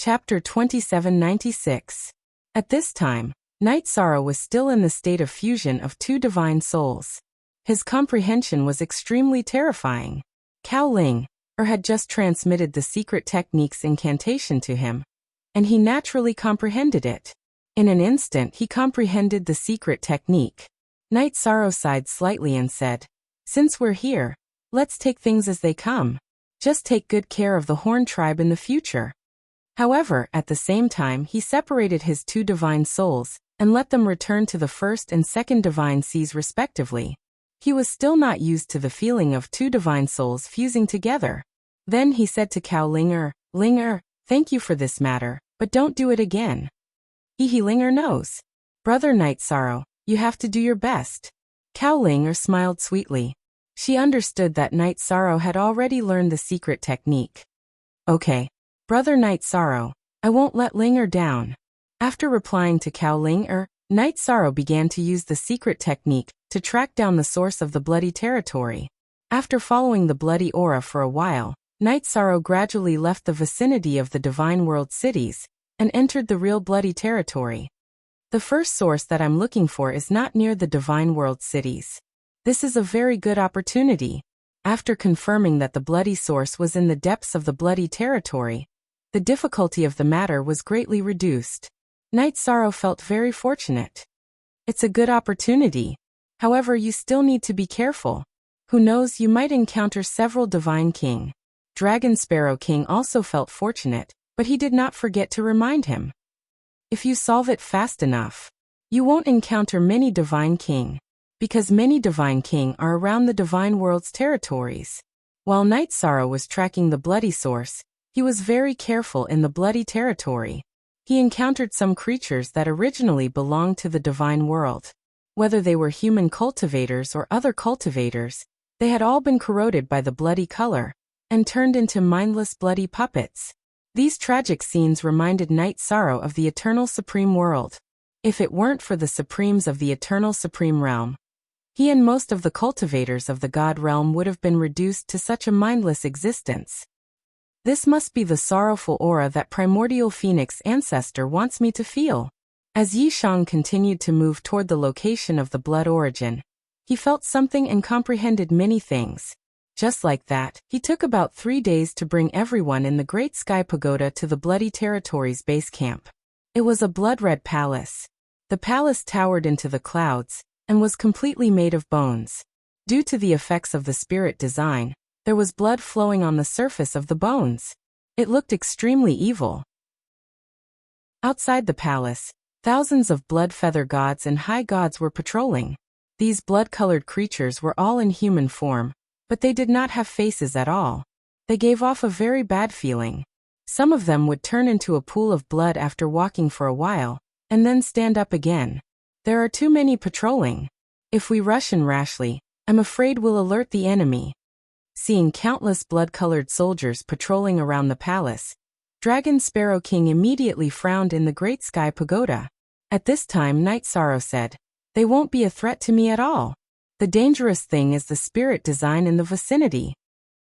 Chapter 2796. At this time, Night Sorrow was still in the state of fusion of two divine souls. His comprehension was extremely terrifying. Cao Ling, had just transmitted the secret technique's incantation to him, and he naturally comprehended it. In an instant he comprehended the secret technique. Night Sorrow sighed slightly and said, "Since we're here, let's take things as they come. Just take good care of the Horn tribe in the future." However, at the same time he separated his two divine souls, and let them return to the first and second divine seas respectively. He was still not used to the feeling of two divine souls fusing together. Then he said to Cao Linger, "Thank you for this matter, but don't do it again." Linger knows. "Brother Night Sorrow, you have to do your best." Cao Linger smiled sweetly. She understood that Night Sorrow had already learned the secret technique. "Okay. Brother Night Sorrow, I won't let Linger down." After replying to Cao Linger, Night Sorrow began to use the secret technique to track down the source of the bloody territory. After following the bloody aura for a while, Night Sorrow gradually left the vicinity of the Divine World cities and entered the real bloody territory. The first source that I'm looking for is not near the Divine World cities. This is a very good opportunity. After confirming that the bloody source was in the depths of the bloody territory, the difficulty of the matter was greatly reduced. Night Sorrow felt very fortunate. It's a good opportunity. However, you still need to be careful. Who knows, you might encounter several Divine King. Dragon Sparrow King also felt fortunate, but he did not forget to remind him. If you solve it fast enough, you won't encounter many Divine King, because many Divine King are around the Divine World's territories. While Night Sorrow was tracking the bloody source, he was very careful in the bloody territory. He encountered some creatures that originally belonged to the Divine World. Whether they were human cultivators or other cultivators, they had all been corroded by the bloody color and turned into mindless bloody puppets. These tragic scenes reminded Night Sorrow of the Eternal Supreme World. If it weren't for the Supremes of the Eternal Supreme Realm, he and most of the cultivators of the God Realm would have been reduced to such a mindless existence. This must be the sorrowful aura that Primordial Phoenix Ancestor wants me to feel. As Yi Shang continued to move toward the location of the blood origin, he felt something and comprehended many things. Just like that, he took about 3 days to bring everyone in the Great Sky Pagoda to the Bloody Territory's base camp. It was a blood-red palace. The palace towered into the clouds and was completely made of bones. Due to the effects of the spirit design, there was blood flowing on the surface of the bones. It looked extremely evil. Outside the palace, thousands of blood feather gods and high gods were patrolling. These blood-colored creatures were all in human form, but they did not have faces at all. They gave off a very bad feeling. Some of them would turn into a pool of blood after walking for a while, and then stand up again. There are too many patrolling. If we rush in rashly, I'm afraid we'll alert the enemy. Seeing countless blood-colored soldiers patrolling around the palace, Dragon Sparrow King immediately frowned in the Great Sky Pagoda. At this time Night Sorrow said, "They won't be a threat to me at all. The dangerous thing is the spirit design in the vicinity."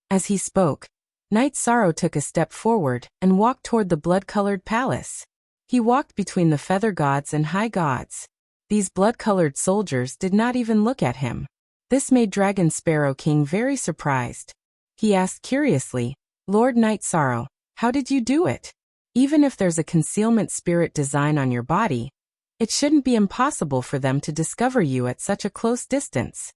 As he spoke, Night Sorrow took a step forward and walked toward the blood-colored palace. He walked between the feather gods and high gods. These blood-colored soldiers did not even look at him. This made Dragon Sparrow King very surprised. He asked curiously, "Lord Night Sorrow, how did you do it? Even if there's a concealment spirit design on your body, it shouldn't be impossible for them to discover you at such a close distance.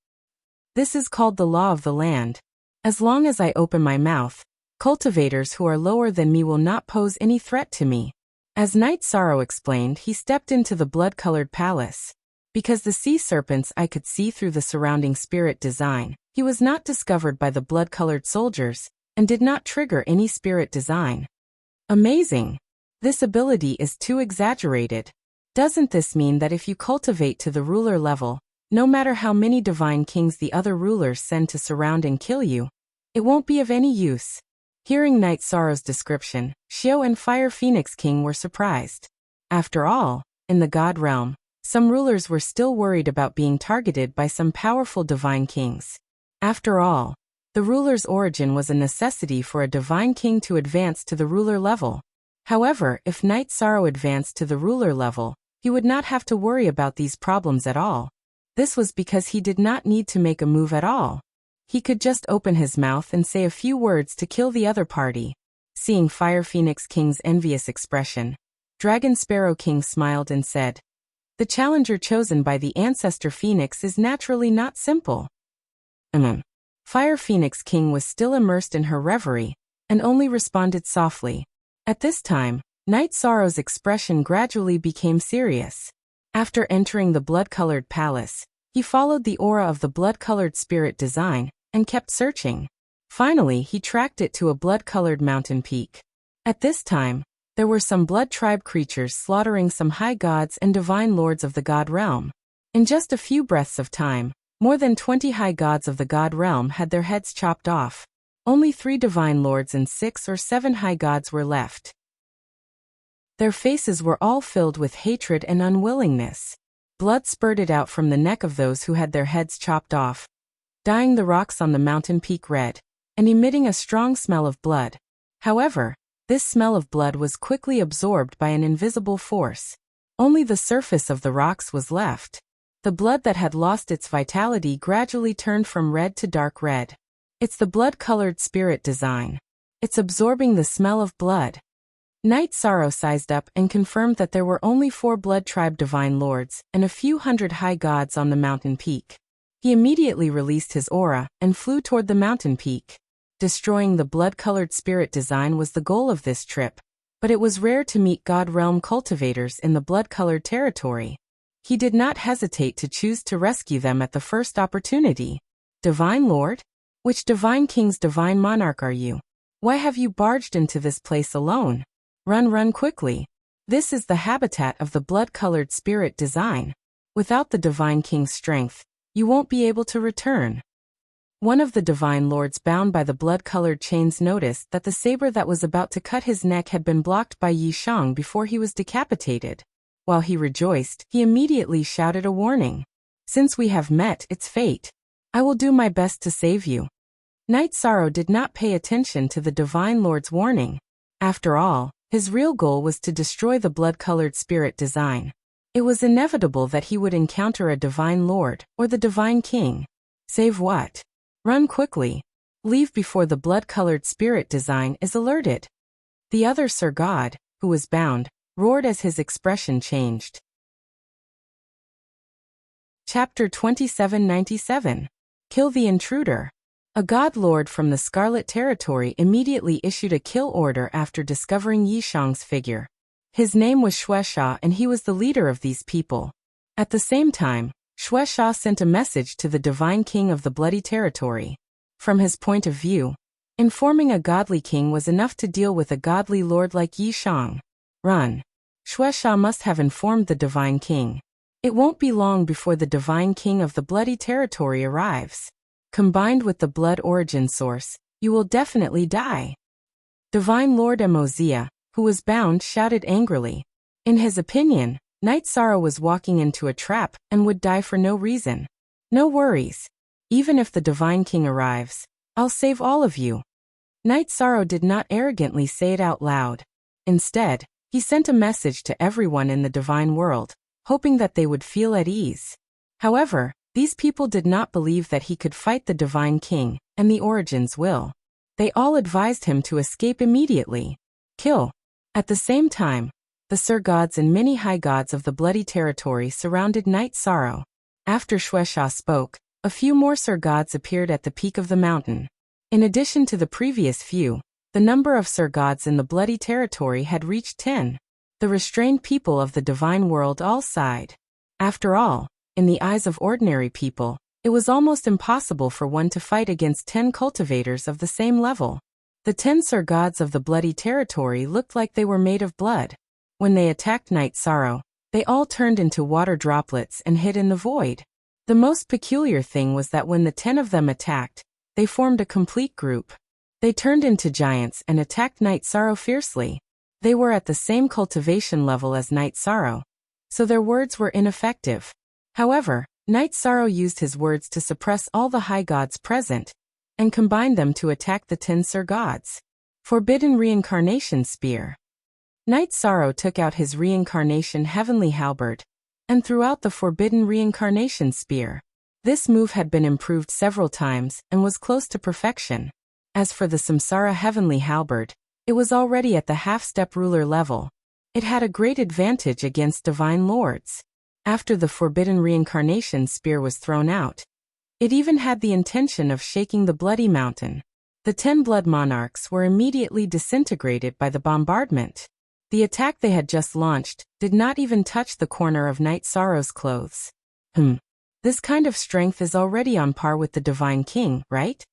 This is called the law of the land. As long as I open my mouth, cultivators who are lower than me will not pose any threat to me." As Night Sorrow explained, he stepped into the blood-colored palace. Because the sea serpent's eye could see through the surrounding spirit design, he was not discovered by the blood-colored soldiers, and did not trigger any spirit design. Amazing! This ability is too exaggerated. Doesn't this mean that if you cultivate to the ruler level, no matter how many divine kings the other rulers send to surround and kill you, it won't be of any use? Hearing Night Sorrow's description, Xiao and Fire Phoenix King were surprised. After all, in the God Realm, some rulers were still worried about being targeted by some powerful divine kings. After all, the ruler's origin was a necessity for a divine king to advance to the ruler level. However, if Night Sorrow advanced to the ruler level, he would not have to worry about these problems at all. This was because he did not need to make a move at all. He could just open his mouth and say a few words to kill the other party. Seeing Fire Phoenix King's envious expression, Dragon Sparrow King smiled and said, "The challenger chosen by the Ancestor Phoenix is naturally not simple." Fire Phoenix King was still immersed in her reverie, and only responded softly. At this time, Night Sorrow's expression gradually became serious. After entering the blood-colored palace, he followed the aura of the blood-colored spirit design, and kept searching. Finally, he tracked it to a blood-colored mountain peak. At this time, there were some blood tribe creatures slaughtering some high gods and divine lords of the god realm. In just a few breaths of time, more than 20 high gods of the god realm had their heads chopped off. Only 3 divine lords and 6 or 7 high gods were left. Their faces were all filled with hatred and unwillingness. Blood spurted out from the neck of those who had their heads chopped off, dyeing the rocks on the mountain peak red, and emitting a strong smell of blood. However, this smell of blood was quickly absorbed by an invisible force. Only the surface of the rocks was left. The blood that had lost its vitality gradually turned from red to dark red. It's the blood-colored spirit design. It's absorbing the smell of blood. Night Sorrow sized up and confirmed that there were only 4 blood tribe divine lords and a few hundred high gods on the mountain peak. He immediately released his aura and flew toward the mountain peak. Destroying the blood-colored spirit design was the goal of this trip, but it was rare to meet God Realm cultivators in the blood-colored territory. He did not hesitate to choose to rescue them at the first opportunity. "Divine Lord? Which Divine King's Divine Monarch are you? Why have you barged into this place alone? Run quickly. This is the habitat of the blood-colored spirit design. Without the Divine King's strength, you won't be able to return." One of the divine lords bound by the blood-colored chains noticed that the saber that was about to cut his neck had been blocked by Yi Shang before he was decapitated. While he rejoiced, he immediately shouted a warning. "Since we have met, it's fate. I will do my best to save you." Night Sorrow did not pay attention to the divine lord's warning. After all, his real goal was to destroy the blood-colored spirit design. It was inevitable that he would encounter a divine lord, or the divine king. Save what? Run quickly. Leave before the blood-colored spirit design is alerted. The other Sir God, who was bound, roared as his expression changed. Chapter 2797. Kill the Intruder. A god lord from the Scarlet Territory immediately issued a kill order after discovering Yi Shang's figure. His name was Shueisha and he was the leader of these people. At the same time, Shueisha sent a message to the Divine King of the Bloody Territory. From his point of view, informing a godly king was enough to deal with a godly lord like Yi Shang. Run. Shueisha must have informed the Divine King. It won't be long before the Divine King of the Bloody Territory arrives. Combined with the blood origin source, you will definitely die. Divine Lord Amozia, who was bound, shouted angrily. In his opinion, Night Sorrow was walking into a trap and would die for no reason. No worries. Even if the Divine King arrives, I'll save all of you. Night Sorrow did not arrogantly say it out loud. Instead, he sent a message to everyone in the divine world, hoping that they would feel at ease. However, these people did not believe that he could fight the Divine King and the Origin's will. They all advised him to escape immediately. Kill. At the same time, the Sir Gods and many High Gods of the Bloody Territory surrounded Night Sorrow. After Shueisha spoke, a few more Sir Gods appeared at the peak of the mountain. In addition to the previous few, the number of Sir Gods in the Bloody Territory had reached 10. The restrained people of the divine world all sighed. After all, in the eyes of ordinary people, it was almost impossible for one to fight against 10 cultivators of the same level. The 10 Sir Gods of the Bloody Territory looked like they were made of blood. When they attacked Night Sorrow, they all turned into water droplets and hid in the void. The most peculiar thing was that when the 10 of them attacked, they formed a complete group. They turned into giants and attacked Night Sorrow fiercely. They were at the same cultivation level as Night Sorrow, so their words were ineffective. However, Night Sorrow used his words to suppress all the high gods present, and combined them to attack the 10 Sir Gods. Forbidden Reincarnation Spear. Night Sorrow took out his reincarnation heavenly halberd and threw out the forbidden reincarnation spear. This move had been improved several times and was close to perfection. As for the Samsara heavenly halberd, it was already at the half-step ruler level. It had a great advantage against divine lords. After the forbidden reincarnation spear was thrown out, it even had the intention of shaking the bloody mountain. The 10 blood monarchs were immediately disintegrated by the bombardment. The attack they had just launched did not even touch the corner of Night Sorrow's clothes. This kind of strength is already on par with the Divine King, right?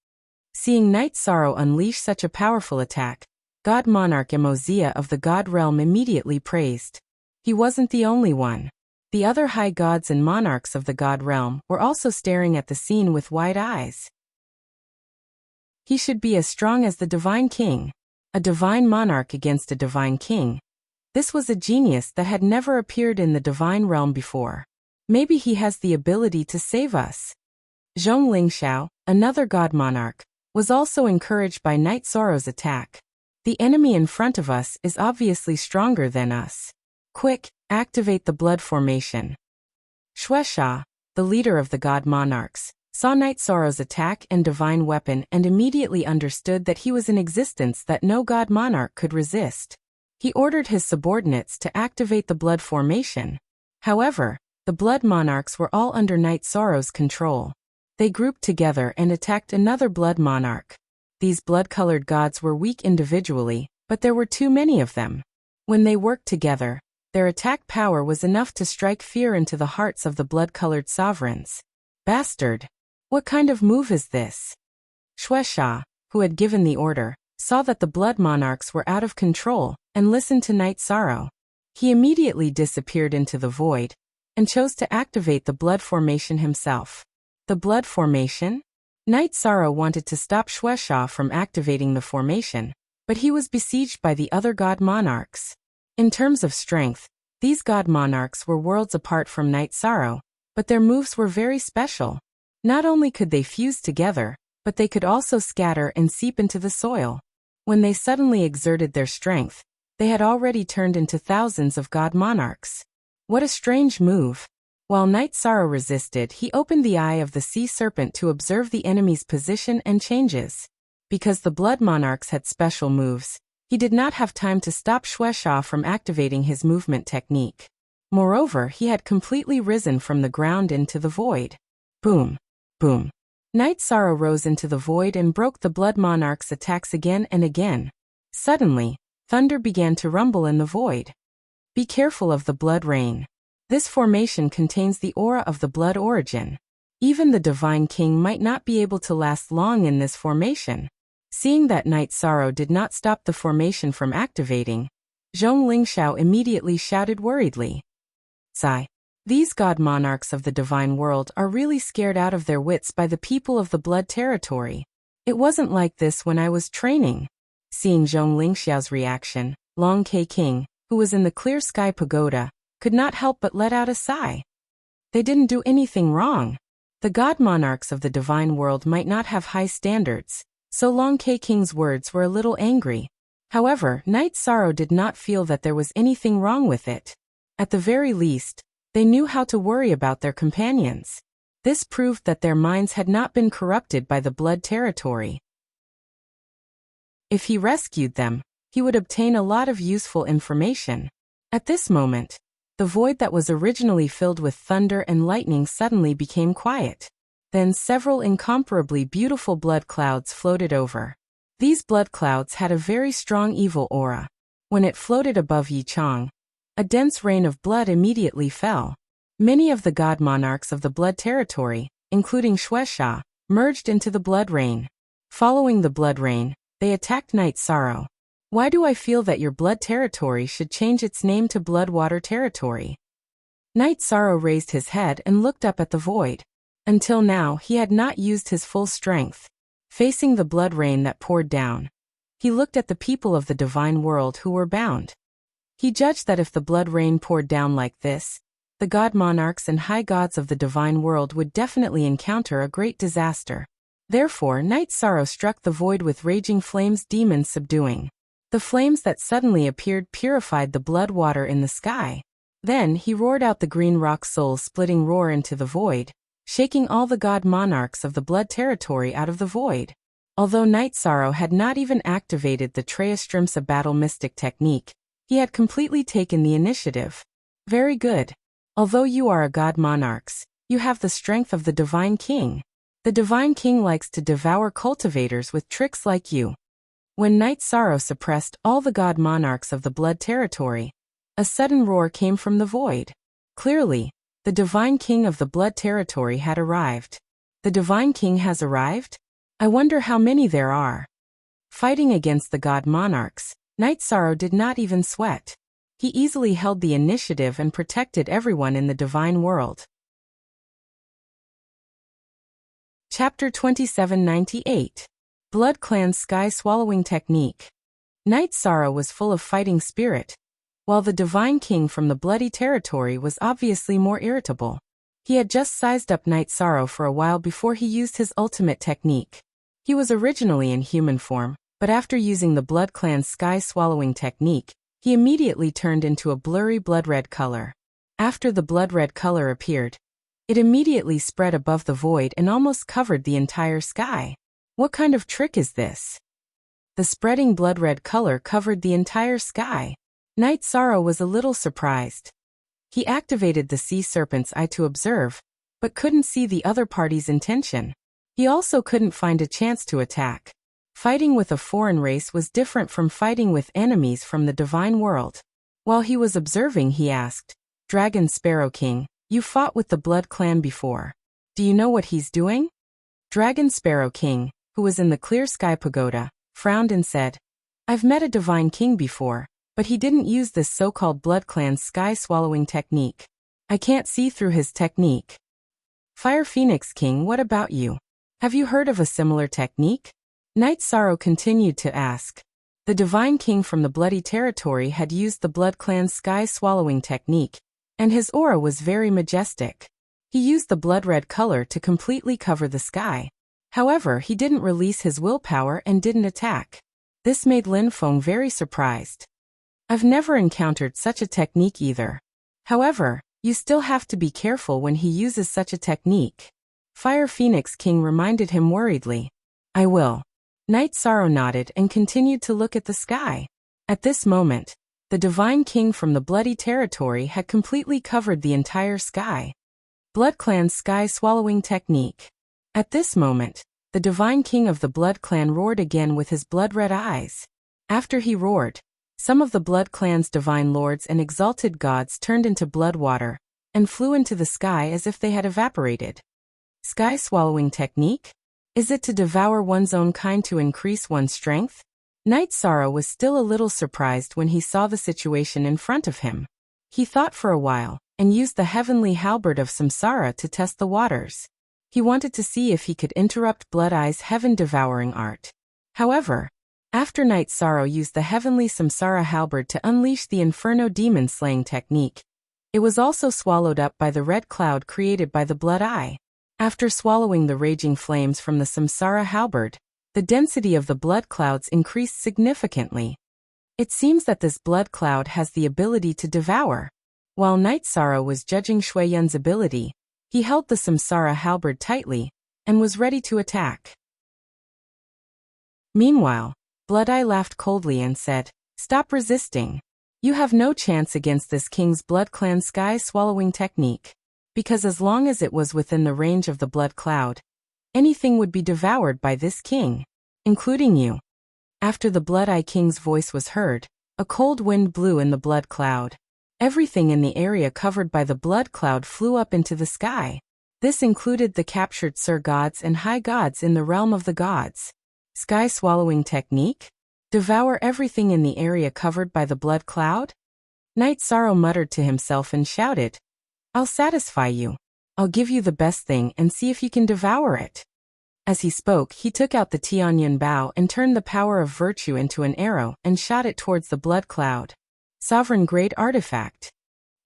Seeing Night Sorrow unleash such a powerful attack, God Monarch Emozia of the God Realm immediately praised. He wasn't the only one. The other high gods and monarchs of the God Realm were also staring at the scene with wide eyes. He should be as strong as the Divine King. A divine monarch against a divine king. This was a genius that had never appeared in the divine realm before. Maybe he has the ability to save us. Zhong Lingxiao, another god monarch, was also encouraged by Night Sorrow's attack. The enemy in front of us is obviously stronger than us. Quick, activate the blood formation. Shueisha, the leader of the god monarchs, saw Night Sorrow's attack and divine weapon and immediately understood that he was in existence that no god monarch could resist. He ordered his subordinates to activate the blood formation. However, the blood monarchs were all under Night Sorrow's control. They grouped together and attacked another blood monarch. These blood-colored gods were weak individually, but there were too many of them. When they worked together, their attack power was enough to strike fear into the hearts of the blood-colored sovereigns. Bastard! What kind of move is this? Shueisha, who had given the order, saw that the blood monarchs were out of control and listened to Night Sorrow. He immediately disappeared into the void and chose to activate the blood formation himself. The blood formation? Night Sorrow wanted to stop Shueisha from activating the formation, but he was besieged by the other god monarchs. In terms of strength, these god monarchs were worlds apart from Night Sorrow, but their moves were very special. Not only could they fuse together, but they could also scatter and seep into the soil. When they suddenly exerted their strength, they had already turned into thousands of god monarchs. What a strange move. While Night Sorrow resisted, he opened the eye of the sea serpent to observe the enemy's position and changes. Because the blood monarchs had special moves, he did not have time to stop Shueisha from activating his movement technique. Moreover, he had completely risen from the ground into the void. Boom. Boom. Night Sorrow rose into the void and broke the blood monarch's attacks again and again. Suddenly, thunder began to rumble in the void. Be careful of the blood rain. This formation contains the aura of the blood origin. Even the Divine King might not be able to last long in this formation. Seeing that Night Sorrow did not stop the formation from activating, Zhong Lingxiao immediately shouted worriedly. Sigh. These god monarchs of the divine world are really scared out of their wits by the people of the blood territory. It wasn't like this when I was training. Seeing Zhong Lingxiao's reaction, Long Ke King, who was in the clear sky pagoda, could not help but let out a sigh. They didn't do anything wrong. The god monarchs of the divine world might not have high standards, so Long Ke King's words were a little angry. However, Night Sorrow did not feel that there was anything wrong with it. At the very least, they knew how to worry about their companions. This proved that their minds had not been corrupted by the blood territory. If he rescued them, he would obtain a lot of useful information. At this moment, the void that was originally filled with thunder and lightning suddenly became quiet. Then several incomparably beautiful blood clouds floated over. These blood clouds had a very strong evil aura. When it floated above Yichang, a dense rain of blood immediately fell. Many of the god monarchs of the blood territory, including Shueisha, merged into the blood rain. Following the blood rain, they attacked Night Sorrow. Why do I feel that your blood territory should change its name to Bloodwater Territory? Night Sorrow raised his head and looked up at the void. Until now, he had not used his full strength. Facing the blood rain that poured down, he looked at the people of the divine world who were bound. He judged that if the blood rain poured down like this, the god monarchs and high gods of the divine world would definitely encounter a great disaster. Therefore, Night Sorrow struck the void with raging flames, demons subduing. The flames that suddenly appeared purified the blood water in the sky. Then he roared out the green rock soul-splitting roar into the void, shaking all the god monarchs of the blood territory out of the void. Although Night Sorrow had not even activated the Treastrimsa battle mystic technique, he had completely taken the initiative. Very good. Although you are a god monarchs, you have the strength of the Divine King. The Divine King likes to devour cultivators with tricks like you. When Night Sorrow suppressed all the god monarchs of the blood territory, a sudden roar came from the void. Clearly, the Divine King of the blood territory had arrived. The Divine King has arrived? I wonder how many there are. Fighting against the god monarchs, Night Sorrow did not even sweat. He easily held the initiative and protected everyone in the divine world. Chapter 2798. Blood Clan's Sky-Swallowing Technique. Night Sorrow was full of fighting spirit, while the Divine King from the bloody territory was obviously more irritable. He had just sized up Night Sorrow for a while before he used his ultimate technique. He was originally in human form, but after using the Blood Clan's Sky-Swallowing Technique, he immediately turned into a blurry blood-red color. After the blood-red color appeared, it immediately spread above the void and almost covered the entire sky. What kind of trick is this? The spreading blood-red color covered the entire sky. Night Sorrow was a little surprised. He activated the sea serpent's eye to observe, but couldn't see the other party's intention. He also couldn't find a chance to attack. Fighting with a foreign race was different from fighting with enemies from the divine world. While he was observing, he asked, "Dragon Sparrow King, you fought with the Blood Clan before. Do you know what he's doing?" Dragon Sparrow King, who was in the Clear Sky Pagoda, frowned and said, "I've met a Divine King before, but he didn't use this so-called Blood Clan's Sky-Swallowing Technique. I can't see through his technique." Fire Phoenix King, what about you? Have you heard of a similar technique? Night Sorrow continued to ask. The Divine King from the bloody territory had used the Blood Clan's Sky-Swallowing Technique, and his aura was very majestic. He used the blood-red color to completely cover the sky. However, he didn't release his willpower and didn't attack. This made Lin Feng very surprised. I've never encountered such a technique either. However, you still have to be careful when he uses such a technique. Fire Phoenix King reminded him worriedly. I will. Night Sorrow nodded and continued to look at the sky. At this moment, the Divine King from the bloody territory had completely covered the entire sky. Blood Clan's Sky-Swallowing Technique. At this moment, the Divine King of the Blood Clan roared again with his blood-red eyes. After he roared, some of the Blood Clan's divine lords and exalted gods turned into blood water and flew into the sky as if they had evaporated. Sky-Swallowing Technique? Is it to devour one's own kind to increase one's strength? Night Sorrow was still a little surprised when he saw the situation in front of him. He thought for a while, and used the heavenly halberd of Samsara to test the waters. He wanted to see if he could interrupt Blood Eye's heaven-devouring art. However, after Night Sorrow used the heavenly Samsara halberd to unleash the Inferno demon-slaying technique, it was also swallowed up by the red cloud created by the Blood Eye. After swallowing the raging flames from the Samsara halberd, the density of the blood clouds increased significantly. It seems that this blood cloud has the ability to devour. While Night Sorrow was judging Shui Yun's ability, he held the Samsara halberd tightly and was ready to attack. Meanwhile, Blood Eye laughed coldly and said, "Stop resisting. You have no chance against this King's Blood Clan Sky-Swallowing Technique, because as long as it was within the range of the blood cloud, anything would be devoured by this king, including you." After the Blood Eye King's voice was heard, a cold wind blew in the blood cloud. Everything in the area covered by the blood cloud flew up into the sky. This included the captured Sir Gods and High Gods in the realm of the gods. Sky-Swallowing Technique? Devour everything in the area covered by the blood cloud? Night Sorrow muttered to himself and shouted, "I'll satisfy you. I'll give you the best thing and see if you can devour it." As he spoke, he took out the Tianyun bow and turned the power of virtue into an arrow and shot it towards the blood cloud. Sovereign Great Artifact.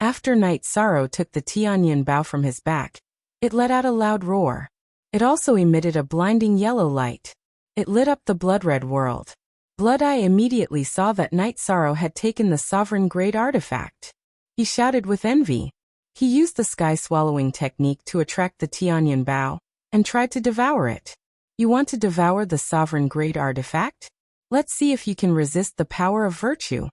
After Night Sorrow took the Tianyun bow from his back, it let out a loud roar. It also emitted a blinding yellow light. It lit up the blood-red world. Blood Eye immediately saw that Night Sorrow had taken the sovereign grade artifact. He shouted with envy. He used the sky-swallowing technique to attract the Tianyan Bao, and tried to devour it. You want to devour the sovereign grade artifact? Let's see if you can resist the power of virtue.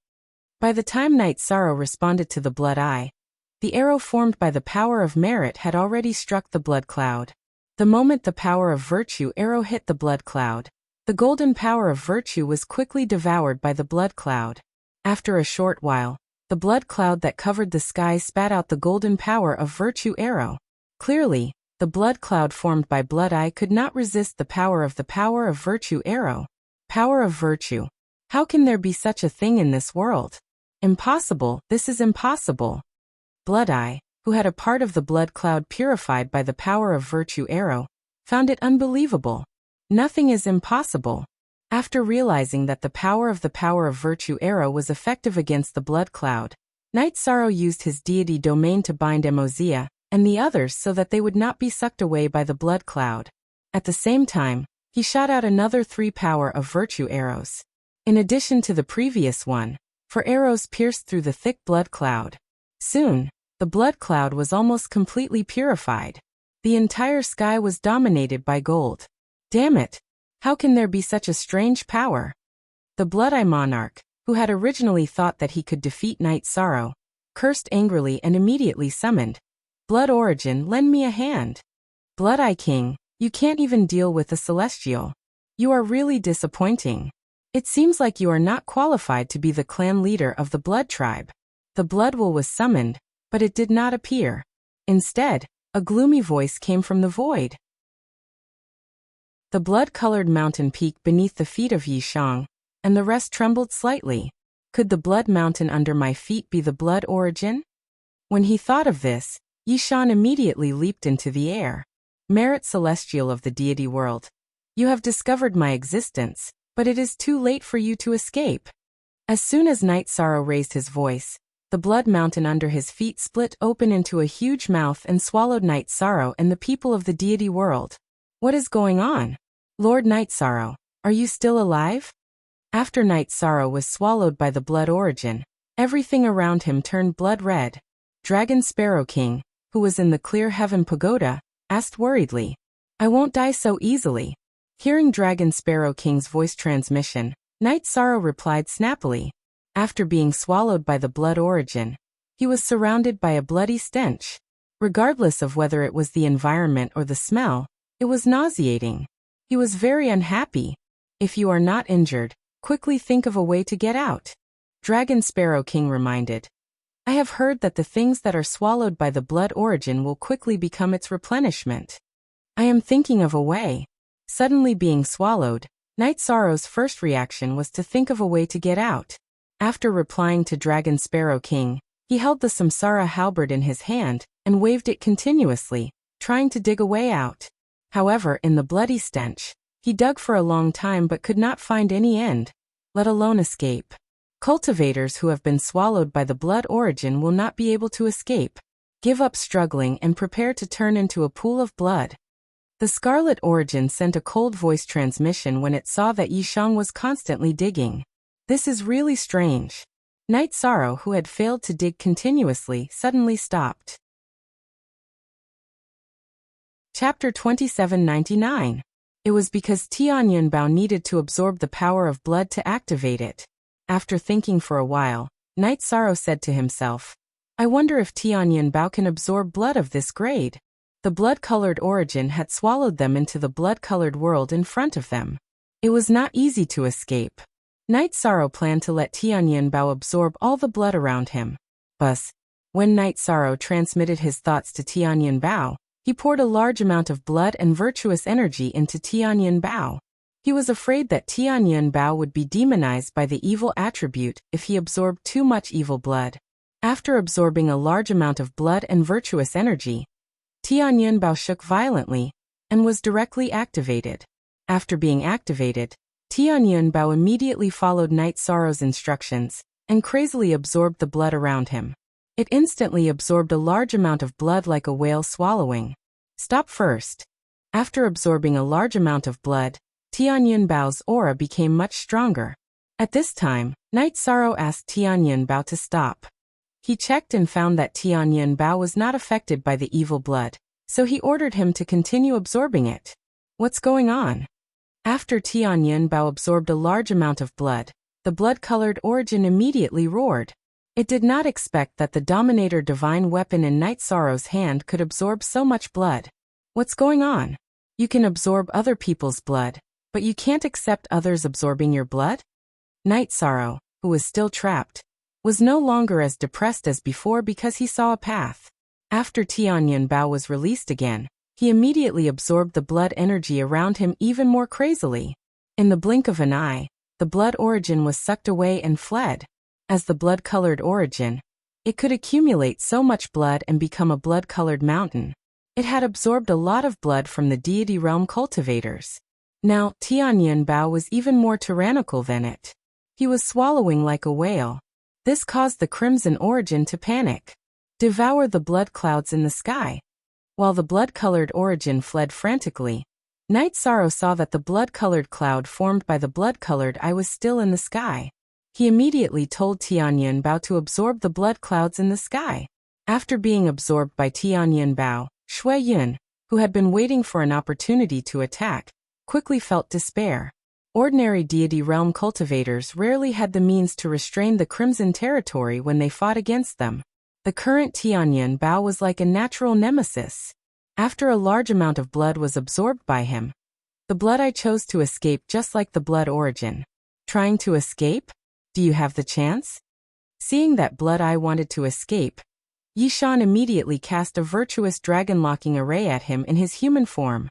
By the time Night Sorrow responded to the Blood Eye, the arrow formed by the power of merit had already struck the blood cloud. The moment the power of virtue arrow hit the blood cloud, the golden power of virtue was quickly devoured by the blood cloud. After a short while, the blood cloud that covered the sky spat out the golden power of virtue arrow. Clearly, the blood cloud formed by Blood Eye could not resist the power of virtue arrow. Power of virtue. How can there be such a thing in this world? Impossible, this is impossible. Blood Eye, who had a part of the blood cloud purified by the power of virtue arrow, found it unbelievable. Nothing is impossible. After realizing that the power of virtue arrow was effective against the blood cloud, Night Sorrow used his deity domain to bind Emozia and the others so that they would not be sucked away by the blood cloud. At the same time, he shot out another 3 power of virtue arrows. In addition to the previous one, for arrows pierced through the thick blood cloud. Soon, the blood cloud was almost completely purified. The entire sky was dominated by gold. Damn it! How can there be such a strange power? The Blood Eye monarch, who had originally thought that he could defeat Night Sorrow, cursed angrily and immediately summoned, Blood Origin, lend me a hand. Blood Eye King, you can't even deal with the Celestial. You are really disappointing. It seems like you are not qualified to be the clan leader of the Blood Tribe. The Blood Will was summoned, but it did not appear. Instead, a gloomy voice came from the void. The blood-colored mountain peak beneath the feet of Yishang, and the rest trembled slightly. Could the blood mountain under my feet be the Blood Origin? When he thought of this, Yishan immediately leaped into the air. Merit Celestial of the deity world, you have discovered my existence, but it is too late for you to escape. As soon as Night Sorrow raised his voice, the blood mountain under his feet split open into a huge mouth and swallowed Night Sorrow and the people of the deity world. What is going on? Lord Night Sorrow, are you still alive? After Night Sorrow was swallowed by the Blood Origin, everything around him turned blood red. Dragon Sparrow King, who was in the Clear Heaven Pagoda, asked worriedly, I won't die so easily. Hearing Dragon Sparrow King's voice transmission, Night Sorrow replied snappily. After being swallowed by the Blood Origin, he was surrounded by a bloody stench. Regardless of whether it was the environment or the smell, it was nauseating. He was very unhappy. If you are not injured, quickly think of a way to get out. Dragon Sparrow King reminded. I have heard that the things that are swallowed by the Blood Origin will quickly become its replenishment. I am thinking of a way. Suddenly being swallowed, Night Sorrow's first reaction was to think of a way to get out. After replying to Dragon Sparrow King, he held the Samsara halberd in his hand and waved it continuously, trying to dig a way out. However, in the bloody stench, he dug for a long time but could not find any end, let alone escape. Cultivators who have been swallowed by the Blood Origin will not be able to escape. Give up struggling and prepare to turn into a pool of blood. The Scarlet Origin sent a cold voice transmission when it saw that Yishang was constantly digging. This is really strange. Night Sorrow, who had failed to dig continuously, suddenly stopped. Chapter 2799. It was because Tianyan Bao needed to absorb the power of blood to activate it. After thinking for a while, Night Sorrow said to himself, I wonder if Tianyan Bao can absorb blood of this grade. The blood-colored origin had swallowed them into the blood-colored world in front of them. It was not easy to escape. Night Sorrow planned to let Tianyan Bao absorb all the blood around him. Thus, when Night Sorrow transmitted his thoughts to Tianyan Bao, he poured a large amount of blood and virtuous energy into Tianyan Bao. He was afraid that Tianyan Bao would be demonized by the evil attribute if he absorbed too much evil blood. After absorbing a large amount of blood and virtuous energy, Tianyan Bao shook violently and was directly activated. After being activated, Tianyan Bao immediately followed Night Sorrow's instructions and crazily absorbed the blood around him. It instantly absorbed a large amount of blood like a whale swallowing. Stop first. After absorbing a large amount of blood, Tianyan Bao's aura became much stronger. At this time, Night Sorrow asked Tianyun Bao to stop. He checked and found that Tianyun Bao was not affected by the evil blood, so he ordered him to continue absorbing it. What's going on? After Tianyun Bao absorbed a large amount of blood, the blood-colored origin immediately roared. It did not expect that the Dominator divine weapon in Night Sorrow's hand could absorb so much blood. What's going on? You can absorb other people's blood, but you can't accept others absorbing your blood? Night Sorrow, who was still trapped, was no longer as depressed as before because he saw a path. After Tianyun Bao was released again, he immediately absorbed the blood energy around him even more crazily. In the blink of an eye, the blood origin was sucked away and fled. As the blood-colored origin, it could accumulate so much blood and become a blood-colored mountain. It had absorbed a lot of blood from the deity realm cultivators. Now, Tianyun Bao was even more tyrannical than it. He was swallowing like a whale. This caused the crimson origin to panic. Devour the blood clouds in the sky. While the blood-colored origin fled frantically, Night Sorrow saw that the blood-colored cloud formed by the blood-colored eye was still in the sky. He immediately told Tianyun Bao to absorb the blood clouds in the sky. After being absorbed by Tianyun Bao, Shui Yun, who had been waiting for an opportunity to attack, quickly felt despair. Ordinary deity realm cultivators rarely had the means to restrain the Crimson Territory when they fought against them. The current Tianyun Bao was like a natural nemesis. After a large amount of blood was absorbed by him, the blood eye chose to escape just like the blood origin. Trying to escape? Do you have the chance? Seeing that blood eye wanted to escape, Yishan immediately cast a virtuous dragon-locking array at him in his human form.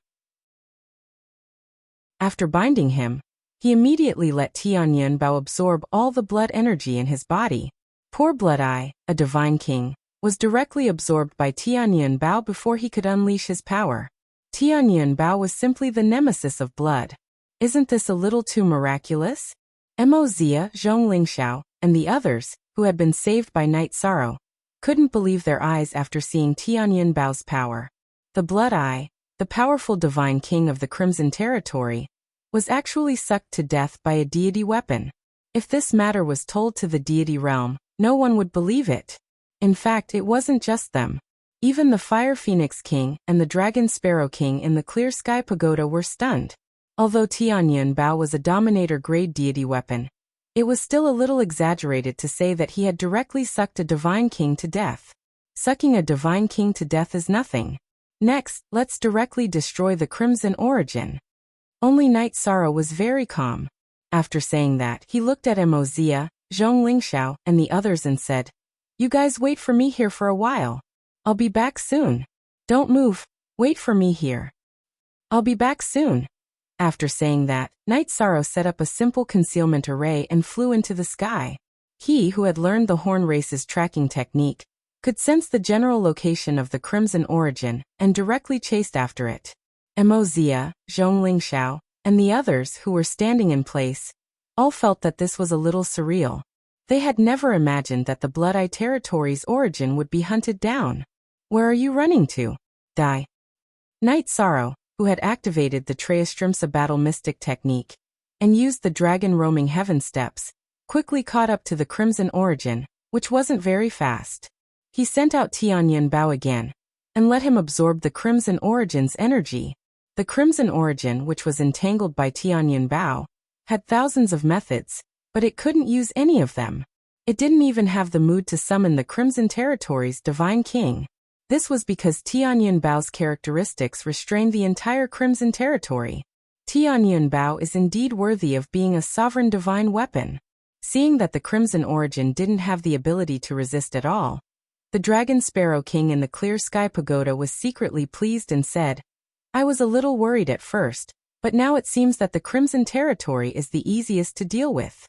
After binding him, he immediately let Tianyun Bao absorb all the blood energy in his body. Poor Blood Eye, a divine king, was directly absorbed by Tianyun Bao before he could unleash his power. Tianyun Bao was simply the nemesis of blood. Isn't this a little too miraculous? Mo Zia, Zhong Lingxiao, and the others, who had been saved by Night Sorrow, couldn't believe their eyes after seeing Tianyun Bao's power. The Blood Eye, the powerful divine king of the Crimson Territory, was actually sucked to death by a deity weapon. If this matter was told to the deity realm, no one would believe it. In fact, it wasn't just them. Even the Fire Phoenix King and the Dragon Sparrow King in the Clear Sky Pagoda were stunned. Although Tianyun Bao was a Dominator-grade deity weapon, it was still a little exaggerated to say that he had directly sucked a divine king to death. Sucking a divine king to death is nothing. Next, let's directly destroy the Crimson Origin. Only Night Sorrow was very calm. After saying that, he looked at Mo Zia, Zhong Lingxiao, and the others and said, "You guys wait for me here for a while. I'll be back soon. Don't move, wait for me here. I'll be back soon." After saying that, Night Sorrow set up a simple concealment array and flew into the sky. He, who had learned the Horn Race's tracking technique, could sense the general location of the Crimson Origin and directly chased after it. Mo Zia, Zhong Lingxiao, and the others who were standing in place all felt that this was a little surreal. They had never imagined that the Blood Eye Territory's origin would be hunted down. Where are you running to? Die. Night Sorrow, who had activated the Treastrimsa Battle Mystic technique and used the Dragon Roaming Heaven steps, quickly caught up to the Crimson Origin, which wasn't very fast. He sent out Tianyun Bao again and let him absorb the Crimson Origin's energy. The Crimson Origin, which was entangled by Tianyun Bao, had thousands of methods, but it couldn't use any of them. It didn't even have the mood to summon the Crimson Territory's Divine King. This was because Tianyun Bao's characteristics restrained the entire Crimson Territory. Tianyun Bao is indeed worthy of being a sovereign divine weapon. Seeing that the Crimson Origin didn't have the ability to resist at all, the Dragon Sparrow King in the Clear Sky Pagoda was secretly pleased and said, "I was a little worried at first, but now it seems that the Crimson Territory is the easiest to deal with.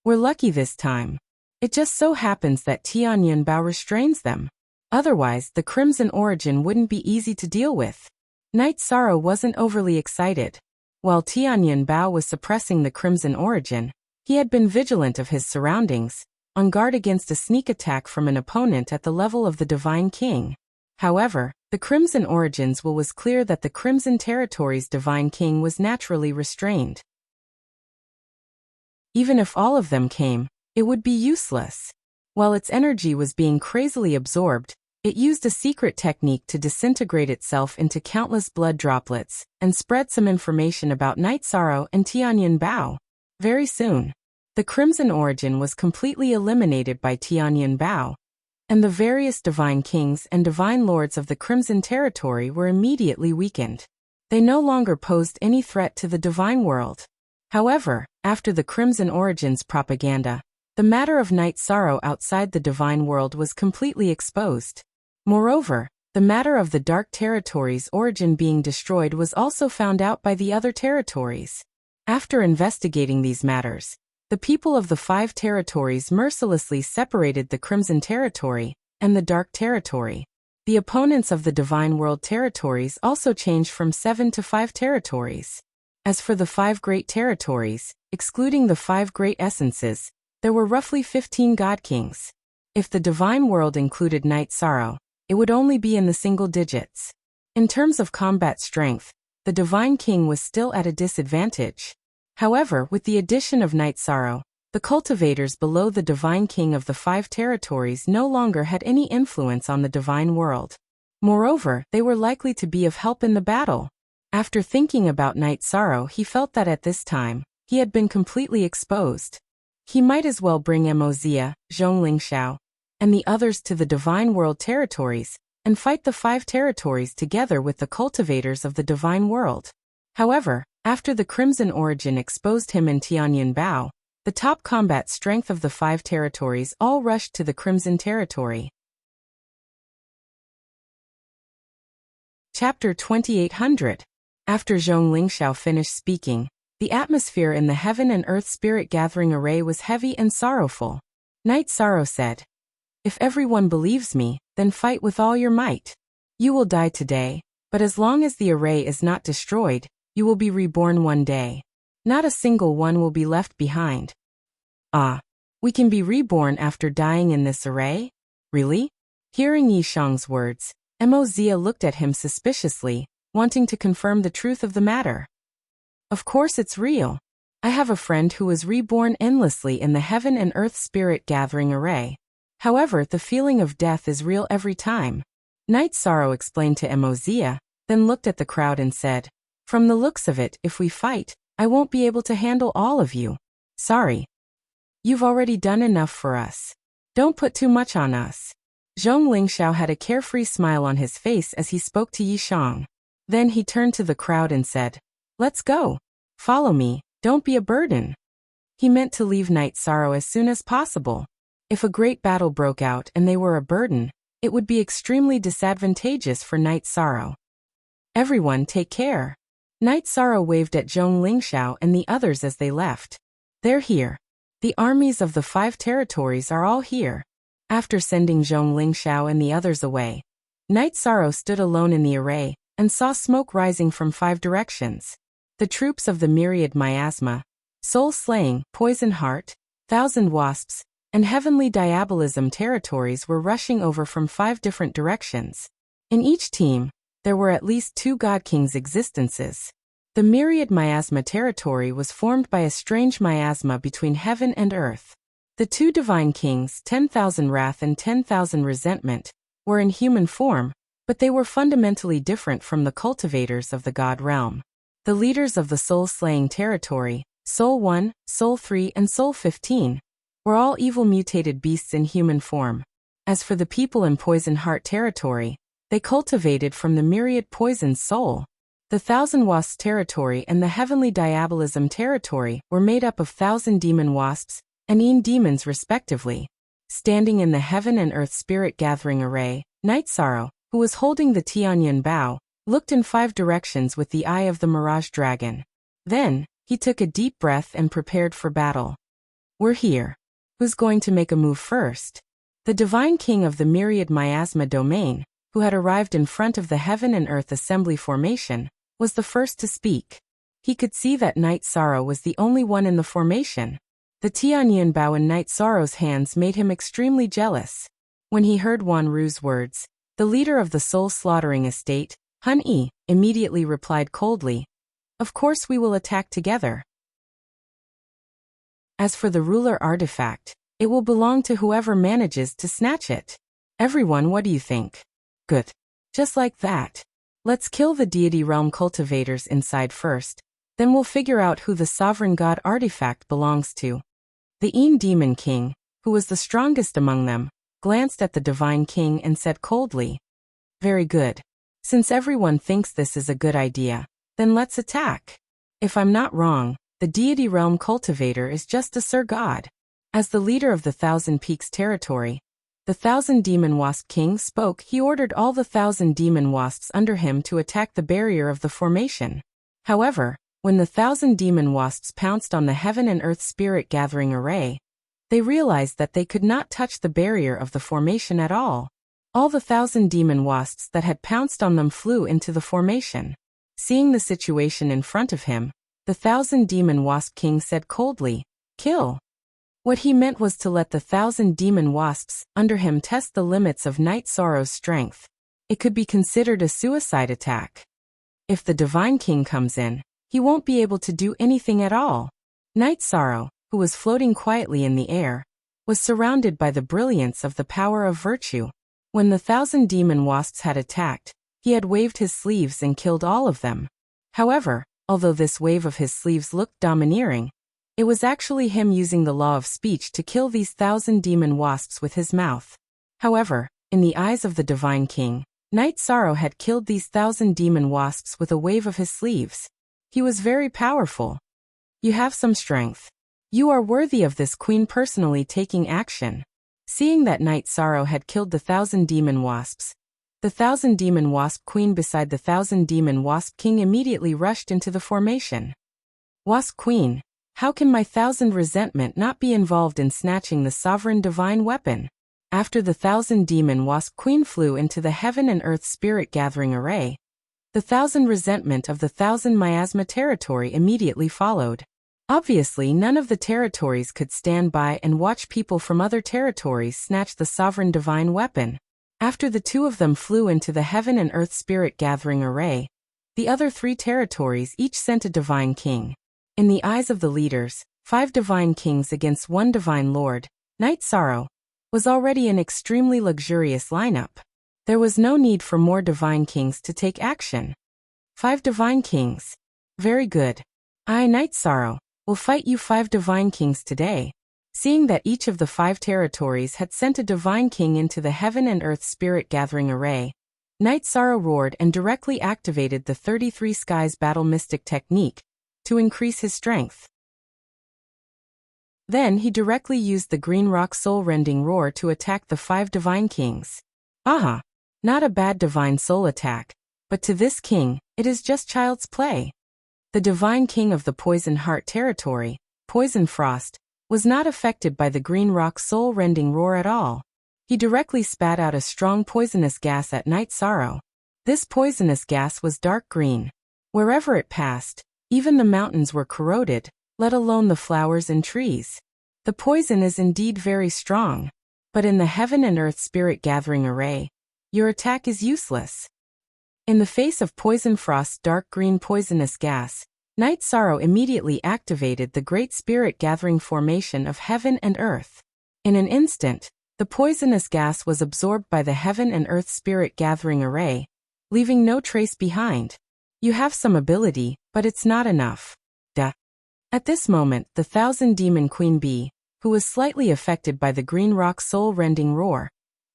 We're lucky this time. It just so happens that Tianyun Bao restrains them. Otherwise, the Crimson Origin wouldn't be easy to deal with." Night Sorrow wasn't overly excited. While Tianyun Bao was suppressing the Crimson Origin, he had been vigilant of his surroundings, on guard against a sneak attack from an opponent at the level of the Divine King. However, the Crimson Origin's will was clear that the Crimson Territory's Divine King was naturally restrained. Even if all of them came, it would be useless. While its energy was being crazily absorbed, it used a secret technique to disintegrate itself into countless blood droplets and spread some information about Night Sorrow and Tianyin Bao. Very soon, the Crimson Origin was completely eliminated by Tianyin Bao, and the various divine kings and divine lords of the Crimson Territory were immediately weakened. They no longer posed any threat to the divine world. However, after the Crimson Origin's propaganda, the matter of Night Sorrow outside the divine world was completely exposed. Moreover, the matter of the Dark Territory's origin being destroyed was also found out by the other territories. After investigating these matters, the people of the 5 territories mercilessly separated the Crimson Territory and the Dark Territory. The opponents of the Divine World territories also changed from 7 to 5 territories. As for the 5 great territories, excluding the 5 great essences, there were roughly 15 God Kings. If the Divine World included Night Sorrow, it would only be in the single digits. In terms of combat strength, the Divine King was still at a disadvantage. However, with the addition of Night Sorrow, the cultivators below the Divine King of the 5 territories no longer had any influence on the Divine World. Moreover, they were likely to be of help in the battle. After thinking about Night Sorrow, he felt that at this time, he had been completely exposed. He might as well bring Mozia, Zhong Lingxiao, and the others to the Divine World territories, and fight the 5 territories together with the cultivators of the Divine World. However, after the Crimson Origin exposed him and Tianyin Bao, the top combat strength of the 5 territories all rushed to the Crimson Territory. Chapter 2800. After Zhong Lingxiao finished speaking, the atmosphere in the Heaven and Earth Spirit Gathering Array was heavy and sorrowful. Night Sorrow said, "If everyone believes me, then fight with all your might. You will die today, but as long as the array is not destroyed, you will be reborn one day. Not a single one will be left behind." "Ah, we can be reborn after dying in this array? Really?" Hearing Yishang's words, Mozia looked at him suspiciously, wanting to confirm the truth of the matter. "Of course it's real. I have a friend who was reborn endlessly in the Heaven and Earth Spirit Gathering Array. However, the feeling of death is real every time." Night Sorrow explained to Mozia, then looked at the crowd and said, "From the looks of it, if we fight, I won't be able to handle all of you. Sorry. You've already done enough for us. Don't put too much on us." Zhong Lingxiao had a carefree smile on his face as he spoke to Yishang. Then he turned to the crowd and said, "Let's go. Follow me, don't be a burden." He meant to leave Night Sorrow as soon as possible. If a great battle broke out and they were a burden, it would be extremely disadvantageous for Night Sorrow. "Everyone take care." Night Sorrow waved at Zhong Lingxiao and the others as they left. "They're here. The armies of the 5 territories are all here." After sending Zhong Lingxiao and the others away, Night Sorrow stood alone in the array and saw smoke rising from 5 directions. The troops of the Myriad Miasma, Soul-Slaying, Poison Heart, Thousand Wasps, and Heavenly Diabolism territories were rushing over from 5 different directions. In each team, there were at least 2 God Kings' existences. The Myriad Miasma territory was formed by a strange miasma between heaven and earth. The 2 divine kings, 10,000 Wrath and 10,000 Resentment, were in human form, but they were fundamentally different from the cultivators of the God realm. The leaders of the Soul-Slaying territory, Soul 1, Soul 3 and Soul 15, were all evil mutated beasts in human form. As for the people in Poison Heart territory, they cultivated from the myriad poison soul. The Thousand Wasps territory and the Heavenly Diabolism territory were made up of 1,000 demon wasps and demons respectively. Standing in the Heaven and Earth Spirit Gathering Array, Night Sorrow, who was holding the Tianyin Bao, looked in 5 directions with the eye of the Mirage Dragon. Then, he took a deep breath and prepared for battle. "We're here. Who's going to make a move first?" The Divine King of the Myriad Miasma domain, who had arrived in front of the Heaven and Earth Assembly formation, was the first to speak. He could see that Night Sorrow was the only one in the formation. The Tianyin Bao in Night Sorrow's hands made him extremely jealous. When he heard Wan Ru's words, the leader of the soul-slaughtering estate, Hun Yi, immediately replied coldly, "Of course we will attack together." As for the ruler artifact, it will belong to whoever manages to snatch it. Everyone, what do you think? Good. Just like that. Let's kill the deity realm cultivators inside first, then we'll figure out who the sovereign god artifact belongs to. The Demon King, who was the strongest among them, glanced at the Divine King and said coldly, "Very good. Since everyone thinks this is a good idea, then let's attack. If I'm not wrong, the deity realm cultivator is just a Sir God." As the leader of the Thousand Peaks territory, the Thousand Demon Wasp King spoke. He ordered all the 1,000 demon wasps under him to attack the barrier of the formation. However, when the 1,000 demon wasps pounced on the Heaven and Earth Spirit Gathering Array, they realized that they could not touch the barrier of the formation at all. All the 1,000 demon wasps that had pounced on them flew into the formation. Seeing the situation in front of him, the 1,000 demon wasp king said coldly, "Kill." What he meant was to let the 1,000 demon wasps under him test the limits of Night Sorrow's strength. It could be considered a suicide attack. If the Divine King comes in, he won't be able to do anything at all. Night Sorrow, who was floating quietly in the air, was surrounded by the brilliance of the power of virtue. When the 1,000 demon wasps had attacked, he had waved his sleeves and killed all of them. However, although this wave of his sleeves looked domineering, it was actually him using the law of speech to kill these 1,000 demon wasps with his mouth. However, in the eyes of the Divine King, Night Sorrow had killed these 1,000 demon wasps with a wave of his sleeves. He was very powerful. "You have some strength. You are worthy of this queen personally taking action." Seeing that Night Sorrow had killed the 1,000 demon wasps, the 1,000 demon wasp queen beside the 1,000 demon wasp king immediately rushed into the formation. "Wasp queen, how can my 1,000 resentment not be involved in snatching the sovereign divine weapon?" After the 1,000 demon wasp queen flew into the Heaven and Earth Spirit Gathering Array, the 1,000 resentment of the 1,000 miasma territory immediately followed. Obviously, none of the territories could stand by and watch people from other territories snatch the sovereign divine weapon. After the two of them flew into the Heaven and Earth Spirit Gathering Array, the other 3 territories each sent a divine king. In the eyes of the leaders, 5 divine kings against 1 divine lord, Night Sorrow, was already an extremely luxurious lineup. There was no need for more divine kings to take action. 5 divine kings. Very good. I, Night Sorrow, will fight you 5 divine kings today. Seeing that each of the 5 territories had sent a divine king into the Heaven and Earth Spirit Gathering Array, Night Sorrow roared and directly activated the 33 Skies Battle Mystic technique to increase his strength. Then he directly used the Green Rock Soul Rending Roar to attack the 5 divine kings. Aha! Not a bad divine soul attack, but to this king, it is just child's play. The divine king of the Poison Heart territory, Poison Frost, was not affected by the Green Rock Soul Rending Roar at all. He directly spat out a strong poisonous gas at Night Sorrow. This poisonous gas was dark green. Wherever it passed, even the mountains were corroded, let alone the flowers and trees. The poison is indeed very strong, but in the Heaven and Earth Spirit Gathering Array, your attack is useless. In the face of Poison Frost's dark green poisonous gas, Night Sorrow immediately activated the Great Spirit Gathering formation of Heaven and Earth. In an instant, the poisonous gas was absorbed by the Heaven and Earth Spirit Gathering Array, leaving no trace behind. You have some ability, but it's not enough. Duh. At this moment, the 1,000 Demon Queen Bee, who was slightly affected by the Green Rock Soul Rending Roar,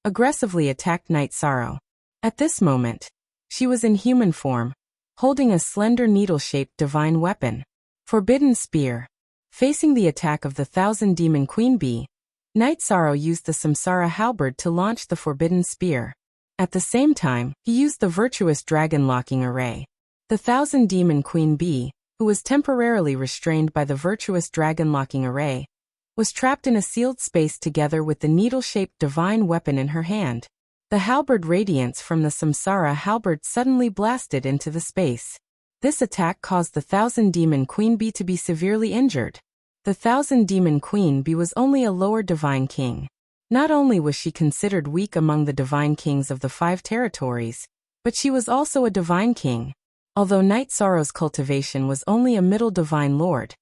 aggressively attacked Night Sorrow. At this moment, she was in human form, holding a slender needle-shaped divine weapon, Forbidden Spear. Facing the attack of the 1,000 Demon Queen Bee, Night Sorrow used the Samsara Halberd to launch the Forbidden Spear. At the same time, he used the Virtuous Dragon Locking Array. The 1,000 Demon Queen Bee, who was temporarily restrained by the Virtuous Dragon Locking Array, was trapped in a sealed space together with the needle-shaped divine weapon in her hand. The halberd radiance from the Samsara Halberd suddenly blasted into the space. This attack caused the 1,000 Demon Queen Bee to be severely injured. The 1,000 Demon Queen Bee was only a lower divine king. Not only was she considered weak among the divine kings of the 5 territories, but she was also a divine king. Although Night Sorrow's cultivation was only a middle divine lord,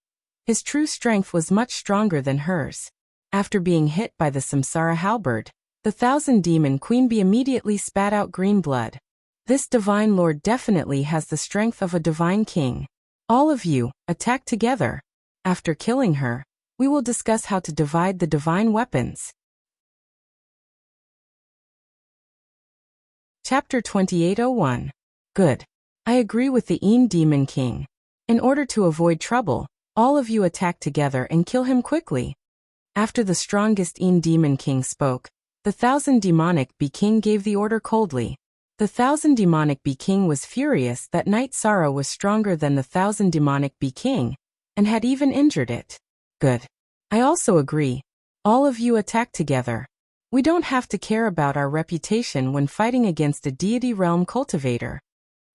His true strength was much stronger than hers. After being hit by the Samsara halberd, the Thousand Demon Queen Bee immediately spat out green blood. This divine lord definitely has the strength of a divine king. All of you, attack together. After killing her, we will discuss how to divide the divine weapons. Chapter 2801. Good. I agree with the Demon King. In order to avoid trouble, all of you attack together and kill him quickly. After the strongest Demon King spoke, the Thousand Demonic Bee King gave the order coldly. The Thousand Demonic Bee King was furious that Night Sorrow was stronger than the Thousand Demonic Bee King, and had even injured it. Good. I also agree. All of you attack together. We don't have to care about our reputation when fighting against a deity realm cultivator.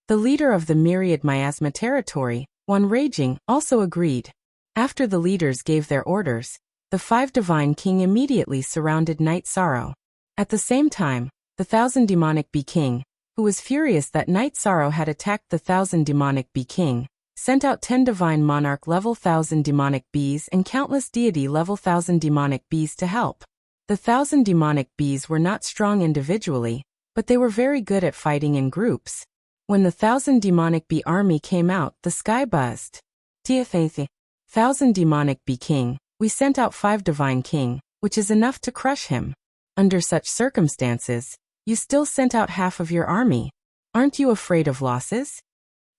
The leader of the Myriad Miasma territory, One Raging, also agreed. After the leaders gave their orders, the 5 Divine King immediately surrounded Night Sorrow. At the same time, the Thousand Demonic Bee King, who was furious that Night Sorrow had attacked the Thousand Demonic Bee King, sent out 10 Divine Monarch level Thousand Demonic Bees and countless deity level Thousand Demonic Bees to help. The Thousand Demonic Bees were not strong individually, but they were very good at fighting in groups. When the Thousand Demonic Bee army came out, the sky buzzed. Thousand Demonic Bee King, we sent out 5 Divine King, which is enough to crush him. Under such circumstances, you still sent out half of your army. Aren't you afraid of losses?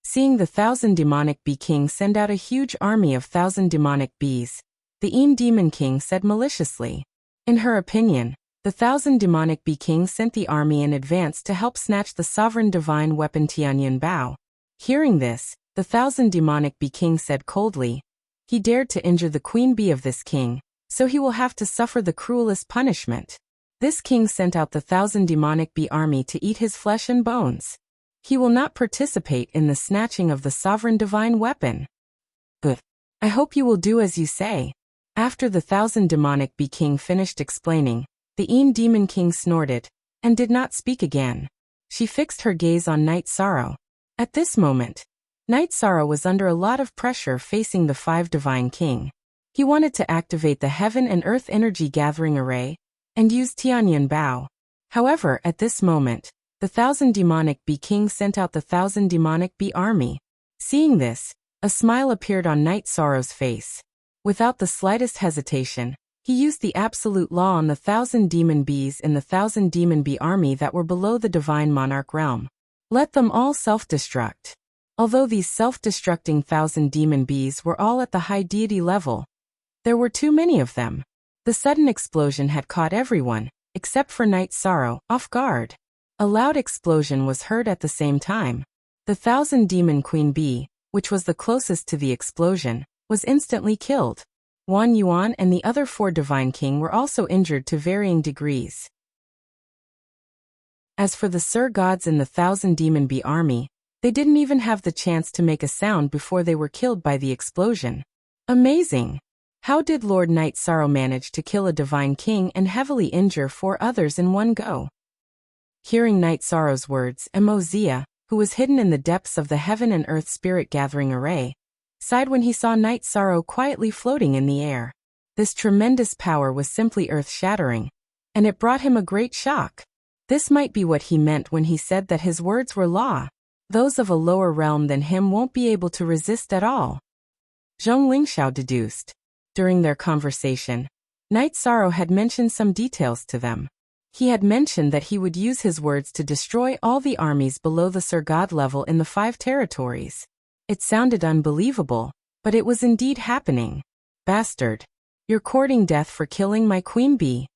Seeing the Thousand Demonic Bee King send out a huge army of Thousand Demonic Bees, the Demon King said maliciously. In her opinion, the Thousand Demonic Bee King sent the army in advance to help snatch the sovereign divine weapon Tianyun Bao. Hearing this, the Thousand Demonic Bee King said coldly, he dared to injure the queen bee of this king, so he will have to suffer the cruelest punishment. This king sent out the Thousand Demonic Bee army to eat his flesh and bones. He will not participate in the snatching of the sovereign divine weapon. Good. I hope you will do as you say. After the Thousand Demonic Bee King finished explaining, the Demon King snorted, and did not speak again. She fixed her gaze on Night Sorrow. At this moment, Night Sorrow was under a lot of pressure facing the 5 Divine King. He wanted to activate the Heaven and Earth Energy Gathering Array, and use Tianyun Bao. However, at this moment, the Thousand Demonic Bee King sent out the Thousand Demonic Bee army. Seeing this, a smile appeared on Night Sorrow's face. Without the slightest hesitation, he used the absolute law on the 1,000 demon bees in the 1,000 demon bee army that were below the divine monarch realm. Let them all self-destruct. Although these self-destructing 1,000 demon bees were all at the high deity level, there were too many of them. The sudden explosion had caught everyone, except for Night Sorrow, off guard. A loud explosion was heard at the same time. The 1,000 demon queen bee, which was the closest to the explosion, was instantly killed. Wan Yuan and the other 4 Divine King were also injured to varying degrees. As for the Sir Gods in the 1,000 Demon Bee army, they didn't even have the chance to make a sound before they were killed by the explosion. Amazing! How did Lord Night Sorrow manage to kill a Divine King and heavily injure 4 others in one go? Hearing Night Sorrow's words, Mozia, who was hidden in the depths of the Heaven and Earth Spirit Gathering Array, sighed when he saw Night Sorrow quietly floating in the air. This tremendous power was simply earth-shattering, and it brought him a great shock. This might be what he meant when he said that his words were law. Those of a lower realm than him won't be able to resist at all. Zhong Lingxiao deduced. During their conversation, Night Sorrow had mentioned some details to them. He had mentioned that he would use his words to destroy all the armies below the Sir God level in the 5 territories. It sounded unbelievable, but it was indeed happening. Bastard! You're courting death for killing my queen bee.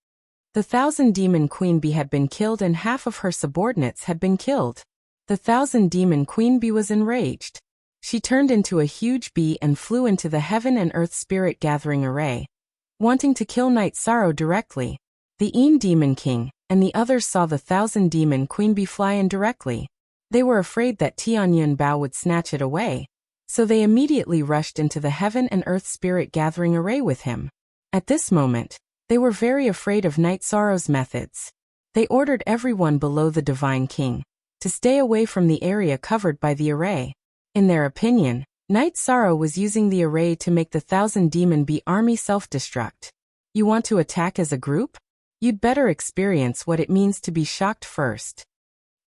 The 1,000 demon queen bee had been killed and half of her subordinates had been killed. The 1,000 demon queen bee was enraged. She turned into a huge bee and flew into the Heaven and Earth Spirit Gathering Array, wanting to kill Night Sorrow directly. The Demon King and the others saw the 1,000 demon queen bee fly in directly. They were afraid that Tianyun Bao would snatch it away, so they immediately rushed into the Heaven and Earth Spirit Gathering Array with him. At this moment, they were very afraid of Night Sorrow's methods. They ordered everyone below the Divine King to stay away from the area covered by the array. In their opinion, Night Sorrow was using the array to make the 1,000 Demon Bee army self-destruct. You want to attack as a group? You'd better experience what it means to be shocked first.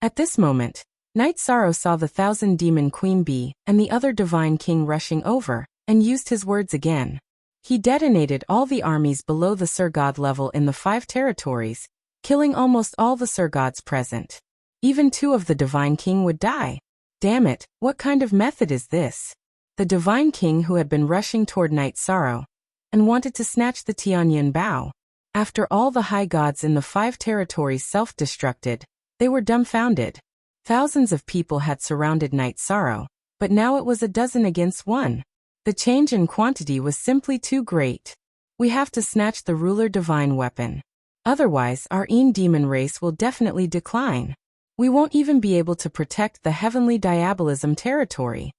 At this moment, Night Sorrow saw the 1,000 Demon Queen Bee and the other Divine King rushing over, and used his words again. He detonated all the armies below the Sir God level in the 5 territories, killing almost all the Sir Gods present. Even 2 of the Divine King would die. Damn it, what kind of method is this? The Divine King, who had been rushing toward Night Sorrow and wanted to snatch the Tianyan Bao. After all the high gods in the 5 territories self-destructed, they were dumbfounded. Thousands of people had surrounded Night Sorrow, but now it was a dozen against 1. The change in quantity was simply too great. We have to snatch the ruler divine weapon. Otherwise, our Een demon race will definitely decline. We won't even be able to protect the heavenly diabolism territory.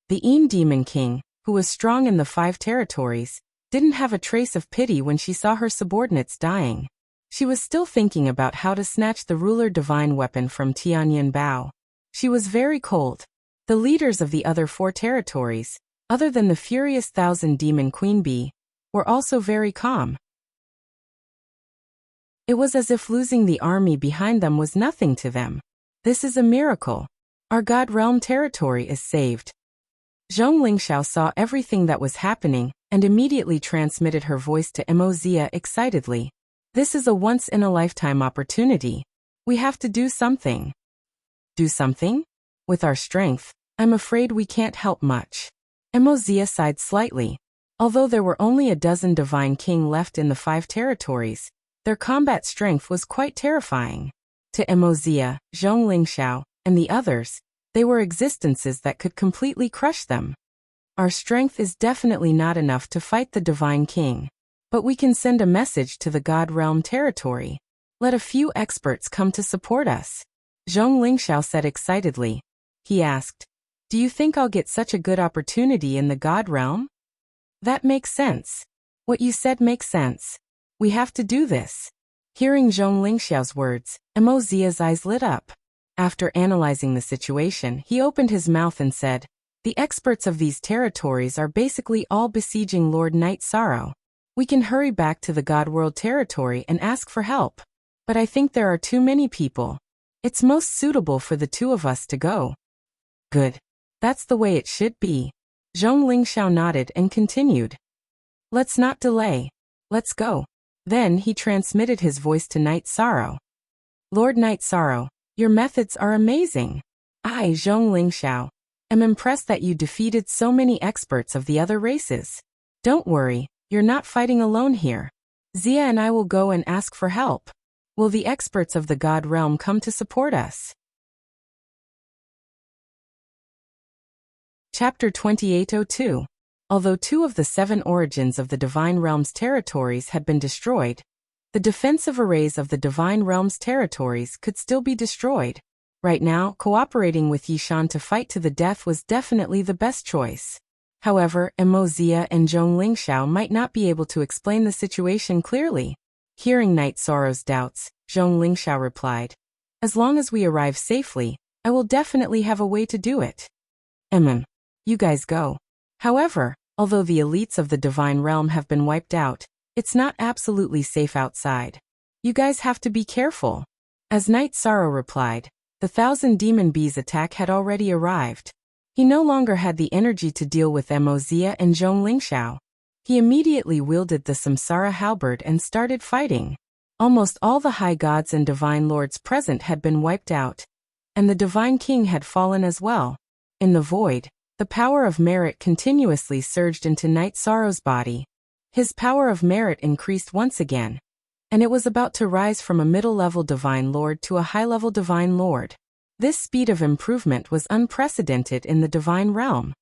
The Een Demon King, who was strong in the 5 territories, didn't have a trace of pity when she saw her subordinates dying. She was still thinking about how to snatch the ruler divine weapon from Tianyan Bao. She was very cold. The leaders of the other 4 territories, other than the furious 1,000 Demon Queen Bee, were also very calm. It was as if losing the army behind them was nothing to them. This is a miracle. Our God Realm territory is saved. Zhong Lingxiao saw everything that was happening and immediately transmitted her voice to Mozia excitedly. This is a once-in-a-lifetime opportunity. We have to do something. Do something? With our strength, I'm afraid we can't help much. Mozia sighed slightly. Although there were only a dozen Divine King left in the 5 territories, their combat strength was quite terrifying. To Mozia, Zhong Lingxiao, and the others, they were existences that could completely crush them. Our strength is definitely not enough to fight the Divine King. But we can send a message to the God Realm territory. Let a few experts come to support us. Zhong Lingxiao said excitedly. He asked, do you think I'll get such a good opportunity in the God Realm? That makes sense. What you said makes sense. We have to do this. Hearing Zhong Lingxiao's words, Mozia's eyes lit up. After analyzing the situation, he opened his mouth and said, the experts of these territories are basically all besieging Lord Night Sorrow. We can hurry back to the God World territory and ask for help. But I think there are too many people. It's most suitable for the 2 of us to go. Good. That's the way it should be. Zhong Lingxiao nodded and continued. Let's not delay. Let's go. Then he transmitted his voice to Night Sorrow. Lord Night Sorrow, your methods are amazing. I, Zhong Lingxiao, am impressed that you defeated so many experts of the other races. Don't worry, you're not fighting alone here. Zia and I will go and ask for help. Will the experts of the God Realm come to support us? Chapter 2802. Although 2 of the 7 origins of the Divine Realm's territories had been destroyed, the defensive arrays of the Divine Realm's territories could still be destroyed. Right now, cooperating with Yishan to fight to the death was definitely the best choice. However, Mozia and Zhong Lingxiao might not be able to explain the situation clearly. Hearing Night Sorrow's doubts, Zhong Lingxiao replied, as long as we arrive safely, I will definitely have a way to do it. You guys go. However, although the elites of the Divine Realm have been wiped out, it's not absolutely safe outside. You guys have to be careful. As Night Sorrow replied, the 1,000 Demon Bees attack had already arrived. He no longer had the energy to deal with Mozia and Zhong Lingxiao. He immediately wielded the Samsara halberd and started fighting. Almost all the high gods and divine lords present had been wiped out, and the Divine King had fallen as well. In the void, the power of merit continuously surged into Night Sorrow's body. His power of merit increased once again, and it was about to rise from a middle-level divine lord to a high-level divine lord. This speed of improvement was unprecedented in the Divine Realm.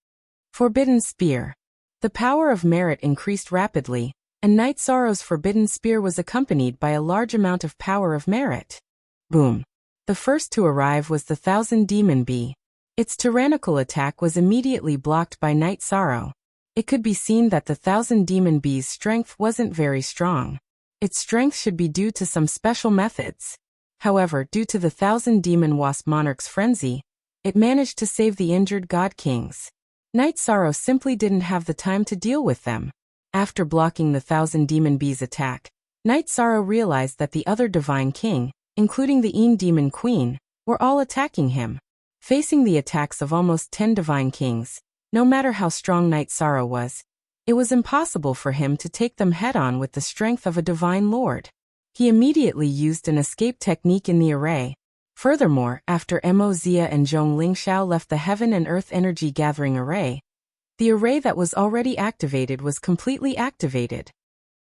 Forbidden Spear. The power of merit increased rapidly, and Night Sorrow's Forbidden Spear was accompanied by a large amount of power of merit. Boom. The first to arrive was the 1,000 Demon Bee. Its tyrannical attack was immediately blocked by Night Sorrow. It could be seen that the 1,000 Demon Bee's strength wasn't very strong. Its strength should be due to some special methods. However, due to the 1,000 Demon Wasp Monarch's frenzy, it managed to save the injured God Kings. Night Sorrow simply didn't have the time to deal with them. After blocking the 1,000 Demon Bees' attack, Night Sorrow realized that the other Divine King, including the Demon Queen, were all attacking him. Facing the attacks of almost 10 Divine Kings, no matter how strong Night Sorrow was, it was impossible for him to take them head-on with the strength of a Divine Lord. He immediately used an escape technique in the array. Furthermore, after Mo Xia and Zhong Lingxiao left the Heaven and Earth Energy Gathering Array, the array that was already activated was completely activated.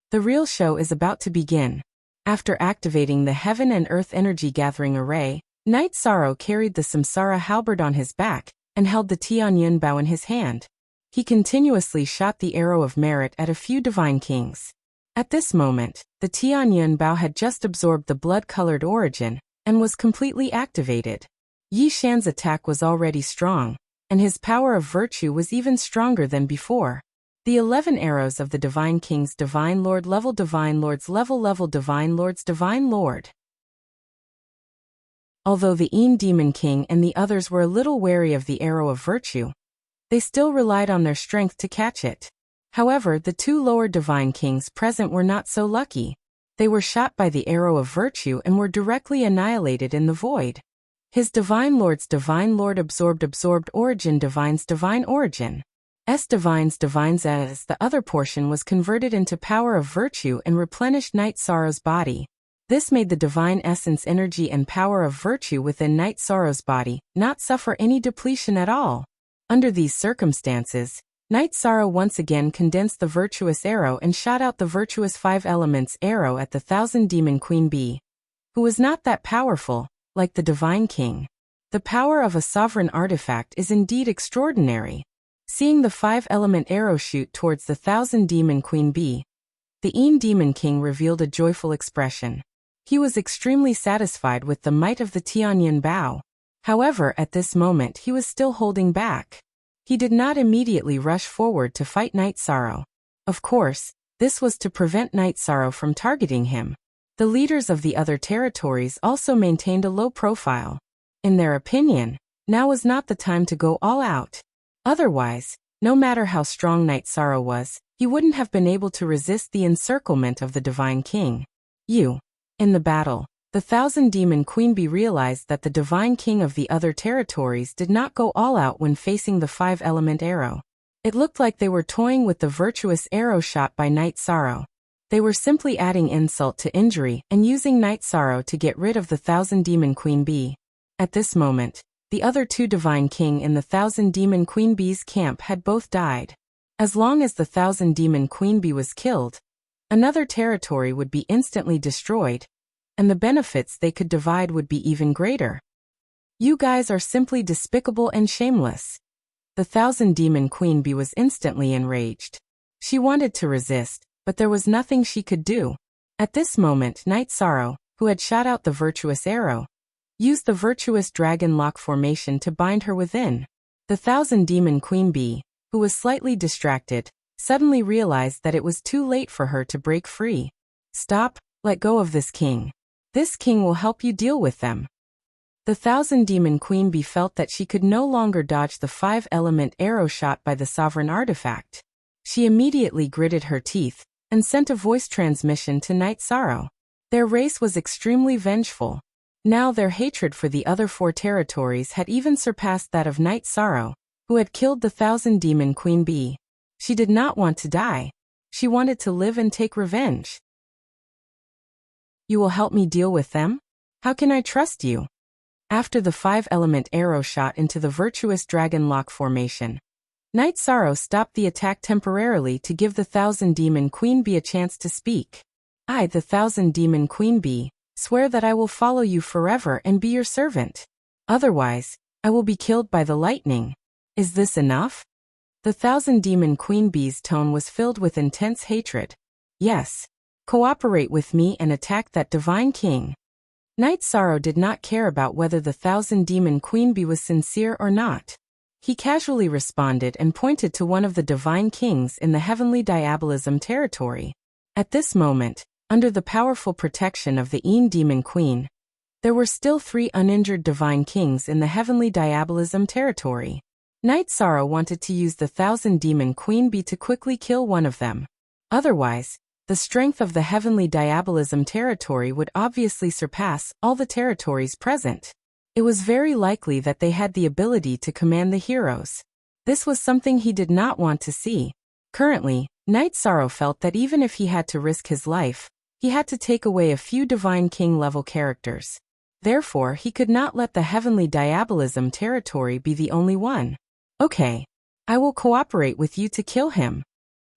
The real show is about to begin. After activating the Heaven and Earth Energy Gathering Array, Night Sorrow carried the Samsara halberd on his back and held the Tianyun bow in his hand. He continuously shot the arrow of merit at a few Divine Kings. At this moment, the Tianyun bow had just absorbed the blood-colored origin and was completely activated. Yi Shan's attack was already strong, and his power of virtue was even stronger than before. The 11 arrows of the Divine Kings Divine Lord level Divine Lords level Divine Lords Divine Lord. Although the Demon King and the others were a little wary of the arrow of virtue, they still relied on their strength to catch it. However, the 2 lower Divine Kings present were not so lucky. They were shot by the arrow of virtue and were directly annihilated in the void. His Divine Lord's Divine Lord absorbed origin Divine's Divine Origin. Divines as the other portion was converted into power of virtue and replenished Night Sorrow's body. This made the Divine Essence energy and power of virtue within Night Sorrow's body not suffer any depletion at all. Under these circumstances, Night Sorrow once again condensed the virtuous arrow and shot out the virtuous 5 elements arrow at the 1,000 Demon Queen Bee, who was not that powerful, like the Divine King. The power of a sovereign artifact is indeed extraordinary. Seeing the 5-element arrow shoot towards the 1,000 Demon Queen Bee, the Demon King revealed a joyful expression. He was extremely satisfied with the might of the Tianyun bow. However, at this moment he was still holding back. He did not immediately rush forward to fight Night Sorrow. Of course, this was to prevent Night Sorrow from targeting him. The leaders of the other territories also maintained a low profile. In their opinion, now was not the time to go all out. Otherwise, no matter how strong Night Sorrow was, he wouldn't have been able to resist the encirclement of the Divine King. In the battle, the 1,000 Demon Queen Bee realized that the Divine King of the other territories did not go all out when facing the 5-element arrow. It looked like they were toying with the virtuous arrow shot by Night Sorrow. They were simply adding insult to injury and using Night Sorrow to get rid of the 1,000 Demon Queen Bee. At this moment, the other 2 Divine King in the 1,000 Demon Queen Bee's camp had both died. As long as the 1,000 Demon Queen Bee was killed, another territory would be instantly destroyed, and the benefits they could divide would be even greater. You guys are simply despicable and shameless. The 1,000 Demon Queen Bee was instantly enraged. She wanted to resist, but there was nothing she could do. At this moment, Night Sorrow, who had shot out the virtuous arrow, used the virtuous dragon lock formation to bind her within. The 1,000 Demon Queen Bee, who was slightly distracted, suddenly realized that it was too late for her to break free. Stop, let go of this king. This king will help you deal with them. The 1,000 Demon Queen Bee felt that she could no longer dodge the 5-element arrow shot by the sovereign artifact. She immediately gritted her teeth and sent a voice transmission to Night Sorrow. Their race was extremely vengeful. Now their hatred for the other 4 territories had even surpassed that of Night Sorrow, who had killed the 1,000 Demon Queen Bee. She did not want to die. She wanted to live and take revenge. You will help me deal with them? How can I trust you? After the 5-element arrow shot into the virtuous dragon lock formation, Night Sorrow stopped the attack temporarily to give the 1,000 Demon Queen Bee a chance to speak. I, the 1,000 Demon Queen Bee, swear that I will follow you forever and be your servant. Otherwise, I will be killed by the lightning. Is this enough? The 1,000 Demon Queen Bee's tone was filled with intense hatred. Yes. Cooperate with me and attack that Divine King. Night Sorrow did not care about whether the 1,000 Demon Queen Bee was sincere or not. He casually responded and pointed to one of the Divine Kings in the Heavenly Diabolism territory. At this moment, under the powerful protection of the Demon Queen, there were still 3 uninjured Divine Kings in the Heavenly Diabolism territory. Night Sorrow wanted to use the Thousand Demon Queen Bee to quickly kill one of them. Otherwise, the strength of the heavenly diabolism territory would obviously surpass all the territories present. It was very likely that they had the ability to command the heroes. This was something he did not want to see. Currently, Night Sorrow felt that even if he had to risk his life, he had to take away a few Divine King level characters. Therefore, he could not let the heavenly diabolism territory be the only one. Okay. I will cooperate with you to kill him.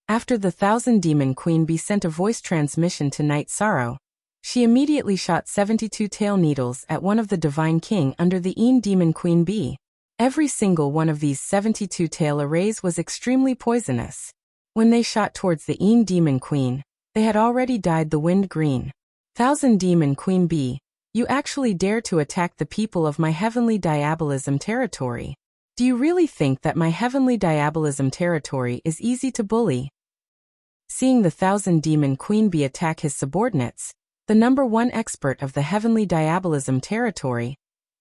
After the Thousand Demon Queen Bee sent a voice transmission to Night Sorrow, she immediately shot 72 tail needles at one of the Divine King under the Demon Queen Bee. Every single one of these 72 tail arrays was extremely poisonous. When they shot towards the Demon Queen, they had already dyed the wind green. Thousand Demon Queen Bee, you actually dare to attack the people of my heavenly diabolism territory. Do you really think that my heavenly diabolism territory is easy to bully? Seeing the Thousand Demon Queen Bee attack his subordinates, the #1 expert of the heavenly diabolism territory,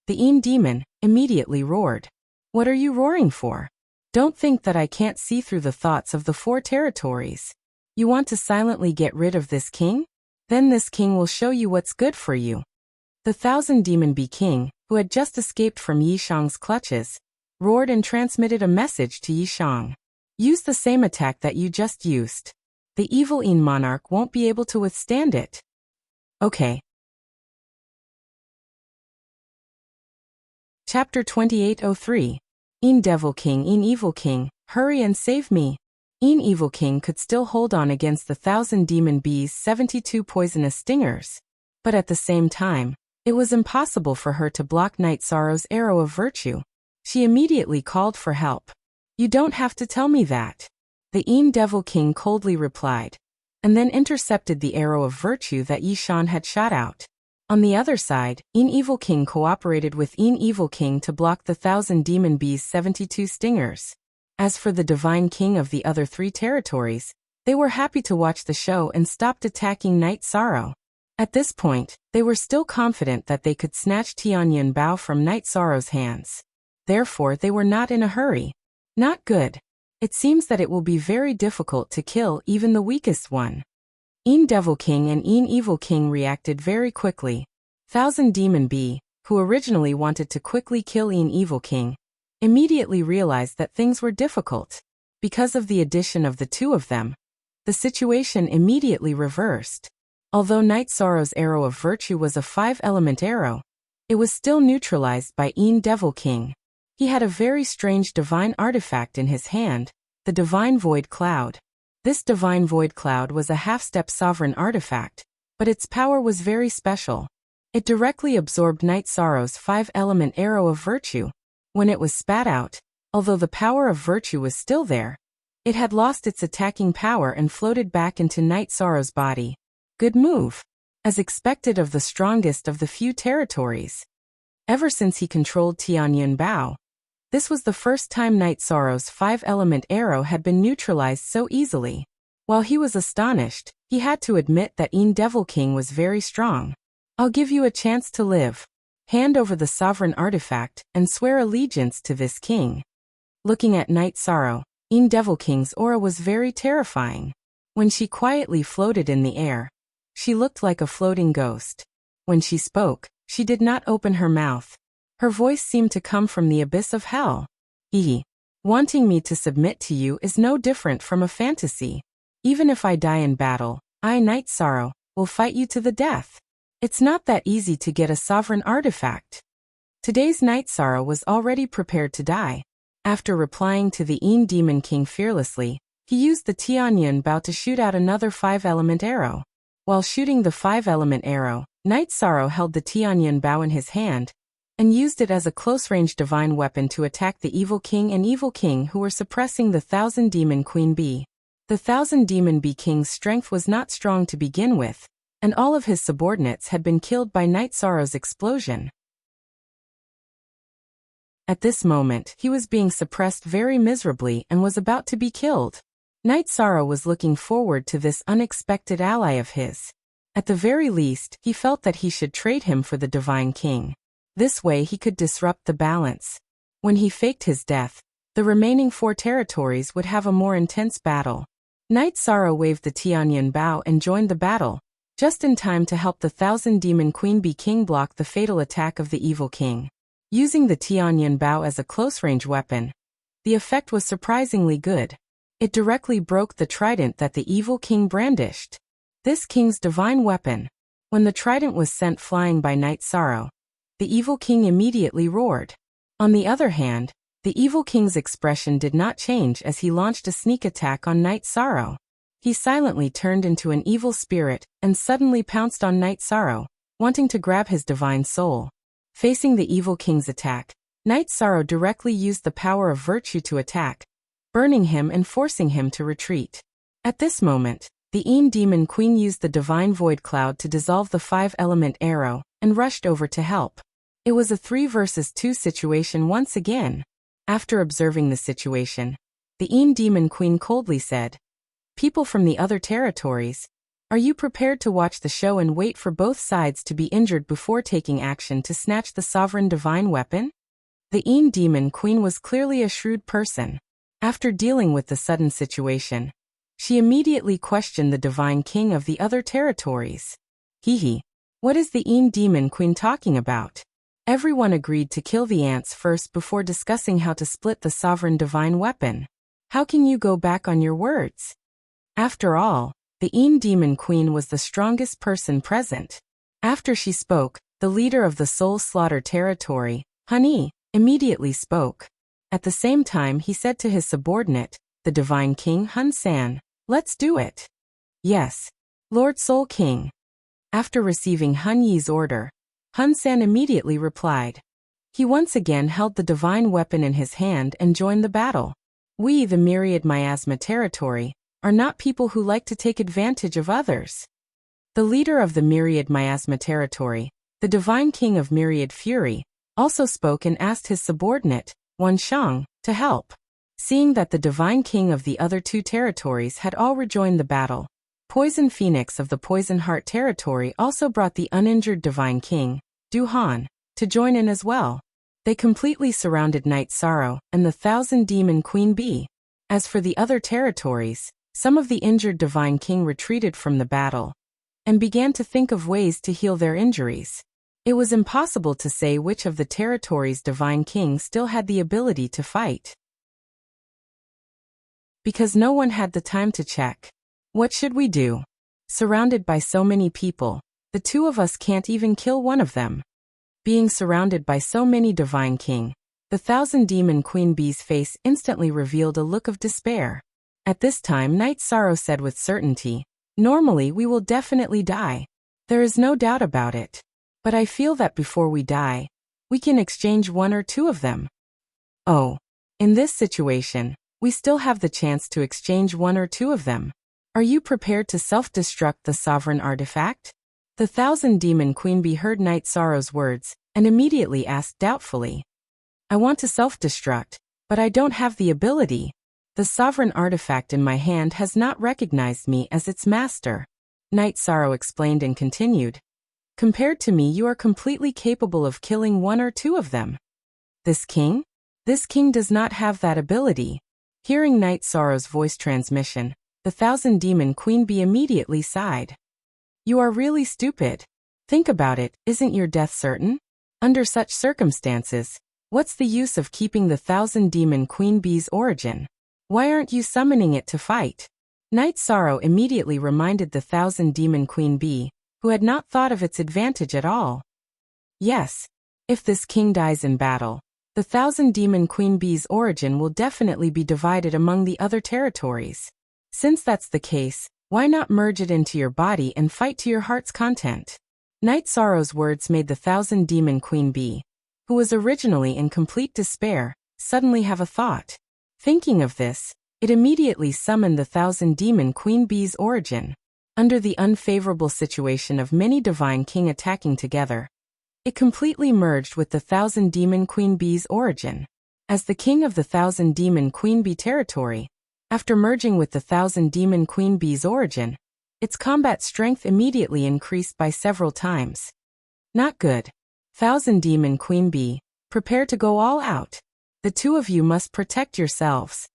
the Demon, immediately roared. What are you roaring for? Don't think that I can't see through the thoughts of the 4 territories. You want to silently get rid of this king? Then this king will show you what's good for you. The Thousand Demon Bee King, who had just escaped from Yishang's clutches, roared and transmitted a message to Yishang. Use the same attack that you just used. The evil monarch won't be able to withstand it. Okay. Chapter 2803. Devil King, Evil King, hurry and save me. Evil King could still hold on against the Thousand Demon Bee's 72 poisonous stingers. But at the same time, it was impossible for her to block Night Sorrow's arrow of virtue. She immediately called for help. You don't have to tell me that. The Devil King coldly replied, and then intercepted the arrow of virtue that Yishan had shot out. On the other side, Evil King cooperated with Evil King to block the Thousand Demon Bee's 72 stingers. As for the Divine King of the other 3 territories, they were happy to watch the show and stopped attacking Night Sorrow. At this point, they were still confident that they could snatch Tianyun Bao from Night Sorrow's hands. Therefore, they were not in a hurry. Not good. It seems that it will be very difficult to kill even the weakest one. Devil King and Evil King reacted very quickly. Thousand Demon Bee, who originally wanted to quickly kill Evil King, immediately realized that things were difficult. Because of the addition of the 2 of them, the situation immediately reversed. Although Night Sorrow's arrow of virtue was a 5-element arrow, it was still neutralized by Devil King. He had a very strange divine artifact in his hand, the Divine Void Cloud. This Divine Void Cloud was a half-step sovereign artifact, but its power was very special. It directly absorbed Night Sorrow's 5-element arrow of virtue. When it was spat out, although the power of virtue was still there, it had lost its attacking power and floated back into Night Sorrow's body. Good move. As expected of the strongest of the few territories. Ever since he controlled Tianyun Bao, this was the first time Night Sorrow's 5-element arrow had been neutralized so easily. While he was astonished, he had to admit that Devil King was very strong. I'll give you a chance to live. Hand over the sovereign artifact and swear allegiance to this king. Looking at Night Sorrow, Devil King's aura was very terrifying. When she quietly floated in the air, she looked like a floating ghost. When she spoke, she did not open her mouth. Her voice seemed to come from the abyss of hell. Wanting me to submit to you is no different from a fantasy. Even if I die in battle, I, Night Sorrow, will fight you to the death. It's not that easy to get a sovereign artifact. Today's Night Sorrow was already prepared to die. After replying to the Demon King fearlessly, he used the Tianyun Bao to shoot out another 5-element arrow. While shooting the 5-element arrow, Night Sorrow held the Tianyun Bao in his hand, and used it as a close-range divine weapon to attack the Evil King and Evil King who were suppressing the Thousand Demon Queen Bee. The Thousand Demon Bee King's strength was not strong to begin with, and all of his subordinates had been killed by Night Sorrow's explosion. At this moment, he was being suppressed very miserably and was about to be killed. Night Sorrow was looking forward to this unexpected ally of his. At the very least, he felt that he should trade him for the Divine King. This way he could disrupt the balance. When he faked his death, The remaining 4 territories would have a more intense battle. Knight Sorrow waved the Tianyan Bao and joined the battle, just in time to help the Thousand Demon Queen Bee King block the fatal attack of the evil king. Using the Tianyan Bao as a close-range weapon, the effect was surprisingly good. It directly broke the trident that the evil king brandished. This king's divine weapon. When the trident was sent flying by Knight Sorrow, the evil king immediately roared. On the other hand, the evil king's expression did not change as he launched a sneak attack on Knight Sorrow. He silently turned into an evil spirit and suddenly pounced on Knight Sorrow, wanting to grab his divine soul. Facing the evil king's attack, Knight Sorrow directly used the power of virtue to attack, burning him and forcing him to retreat. At this moment, the Demon Queen used the divine void cloud to dissolve the 5-element arrow and rushed over to help. It was a 3 versus 2 situation once again. After observing the situation, the Demon Queen coldly said, "People from the other territories, are you prepared to watch the show and wait for both sides to be injured before taking action to snatch the sovereign divine weapon?" The Demon Queen was clearly a shrewd person. After dealing with the sudden situation, she immediately questioned the divine king of the other territories. What is the Demon Queen talking about? Everyone agreed to kill the ants first before discussing how to split the sovereign divine weapon. How can you go back on your words? After all, the Demon Queen was the strongest person present. After she spoke, the leader of the Soul Slaughter territory, Honey, immediately spoke. At the same time he said to his subordinate, the Divine King Hun San, "Let's do it." "Yes, Lord Soul King." After receiving Hun Yi's order, Hun San immediately replied. He once again held the divine weapon in his hand and joined the battle. We, the Myriad Miasma territory, are not people who like to take advantage of others. The leader of the Myriad Miasma territory, the Divine King of Myriad Fury, also spoke and asked his subordinate, Wan Shang, to help. Seeing that the Divine King of the other 2 territories had all rejoined the battle, Poison Phoenix of the Poison Heart territory also brought the uninjured Divine King, Du Han, to join in as well. They completely surrounded Knight Sorrow and the Thousand Demon Queen Bee. As for the other territories, some of the injured Divine King retreated from the battle and began to think of ways to heal their injuries. It was impossible to say which of the territories' Divine King still had the ability to fight, because no one had the time to check. What should we do? Surrounded by so many people, the 2 of us can't even kill one of them. Being surrounded by so many Divine King, the Thousand Demon Queen Bee's face instantly revealed a look of despair. At this time Knight Sorrow said with certainty, "Normally we will definitely die. There is no doubt about it. But I feel that before we die, we can exchange 1 or 2 of them." "Oh. In this situation, we still have the chance to exchange 1 or 2 of them. Are you prepared to self-destruct the sovereign artifact?" The Thousand Demon Queen Bee heard Knight Sorrow's words and immediately asked doubtfully, "I want to self-destruct, but I don't have the ability. The sovereign artifact in my hand has not recognized me as its master." Knight Sorrow explained and continued, "Compared to me, you are completely capable of killing 1 or 2 of them. This king? This king does not have that ability." Hearing Knight Sorrow's voice transmission, the Thousand Demon Queen Bee immediately sighed. "You are really stupid. Think about it, isn't your death certain? Under such circumstances, what's the use of keeping the Thousand Demon Queen Bee's origin? Why aren't you summoning it to fight?" Knight Sorrow immediately reminded the Thousand Demon Queen Bee, who had not thought of its advantage at all. "Yes. If this king dies in battle, the Thousand Demon Queen Bee's origin will definitely be divided among the other territories. Since that's the case, why not merge it into your body and fight to your heart's content?" Knight Sorrow's words made the Thousand Demon Queen Bee, who was originally in complete despair, suddenly have a thought. Thinking of this, it immediately summoned the Thousand Demon Queen Bee's origin. Under the unfavorable situation of many Divine King attacking together, it completely merged with the Thousand Demon Queen Bee's origin. As the king of the Thousand Demon Queen Bee territory, after merging with the Thousand Demon Queen Bee's origin, its combat strength immediately increased by several times. Not good. Thousand Demon Queen Bee, prepare to go all out. The two of you must protect yourselves.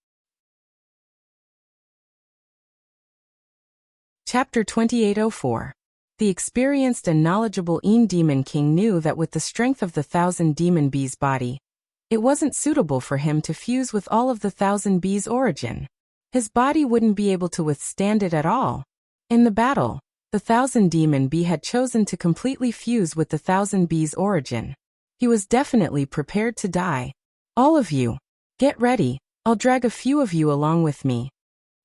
Chapter 2804. The experienced and knowledgeable Demon King knew that with the strength of the 1,000 demon bees' body, it wasn't suitable for him to fuse with all of the 1,000 bees' origin. His body wouldn't be able to withstand it at all. In the battle, the 1,000 demon bee had chosen to completely fuse with the 1,000 bees' origin. He was definitely prepared to die. All of you, get ready, I'll drag a few of you along with me.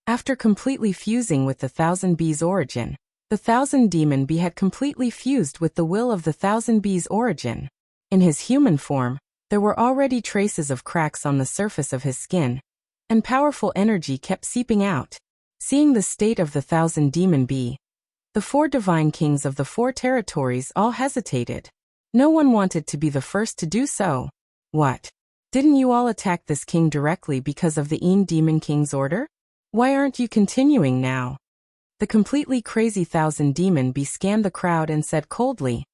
After completely fusing with the 1,000 bees' origin, the 1,000 demon bee had completely fused with the will of the 1,000 bees' origin. In his human form, there were already traces of cracks on the surface of his skin, and powerful energy kept seeping out. Seeing the state of the 1,000 demon bee, the 4 divine kings of the 4 territories all hesitated. No one wanted to be the first to do so. What? Didn't you all attack this king directly because of the Demon King's order? Why aren't you continuing now? The completely crazy 1,000 demon bee scanned the crowd and said coldly,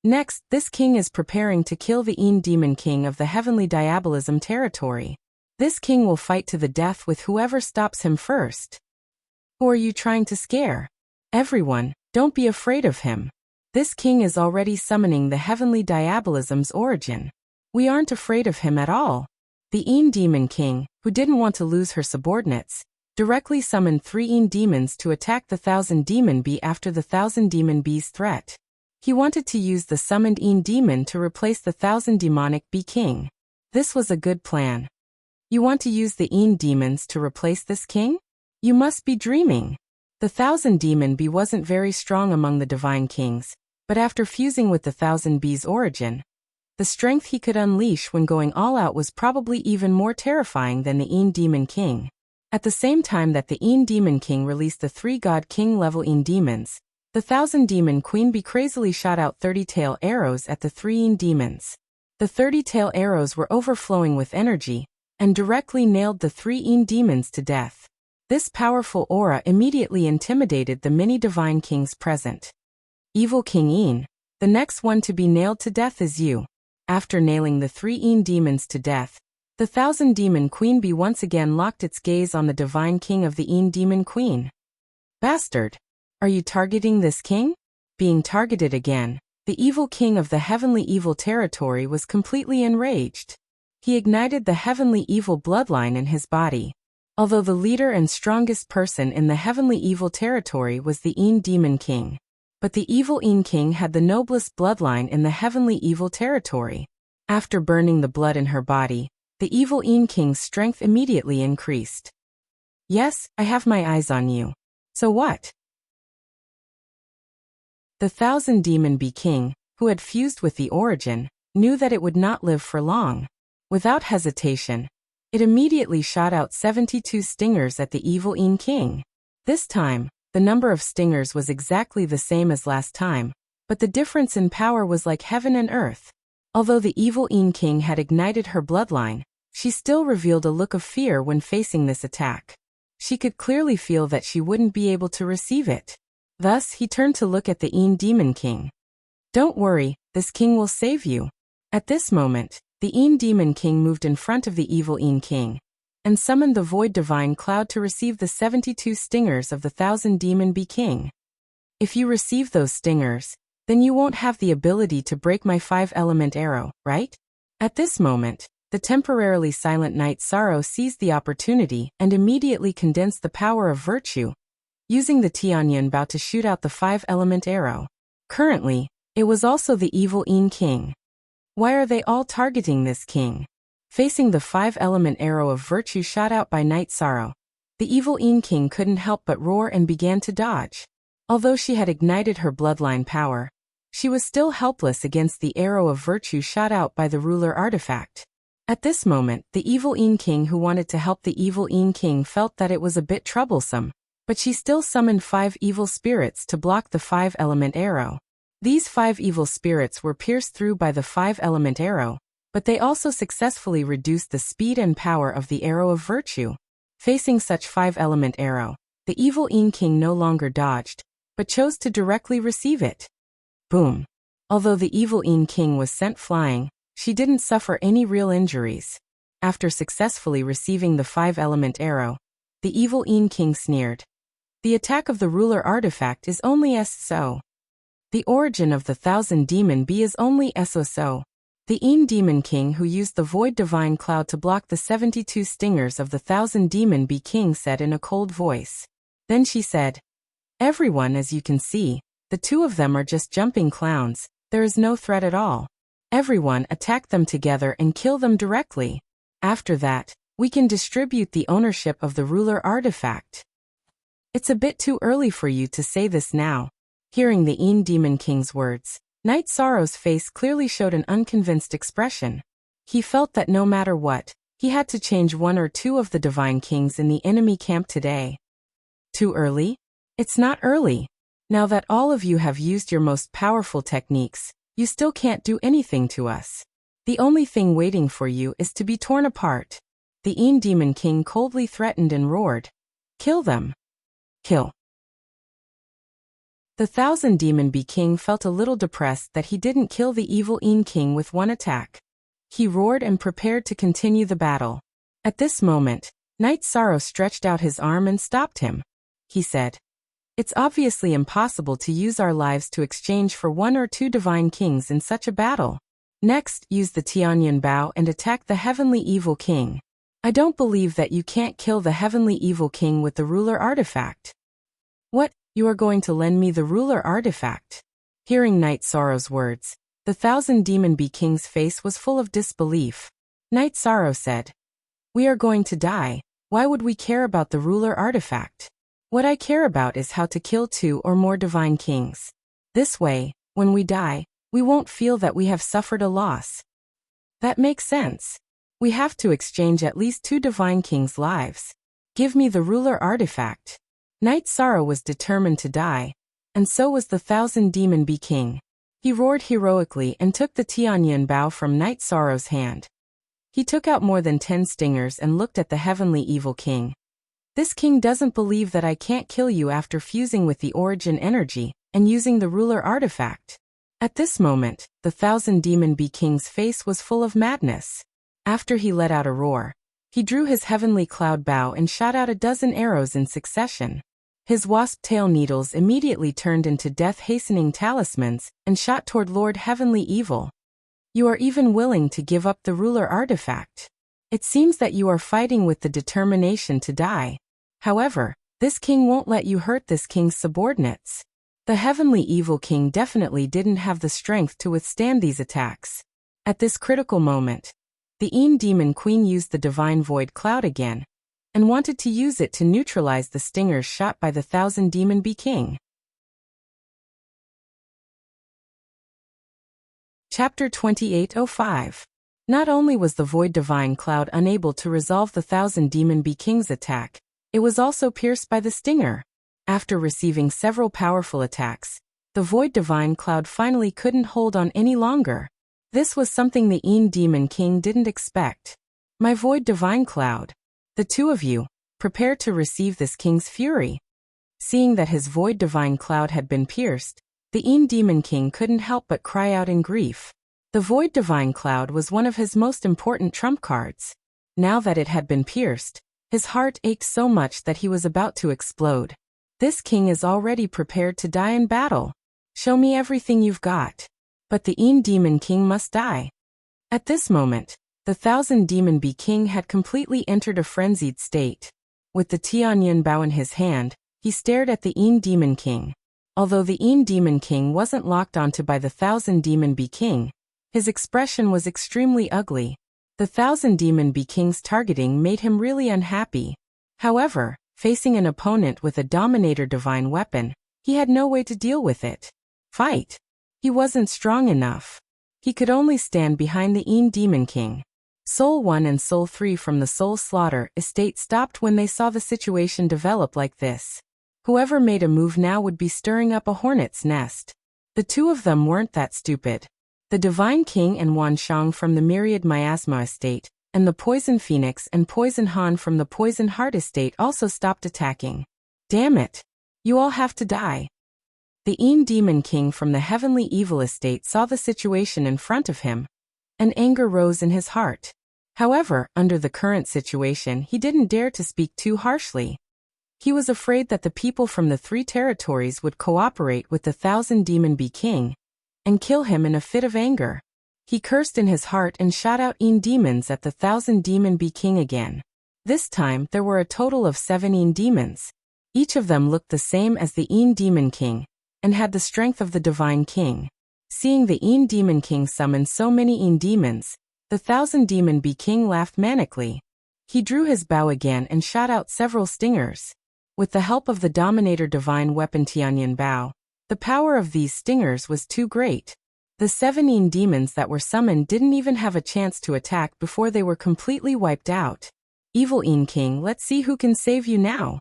"Next, this king is preparing to kill the Demon King of the Heavenly Diabolism territory. This king will fight to the death with whoever stops him first. Who are you trying to scare? Everyone, don't be afraid of him. This king is already summoning the Heavenly Diabolism's origin. We aren't afraid of him at all." The Demon King, who didn't want to lose her subordinates, directly summoned 3 demons to attack the 1,000 demon bee after the 1,000 demon bee's threat. He wanted to use the summoned demon to replace the 1,000 demonic bee king. This was a good plan. You want to use the demons to replace this king? You must be dreaming. The 1,000 demon bee wasn't very strong among the divine kings, but after fusing with the 1,000 bees' origin, the strength he could unleash when going all out was probably even more terrifying than the Demon King. At the same time that the Demon King released the 3 God King level demons, the 1,000 demon queen bee crazily shot out 30-tail arrows at the 3 demons. The 30-tail arrows were overflowing with energy, and directly nailed the 3 demons to death. This powerful aura immediately intimidated the many divine kings present. Evil King Een, the next one to be nailed to death is you. After nailing the 3 demons to death, the 1,000 demon queen bee once again locked its gaze on the divine king of the demon queen. Bastard! Are you targeting this king? Being targeted again, the evil king of the heavenly evil territory was completely enraged. He ignited the heavenly evil bloodline in his body. Although the leader and strongest person in the heavenly evil territory was the Demon King, but the evil King had the noblest bloodline in the heavenly evil territory. After burning the blood in her body, the evil King's strength immediately increased. Yes, I have my eyes on you. So what? The 1,000 demon bee king, who had fused with the origin, knew that it would not live for long. Without hesitation, it immediately shot out 72 stingers at the evil King. This time, the number of stingers was exactly the same as last time, but the difference in power was like heaven and earth. Although the evil King had ignited her bloodline, she still revealed a look of fear when facing this attack. She could clearly feel that she wouldn't be able to receive it. Thus, he turned to look at the Demon King. "Don't worry, this king will save you." At this moment, the Demon King moved in front of the evil King, and summoned the Void Divine Cloud to receive the 72 stingers of the 1,000 demon bee king. If you receive those stingers, then you won't have the ability to break my 5-element arrow, right? At this moment, the temporarily silent Knight Sorrow seized the opportunity and immediately condensed the power of virtue, using the Tianyan Bao to shoot out the 5-element arrow. Currently, it was also the evil King. Why are they all targeting this king? Facing the 5-element arrow of virtue shot out by Knight Sorrow, the evil King couldn't help but roar and began to dodge. Although she had ignited her bloodline power, she was still helpless against the arrow of virtue shot out by the ruler artifact. At this moment, the evil King who wanted to help the evil King felt that it was a bit troublesome, but she still summoned 5 evil spirits to block the 5-element arrow. These 5 evil spirits were pierced through by the 5-element arrow, but they also successfully reduced the speed and power of the arrow of virtue. Facing such 5-element arrow, the evil King no longer dodged, but chose to directly receive it. Boom. Although the evil King was sent flying, she didn't suffer any real injuries. After successfully receiving the 5-element arrow, the evil Een King sneered. The attack of the ruler artifact is only so. The origin of the 1,000 demon bee is only so. The Een Demon King who used the Void Divine Cloud to block the 72 stingers of the 1,000 demon bee king said in a cold voice. Then she said, "Everyone, as you can see, the two of them are just jumping clowns, there is no threat at all. Everyone attack them together and kill them directly. After that, we can distribute the ownership of the ruler artifact." It's a bit too early for you to say this now. Hearing the Een Demon King's words, Knight Sorrow's face clearly showed an unconvinced expression. He felt that no matter what, he had to change one or two of the Divine Kings in the enemy camp today. Too early? It's not early. Now that all of you have used your most powerful techniques, you still can't do anything to us. The only thing waiting for you is to be torn apart. The Een Demon King coldly threatened and roared. Kill them. Kill. The 1,000 Demon Bee King felt a little depressed that he didn't kill the evil Een King with one attack. He roared and prepared to continue the battle. At this moment, Knight Sorrow stretched out his arm and stopped him. He said, "It's obviously impossible to use our lives to exchange for one or two Divine Kings in such a battle. Next, use the Tianyan Bao and attack the Heavenly Evil King. I don't believe that you can't kill the Heavenly Evil King with the ruler artifact." "What, you are going to lend me the ruler artifact?" Hearing Knight Sorrow's words, the 1,000 Demon Bee King's face was full of disbelief. Knight Sorrow said, "We are going to die, why would we care about the ruler artifact? What I care about is how to kill 2 or more Divine Kings. This way, when we die, we won't feel that we have suffered a loss." "That makes sense. We have to exchange at least 2 Divine Kings' lives. Give me the ruler artifact." Knight Sorrow was determined to die, and so was the 1,000 Demon Bee King. He roared heroically and took the Tianyan Bao from Knight Sorrow's hand. He took out more than 10 stingers and looked at the Heavenly Evil King. "This king doesn't believe that I can't kill you after fusing with the origin energy and using the ruler artifact." At this moment, the 1,000 Demon Bee King's face was full of madness. After he let out a roar, he drew his heavenly cloud bow and shot out a dozen arrows in succession. His wasp tail needles immediately turned into death-hastening talismans and shot toward Lord Heavenly Evil. "You are even willing to give up the ruler artifact. It seems that you are fighting with the determination to die. However, this king won't let you hurt this king's subordinates." The Heavenly Evil King definitely didn't have the strength to withstand these attacks. At this critical moment, the Een Demon Queen used the Divine Void Cloud again, and wanted to use it to neutralize the stingers shot by the 1,000 Demon Bee King. Chapter 2805. Not only was the Void Divine Cloud unable to resolve the 1,000 Demon Bee King's attack, it was also pierced by the stinger. After receiving several powerful attacks, the Void Divine Cloud finally couldn't hold on any longer. This was something the Een Demon King didn't expect. "My Void Divine Cloud. The two of you, prepare to receive this king's fury." Seeing that his Void Divine Cloud had been pierced, the Een Demon King couldn't help but cry out in grief. The Void Divine Cloud was one of his most important trump cards. Now that it had been pierced, his heart ached so much that he was about to explode. This king is already prepared to die in battle. "Show me everything you've got." But the Een Demon King must die. At this moment, the 1,000 Demon Bee King had completely entered a frenzied state. With the Tianyan Bao in his hand, he stared at the Een Demon King. Although the Een Demon King wasn't locked onto by the 1,000 Demon Bee King, his expression was extremely ugly. The 1,000 Demon Bee King's targeting made him really unhappy. However, facing an opponent with a Dominator Divine weapon, he had no way to deal with it. Fight! He wasn't strong enough. He could only stand behind the Een Demon King. Soul 1 and Soul 3 from the Soul Slaughter estate stopped when they saw the situation develop like this. Whoever made a move now would be stirring up a hornet's nest. The two of them weren't that stupid. The Divine King and Wan Shang from the Myriad Miasma estate, and the Poison Phoenix and Poison Han from the Poison Heart estate also stopped attacking. "Damn it! You all have to die." The Een Demon King from the Heavenly Evil estate saw the situation in front of him, and anger rose in his heart. However, under the current situation, he didn't dare to speak too harshly. He was afraid that the people from the 3 territories would cooperate with the 1,000 Bee King and kill him in a fit of anger. He cursed in his heart and shot out demons at the 1,000 Bee King again. This time, there were a total of 7 demons. Each of them looked the same as the Demon King and had the strength of the Divine King. Seeing the Demon King summon so many demons, the 1,000 Bee King laughed manically. He drew his bow again and shot out several stingers. With the help of the Dominator Divine Weapon Tianyan Bao, the power of these stingers was too great. The 7 demons that were summoned didn't even have a chance to attack before they were completely wiped out. Evil King, let's see who can save you now.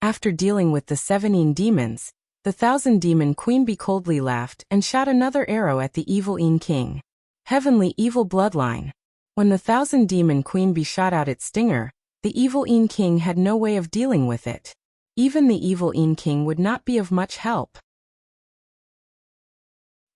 After dealing with the 7 demons, the 1,000 Queen Bee coldly laughed and shot another arrow at the Evil King. Heavenly Evil Bloodline. When the 1,000 Queen Bee shot out its stinger, the Evil King had no way of dealing with it. Even the Evil King would not be of much help.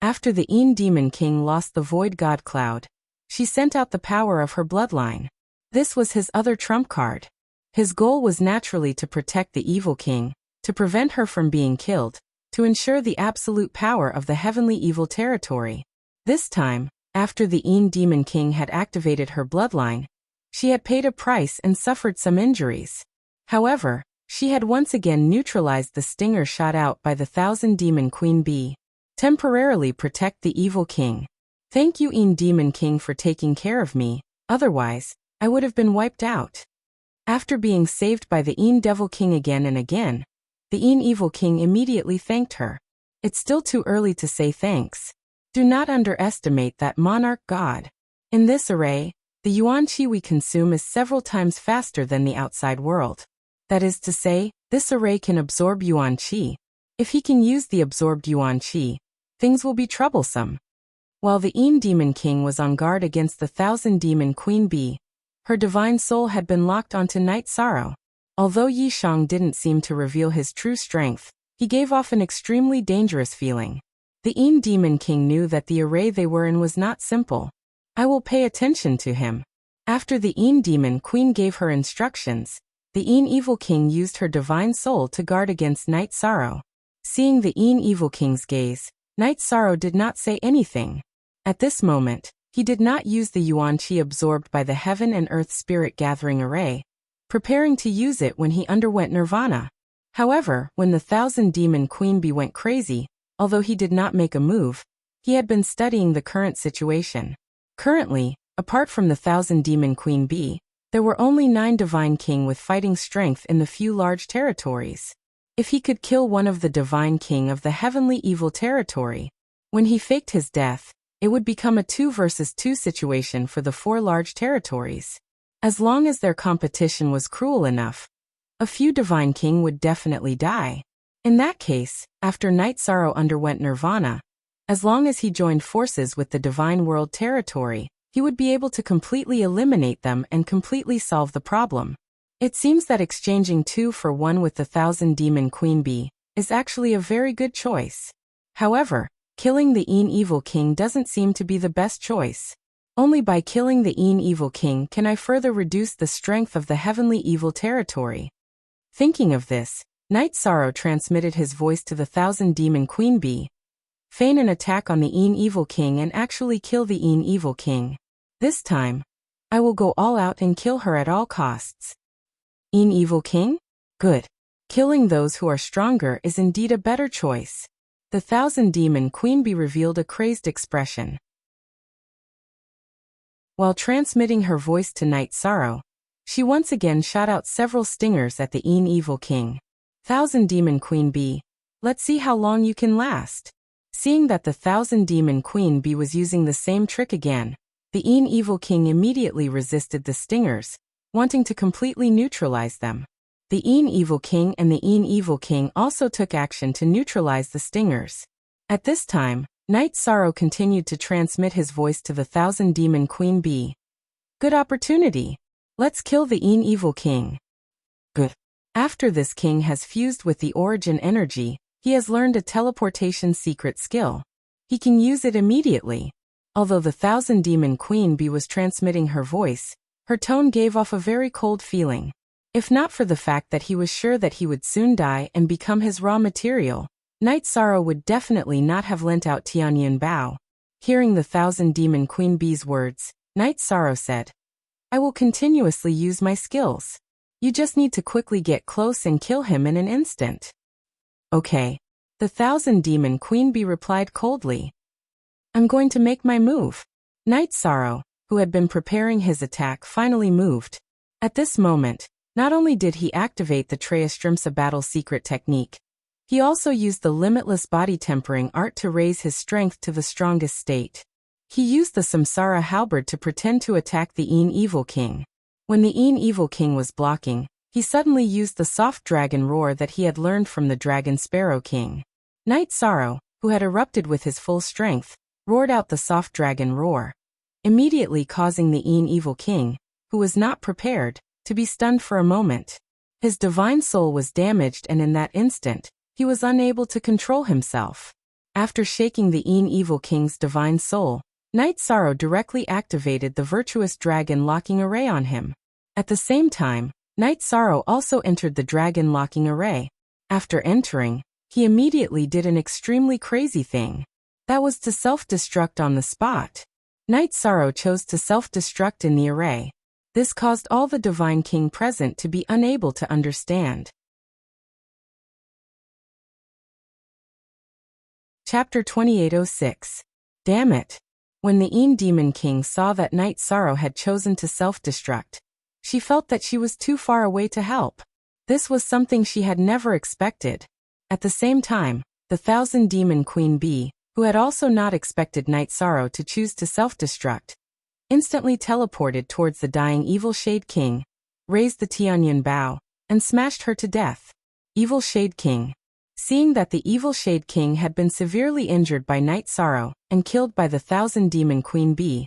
After the Demon King lost the Void God Cloud, she sent out the power of her bloodline. This was his other trump card. His goal was naturally to protect the Evil King, to prevent her from being killed, to ensure the absolute power of the Heavenly Evil Territory. This time, after the Demon King had activated her bloodline, she had paid a price and suffered some injuries. However, she had once again neutralized the stinger shot out by the 1,000 Queen Bee. Temporarily protect the Evil King. Thank you, Demon King, for taking care of me, otherwise, I would have been wiped out. After being saved by the Devil King again and again, the Evil King immediately thanked her. It's still too early to say thanks. Do not underestimate that monarch god. In this array, the yuan qi we consume is several times faster than the outside world. That is to say, this array can absorb yuan qi. If he can use the absorbed yuan qi, things will be troublesome. While the Demon King was on guard against the 1,000 Queen Bee, her divine soul had been locked onto Night Sorrow. Although Yi Shang didn't seem to reveal his true strength, he gave off an extremely dangerous feeling. The Demon King knew that the array they were in was not simple. I will pay attention to him. After the Demon Queen gave her instructions, the Evil King used her divine soul to guard against Night Sorrow. Seeing the Evil King's gaze, Night Sorrow did not say anything. At this moment, he did not use the yuan qi absorbed by the Heaven and Earth Spirit Gathering Array, preparing to use it when he underwent nirvana. However, when the 1,000 Queen Bee went crazy, although he did not make a move, he had been studying the current situation. Currently, apart from the 1,000 Queen Bee, there were only 9 Divine King with fighting strength in the few large territories. If he could kill one of the Divine King of the Heavenly Evil Territory, when he faked his death, it would become a 2 versus 2 situation for the 4 large territories. As long as their competition was cruel enough, a few Divine King would definitely die. In that case, after Night Sorrow underwent nirvana, as long as he joined forces with the Divine World Territory, he would be able to completely eliminate them and completely solve the problem. It seems that exchanging 2 for 1 with the 1,000 Queen Bee is actually a very good choice. However, killing the Evil King doesn't seem to be the best choice. Only by killing the Evil King can I further reduce the strength of the Heavenly Evil Territory. Thinking of this, Night Sorrow transmitted his voice to the 1,000 Queen Bee. Feign an attack on the Evil King and actually kill the Evil King. This time, I will go all out and kill her at all costs. Evil King? Good. Killing those who are stronger is indeed a better choice. The 1,000 Queen Bee revealed a crazed expression. While transmitting her voice to Night Sorrow, she once again shot out several stingers at the Evil King. 1,000 Queen Bee, let's see how long you can last. Seeing that the 1,000 Queen Bee was using the same trick again, the Evil King immediately resisted the stingers, wanting to completely neutralize them. The Evil King and the Evil King also took action to neutralize the stingers. At this time, Night Sorrow continued to transmit his voice to the 1,000 Queen Bee. Good opportunity. Let's kill the Evil King. Good. After this king has fused with the origin energy, he has learned a teleportation secret skill. He can use it immediately. Although the 1,000 Queen Bee was transmitting her voice, Her tone gave off a very cold feeling. If not for the fact that he was sure that he would soon die and become his raw material, Night Sorrow would definitely not have lent out Tianyun Bao. Hearing the Thousand Demon Queen Bee's words, Night Sorrow said, "I will continuously use my skills. You just need to quickly get close and kill him in an instant." "Okay." The Thousand Demon Queen Bee replied coldly. "I'm going to make my move." Night Sorrow, who had been preparing his attack, finally moved. At this moment, not only did he activate the Trayastrimsa battle secret technique, he also used the limitless body tempering art to raise his strength to the strongest state. He used the Samsara halberd to pretend to attack the Een Evil King. When the Een Evil King was blocking, he suddenly used the soft dragon roar that he had learned from the Dragon Sparrow King. Night Sorrow, who had erupted with his full strength, roared out the soft dragon roar, immediately causing the Een Evil King, who was not prepared, to be stunned for a moment. His divine soul was damaged, and in that instant, he was unable to control himself. After shaking the Een Evil King's divine soul, Night Sorrow directly activated the virtuous dragon locking array on him. At the same time, Night Sorrow also entered the dragon locking array. After entering, he immediately did an extremely crazy thing. That was to self-destruct on the spot. Night Sorrow chose to self-destruct in the array. This caused all the Divine King present to be unable to understand. Chapter 2806. Damn it. When the Een Demon King saw that Night Sorrow had chosen to self-destruct, she felt that she was too far away to help. This was something she had never expected. At the same time, the Thousand Demon Queen Bee, who had also not expected Night Sorrow to choose to self-destruct, instantly teleported towards the dying Evil Shade King, raised the Tianyun Bao, and smashed her to death. Evil Shade King. Seeing that the Evil Shade King had been severely injured by Night Sorrow and killed by the Thousand Demon Queen Bee,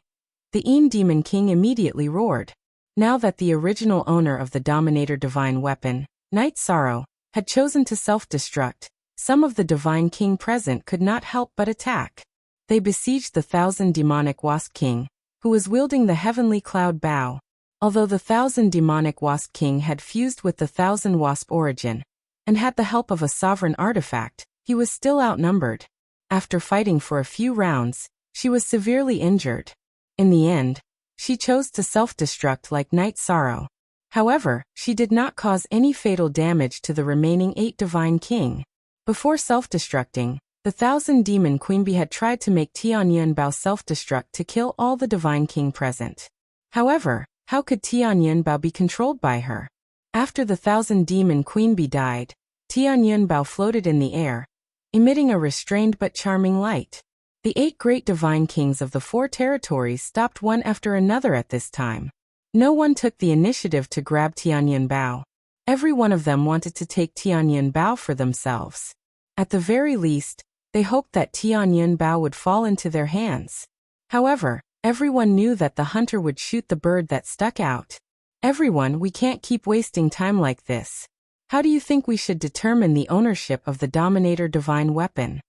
the Een Demon King immediately roared. Now that the original owner of the Dominator Divine Weapon, Night Sorrow, had chosen to self-destruct, some of the Divine King present could not help but attack. They besieged the Thousand Demonic Wasp King, who was wielding the Heavenly Cloud Bow. Although the Thousand Demonic Wasp King had fused with the Thousand Wasp Origin, and had the help of a sovereign artifact, he was still outnumbered. After fighting for a few rounds, she was severely injured. In the end, she chose to self-destruct like Night Sorrow. However, she did not cause any fatal damage to the remaining 8 Divine King. Before self-destructing, the Thousand Demon Queen Bee had tried to make Tianyun Bao self-destruct to kill all the Divine King present. However, how could Tianyun Bao be controlled by her? After the Thousand Demon Queen Bee died, Tianyun Bao floated in the air, emitting a restrained but charming light. The 8 great Divine Kings of the 4 territories stopped one after another at this time. No one took the initiative to grab Tianyun Bao. Every one of them wanted to take Tianyun Bao for themselves. At the very least, they hoped that Tianyun Bao would fall into their hands. However, everyone knew that the hunter would shoot the bird that stuck out. "Everyone, we can't keep wasting time like this. How do you think we should determine the ownership of the Dominator Divine Weapon?"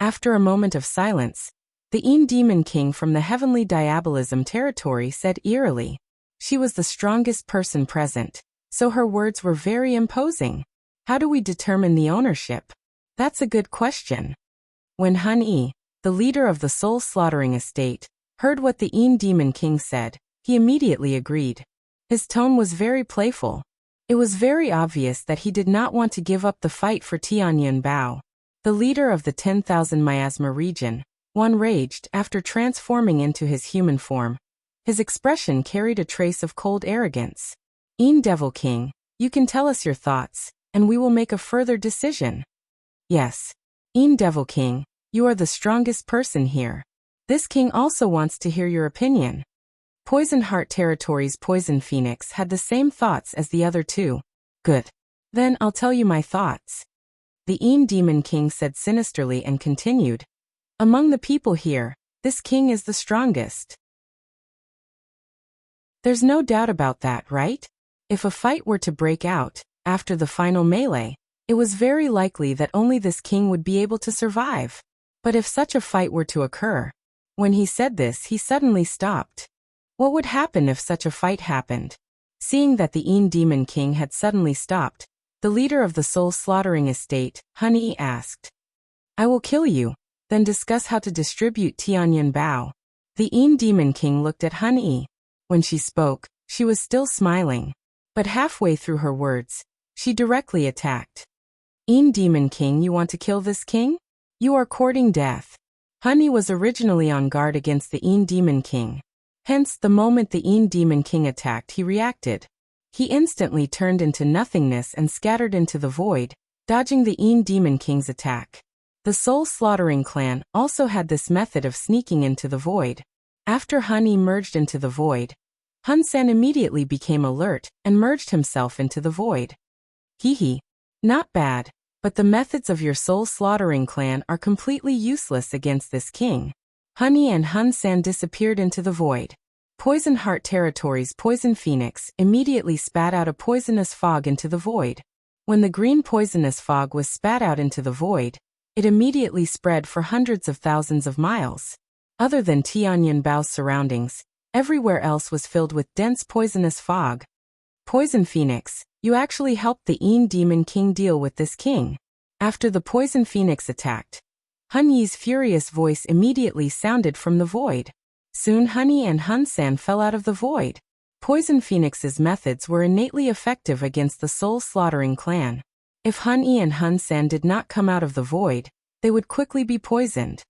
After a moment of silence, the Een Demon King from the Heavenly Diabolism territory said eerily. She was the strongest person present, so her words were very imposing. "How do we determine the ownership?" "That's a good question." When Hun Yi, the leader of the Soul Slaughtering Estate, heard what the Een Demon King said, he immediately agreed. His tone was very playful. It was very obvious that he did not want to give up the fight for Tianyun Bao. The leader of the 10,000 Miasma region, one raged after transforming into his human form. His expression carried a trace of cold arrogance. "Een Devil King, you can tell us your thoughts, and we will make a further decision." "Yes. Een Devil King, you are the strongest person here. This king also wants to hear your opinion." Poison Heart Territory's Poison Phoenix had the same thoughts as the other 2. "Good. Then I'll tell you my thoughts." The Een Demon King said sinisterly and continued. "Among the people here, this king is the strongest. There's no doubt about that, right? If a fight were to break out, after the final melee, it was very likely that only this king would be able to survive. But if such a fight were to occur..." When he said this, he suddenly stopped. What would happen if such a fight happened? Seeing that the Een Demon King had suddenly stopped, the leader of the soul-slaughtering estate, Hun-Yi, asked, "I will kill you, then discuss how to distribute Tianyan Bao." The Een Demon King looked at Hun-Yi. When she spoke, she was still smiling. But halfway through her words, she directly attacked. "Een Demon King, you want to kill this king? You are courting death." Hun-Yi was originally on guard against the Een Demon King. Hence, the moment the Een Demon King attacked, he reacted. He instantly turned into nothingness and scattered into the void, dodging the Een Demon King's attack. The soul-slaughtering clan also had this method of sneaking into the void. After Hun-Yi merged into the void, Hun-San immediately became alert and merged himself into the void. Hee. Not bad, but the methods of your soul-slaughtering clan are completely useless against this king. Hun-Yi and Hun-San disappeared into the void. Poison Heart Territory's Poison Phoenix immediately spat out a poisonous fog into the void. When the green poisonous fog was spat out into the void, it immediately spread for hundreds of thousands of miles. Other than Tianyan Bao's surroundings, everywhere else was filled with dense poisonous fog. Poison Phoenix, you actually helped the Een Demon King deal with this king. After the Poison Phoenix attacked, Hun-Yi's furious voice immediately sounded from the void. Soon Hun-Yi and Hun-San fell out of the void. Poison Phoenix's methods were innately effective against the soul-slaughtering clan. If Hun-Yi and Hun-San did not come out of the void, they would quickly be poisoned.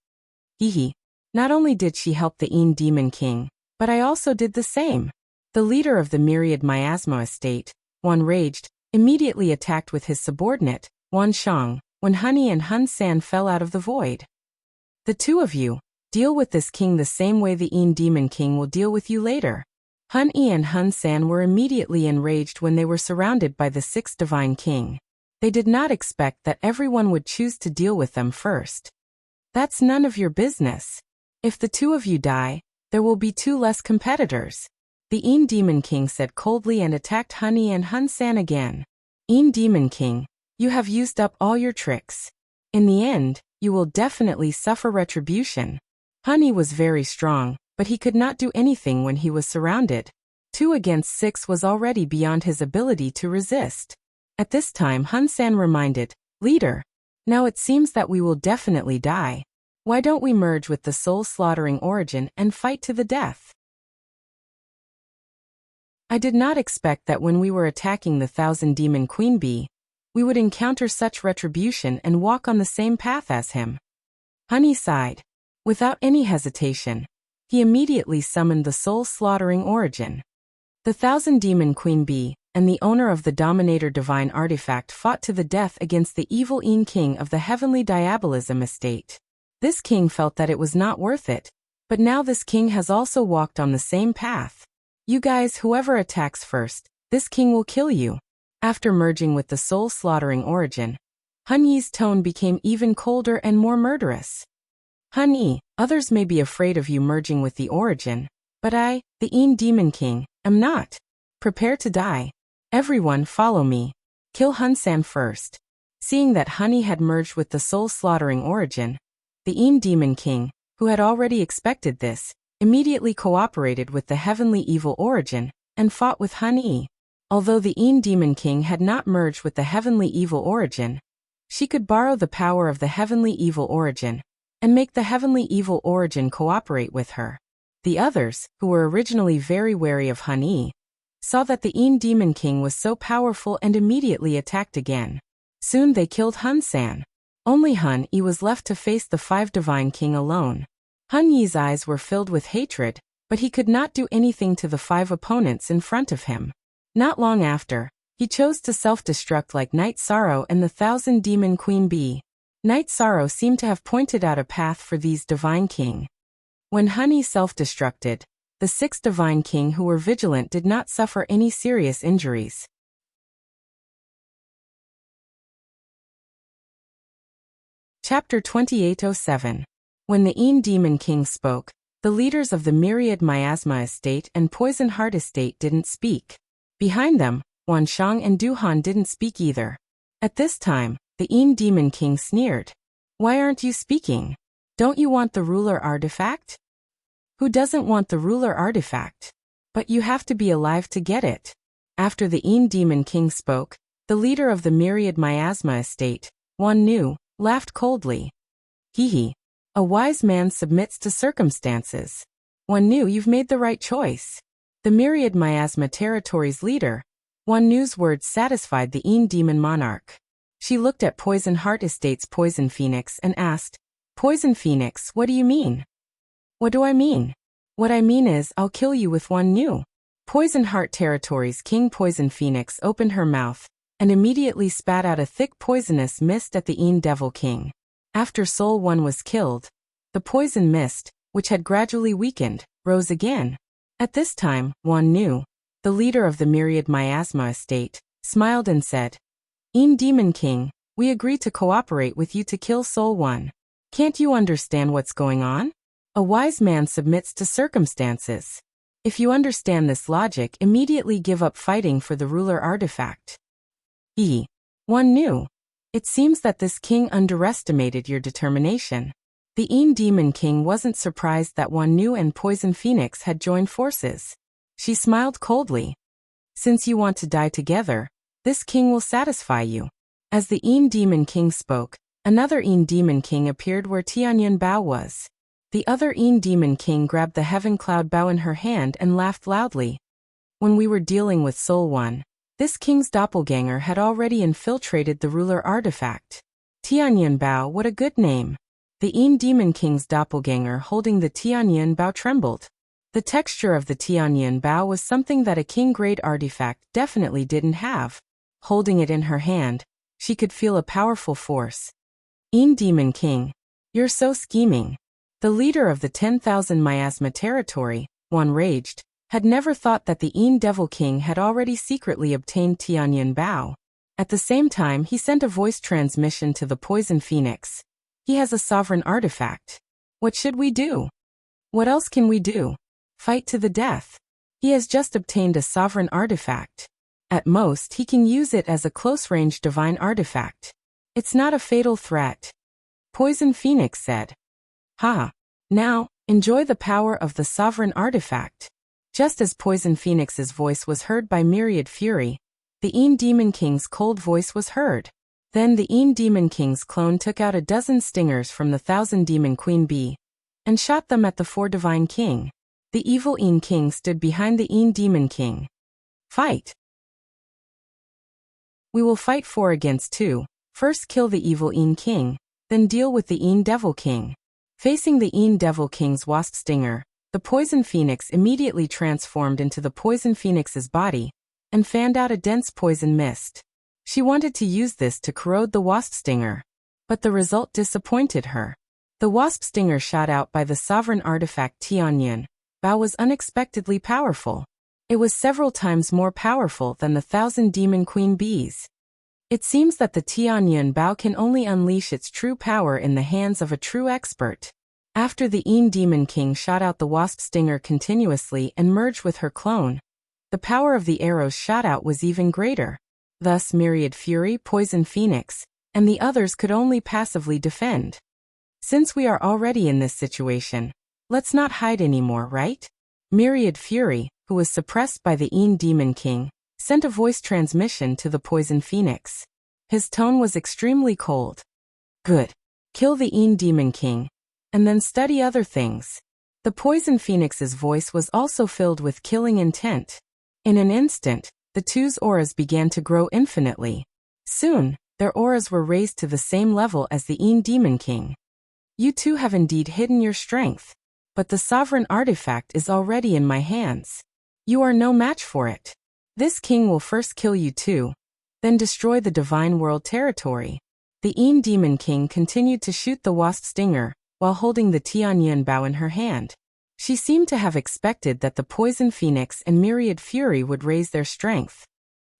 Hee. Not only did she help the Een Demon King, but I also did the same. The leader of the Myriad Miasma estate, Wan Raged, immediately attacked with his subordinate, Wan Shang, when Hun-Yi and Hun-San fell out of the void. The two of you, deal with this king the same way the Een Demon King will deal with you later. Hun-Yi and Hun-San were immediately enraged when they were surrounded by the sixth divine king. They did not expect that everyone would choose to deal with them first. That's none of your business. If the two of you die, there will be two less competitors. The Een Demon King said coldly and attacked Hun-Yi and Hun-San again. Een Demon King, you have used up all your tricks. In the end, you will definitely suffer retribution. Hun-Yi was very strong, but he could not do anything when he was surrounded. 2 against 6 was already beyond his ability to resist. At this time Hun-San reminded, "Leader, now it seems that we will definitely die. Why don't we merge with the soul-slaughtering origin and fight to the death?" I did not expect that when we were attacking the Thousand Demon Queen Bee, we would encounter such retribution and walk on the same path as him. Hun-Yi sighed. Without any hesitation, he immediately summoned the soul-slaughtering origin. The Thousand Demon Queen Bee and the owner of the Dominator Divine Artifact fought to the death against the evil Een King of the Heavenly Diabolism estate. This king felt that it was not worth it, but now this king has also walked on the same path. You guys, whoever attacks first, this king will kill you. After merging with the soul-slaughtering origin, Hun-Yi's tone became even colder and more murderous. Hun-Yi, others may be afraid of you merging with the origin, but I, the Een Demon King, am not. Prepare to die. Everyone follow me. Kill Hun-San first. Seeing that Hun-Yi had merged with the soul-slaughtering origin, the Een Demon King, who had already expected this, immediately cooperated with the heavenly evil origin and fought with Hun-Yi. Although the Een Demon King had not merged with the heavenly evil origin, she could borrow the power of the heavenly evil origin and make the heavenly evil origin cooperate with her. The others, who were originally very wary of Hun-Yi, saw that the Een Demon King was so powerful and immediately attacked again. Soon they killed Hun-San. Only Hun-Yi was left to face the 5 Divine King alone. Hun-Yi's eyes were filled with hatred, but he could not do anything to the 5 opponents in front of him. Not long after, he chose to self-destruct like Night Sorrow and the Thousand Demon Queen Bee. Night Sorrow seemed to have pointed out a path for these Divine King. When Hun-Yi self-destructed, the 6 Divine King who were vigilant did not suffer any serious injuries. Chapter 2807. When the Een Demon King spoke, the leaders of the Myriad Miasma estate and Poison Heart estate didn't speak. Behind them, Wan Shang and Duhan didn't speak either. At this time, the Een Demon King sneered. "Why aren't you speaking? Don't you want the ruler artifact?" "Who doesn't want the ruler artifact?" But you have to be alive to get it. After the Demon King spoke, the leader of the myriad miasma estate, Wan Nu, laughed coldly. Hee. A wise man submits to circumstances. Wan Nu, you've made the right choice. The myriad miasma territory's leader, Wan Nu's words satisfied the Demon monarch. She looked at Poison Heart Estate's Poison Phoenix and asked, Poison Phoenix, what do you mean? What do I mean? What I mean is, I'll kill you with Wan Nu. Poison Heart Territory's King Poison Phoenix opened her mouth and immediately spat out a thick poisonous mist at the Devil King. After Soul One was killed, the poison mist, which had gradually weakened, rose again. At this time, Wan Nu, the leader of the myriad miasma estate, smiled and said, Demon King, we agree to cooperate with you to kill Soul One. Can't you understand what's going on? A wise man submits to circumstances. If you understand this logic, immediately give up fighting for the ruler artifact. Wan Nu. It seems that this king underestimated your determination. The Demon King wasn't surprised that Wan Nu and Poison Phoenix had joined forces. She smiled coldly. Since you want to die together, this king will satisfy you. As the Demon King spoke, another Demon King appeared where Tianyun Bao was. The other Demon King grabbed the Heaven Cloud Bao in her hand and laughed loudly. When we were dealing with Soul One, this king's doppelganger had already infiltrated the ruler artifact. Tianyun Bao, what a good name. The Demon King's doppelganger holding the Tianyun Bao trembled. The texture of the Tianyun Bao was something that a king-grade artifact definitely didn't have. Holding it in her hand, she could feel a powerful force. Demon King, you're so scheming. The leader of the 10,000 miasma territory, Wan raged, had never thought that the Devil King had already secretly obtained Tianyun Bao. At the same time, he sent a voice transmission to the Poison Phoenix. He has a sovereign artifact. What should we do? What else can we do? Fight to the death. He has just obtained a sovereign artifact. At most, he can use it as a close-range divine artifact. It's not a fatal threat. Poison Phoenix said. Now, enjoy the power of the sovereign artifact. Just as Poison Phoenix's voice was heard by Myriad Fury, the Demon King's cold voice was heard. Then the Demon King's clone took out a dozen stingers from the 1,000 Demon Queen Bee and shot them at the 4 Divine King. The evil King stood behind the Demon King. Fight! We will fight 4 against 2. First kill the evil King, then deal with the Devil King. Facing the Devil King's wasp stinger, the Poison Phoenix immediately transformed into the Poison Phoenix's body and fanned out a dense poison mist. She wanted to use this to corrode the wasp stinger, but the result disappointed her. The wasp stinger shot out by the sovereign artifact Tianyun Bao was unexpectedly powerful. It was several times more powerful than the 1,000 Demon Queen Bees. It seems that the Tianyun Bao can only unleash its true power in the hands of a true expert. After the Demon King shot out the wasp stinger continuously and merged with her clone, the power of the arrows shot out was even greater. Thus Myriad Fury, Poison Phoenix, and the others could only passively defend. Since we are already in this situation, let's not hide anymore, right? Myriad Fury, who was suppressed by the Demon King, sent a voice transmission to the Poison Phoenix. His tone was extremely cold. Good. Kill the Demon King, and then study other things. The Poison Phoenix's voice was also filled with killing intent. In an instant, the two's auras began to grow infinitely. Soon, their auras were raised to the same level as the Demon King. You two have indeed hidden your strength, but the sovereign artifact is already in my hands. You are no match for it. This king will first kill you too, then destroy the Divine World territory. The Demon King continued to shoot the wasp stinger, while holding the Tianyun Bao in her hand. She seemed to have expected that the Poison Phoenix and Myriad Fury would raise their strength.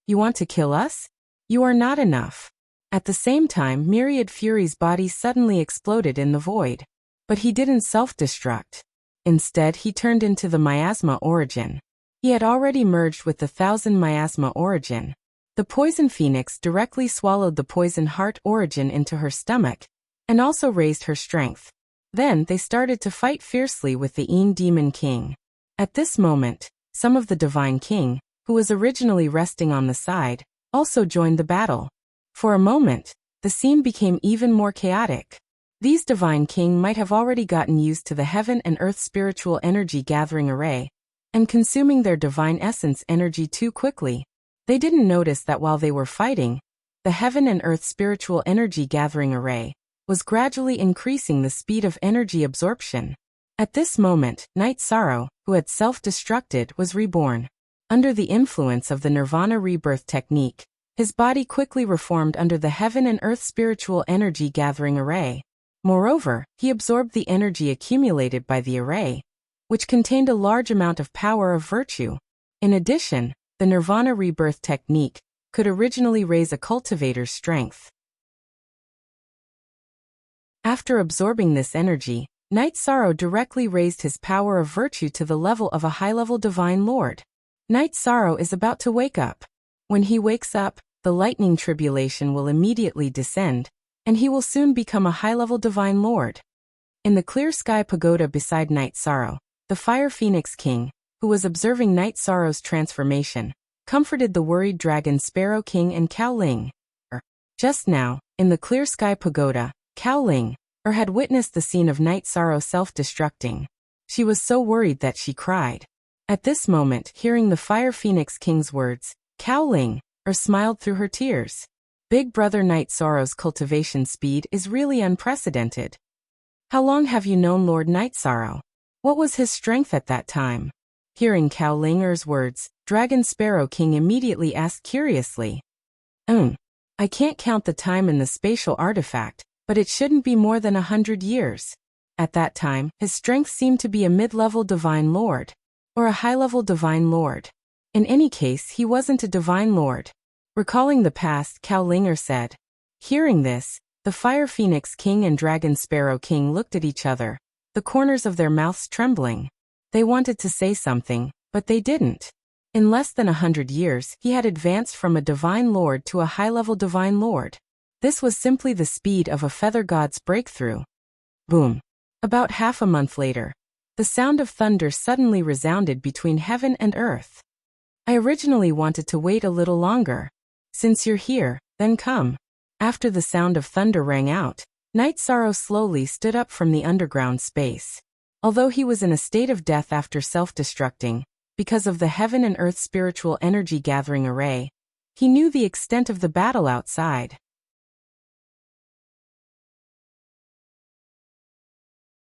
You want to kill us? You are not enough. At the same time, Myriad Fury's body suddenly exploded in the void. But he didn't self-destruct. Instead, he turned into the Miasma Origin. He had already merged with the 1,000 Miasma Origin. The Poison Phoenix directly swallowed the Poison Heart Origin into her stomach, and also raised her strength. Then they started to fight fiercely with the Demon King. At this moment, some of the Divine King, who was originally resting on the side, also joined the battle. For a moment, the scene became even more chaotic. These Divine King might have already gotten used to the heaven and earth spiritual energy gathering array, and consuming their divine essence energy too quickly. They didn't notice that while they were fighting, the heaven and earth spiritual energy gathering array was gradually increasing the speed of energy absorption. At this moment, Night Sorrow, who had self-destructed, was reborn. Under the influence of the Nirvana rebirth technique, his body quickly reformed under the heaven and earth spiritual energy gathering array. Moreover, he absorbed the energy accumulated by the array, which contained a large amount of power of virtue. In addition, the Nirvana rebirth technique could originally raise a cultivator's strength. After absorbing this energy, Night Sorrow directly raised his power of virtue to the level of a high-level Divine Lord. Night Sorrow is about to wake up. When he wakes up, the lightning tribulation will immediately descend, and he will soon become a high-level Divine Lord. In the clear sky pagoda beside Night Sorrow, the Fire Phoenix King, who was observing Night Sorrow's transformation, comforted the worried Dragon Sparrow King and Cao Ling. Just now, in the clear sky pagoda, Cao Ling had witnessed the scene of Night Sorrow self-destructing. She was so worried that she cried. At this moment, hearing the Fire Phoenix King's words, Cao Ling smiled through her tears. Big Brother Night Sorrow's cultivation speed is really unprecedented. How long have you known Lord Night Sorrow? What was his strength at that time? Hearing Cao Linger's words, Dragon Sparrow King immediately asked curiously. I can't count the time in the spatial artifact, but it shouldn't be more than 100 years. At that time, his strength seemed to be a mid-level Divine Lord, or a high-level Divine Lord. In any case, he wasn't a Divine Lord. Recalling the past, Cao Linger said. Hearing this, the Fire Phoenix King and Dragon Sparrow King looked at each other, the corners of their mouths trembling. They wanted to say something, but they didn't. In less than 100 years, he had advanced from a Divine Lord to a high-level Divine Lord. This was simply the speed of a feather god's breakthrough. Boom. About half a month later, the sound of thunder suddenly resounded between heaven and earth. I originally wanted to wait a little longer. Since you're here, then come. After the sound of thunder rang out, Night Sorrow slowly stood up from the underground space. Although he was in a state of death after self-destructing, because of the heaven and earth spiritual energy gathering array, he knew the extent of the battle outside.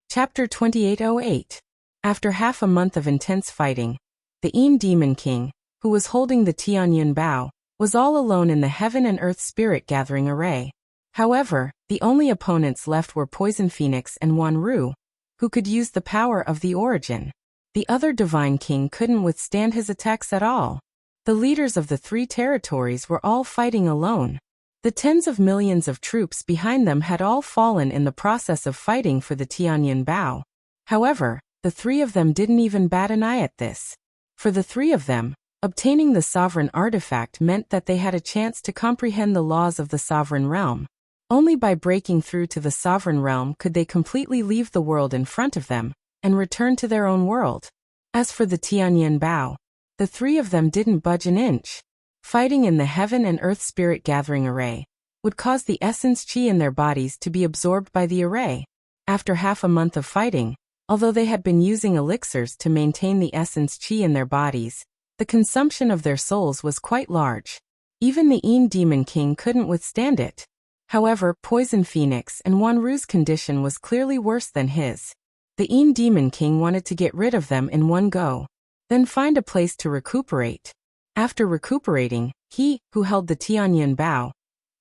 Chapter 2808. After half a month of intense fighting, the Een Demon King, who was holding the Tianyun Bao, was all alone in the heaven and earth spirit gathering array. However, the only opponents left were Poison Phoenix and Wan Ru, who could use the power of the origin. The other Divine King couldn't withstand his attacks at all. The leaders of the three territories were all fighting alone. The tens of millions of troops behind them had all fallen in the process of fighting for the Tianyun Bao. However, the three of them didn't even bat an eye at this. For the three of them, obtaining the sovereign artifact meant that they had a chance to comprehend the laws of the sovereign realm. Only by breaking through to the sovereign realm could they completely leave the world in front of them and return to their own world. As for the Tianyun Bao, the three of them didn't budge an inch. Fighting in the heaven and earth spirit gathering array would cause the essence chi in their bodies to be absorbed by the array. After half a month of fighting, although they had been using elixirs to maintain the essence chi in their bodies, the consumption of their souls was quite large. Even the Een Demon King couldn't withstand it. However, Poison Phoenix and Wan Ru's condition was clearly worse than his. The Een Demon King wanted to get rid of them in one go, then find a place to recuperate. After recuperating, he, who held the Tianyun Bao,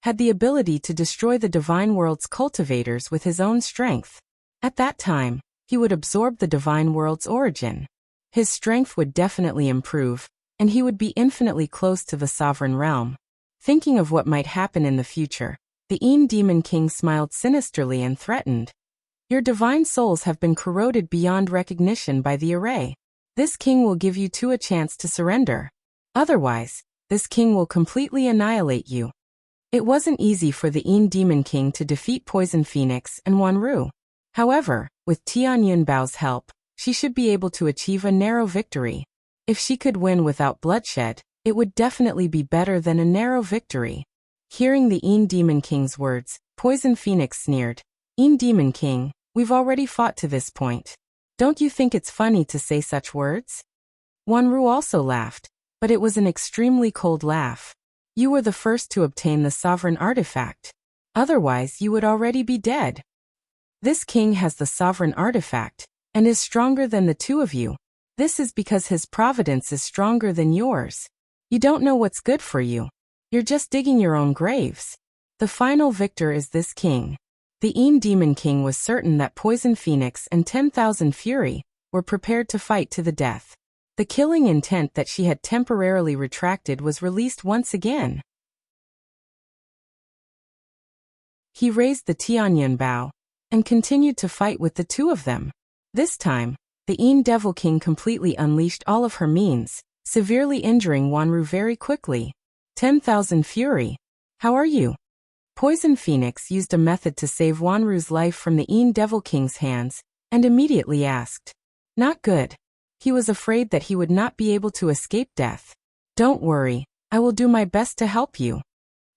had the ability to destroy the Divine World's cultivators with his own strength. At that time, he would absorb the Divine World's origin. His strength would definitely improve, and he would be infinitely close to the sovereign realm. Thinking of what might happen in the future, the Een Demon King smiled sinisterly and threatened. Your divine souls have been corroded beyond recognition by the array. This king will give you a chance to surrender. Otherwise, this king will completely annihilate you. It wasn't easy for the Een Demon King to defeat Poison Phoenix and Wan Ru. However, with Tianyun Bao's help, she should be able to achieve a narrow victory. If she could win without bloodshed, it would definitely be better than a narrow victory. Hearing the Demon King's words, Poison Phoenix sneered. Demon King, we've already fought to this point. Don't you think it's funny to say such words? Wanru also laughed, but it was an extremely cold laugh. You were the first to obtain the sovereign artifact. Otherwise, you would already be dead. This king has the sovereign artifact, and is stronger than the two of you. This is because his providence is stronger than yours. You don't know what's good for you. You're just digging your own graves. The final victor is this king. The Demon King was certain that Poison Phoenix and 10,000 Fury were prepared to fight to the death. The killing intent that she had temporarily retracted was released once again. He raised the Tianyan Bao and continued to fight with the two of them. This time, the Devil King completely unleashed all of her means, severely injuring Wanru very quickly. 10,000 Fury. How are you? Poison Phoenix used a method to save Wanru's life from the Devil King's hands, and immediately asked. Not good. He was afraid that he would not be able to escape death. Don't worry, I will do my best to help you.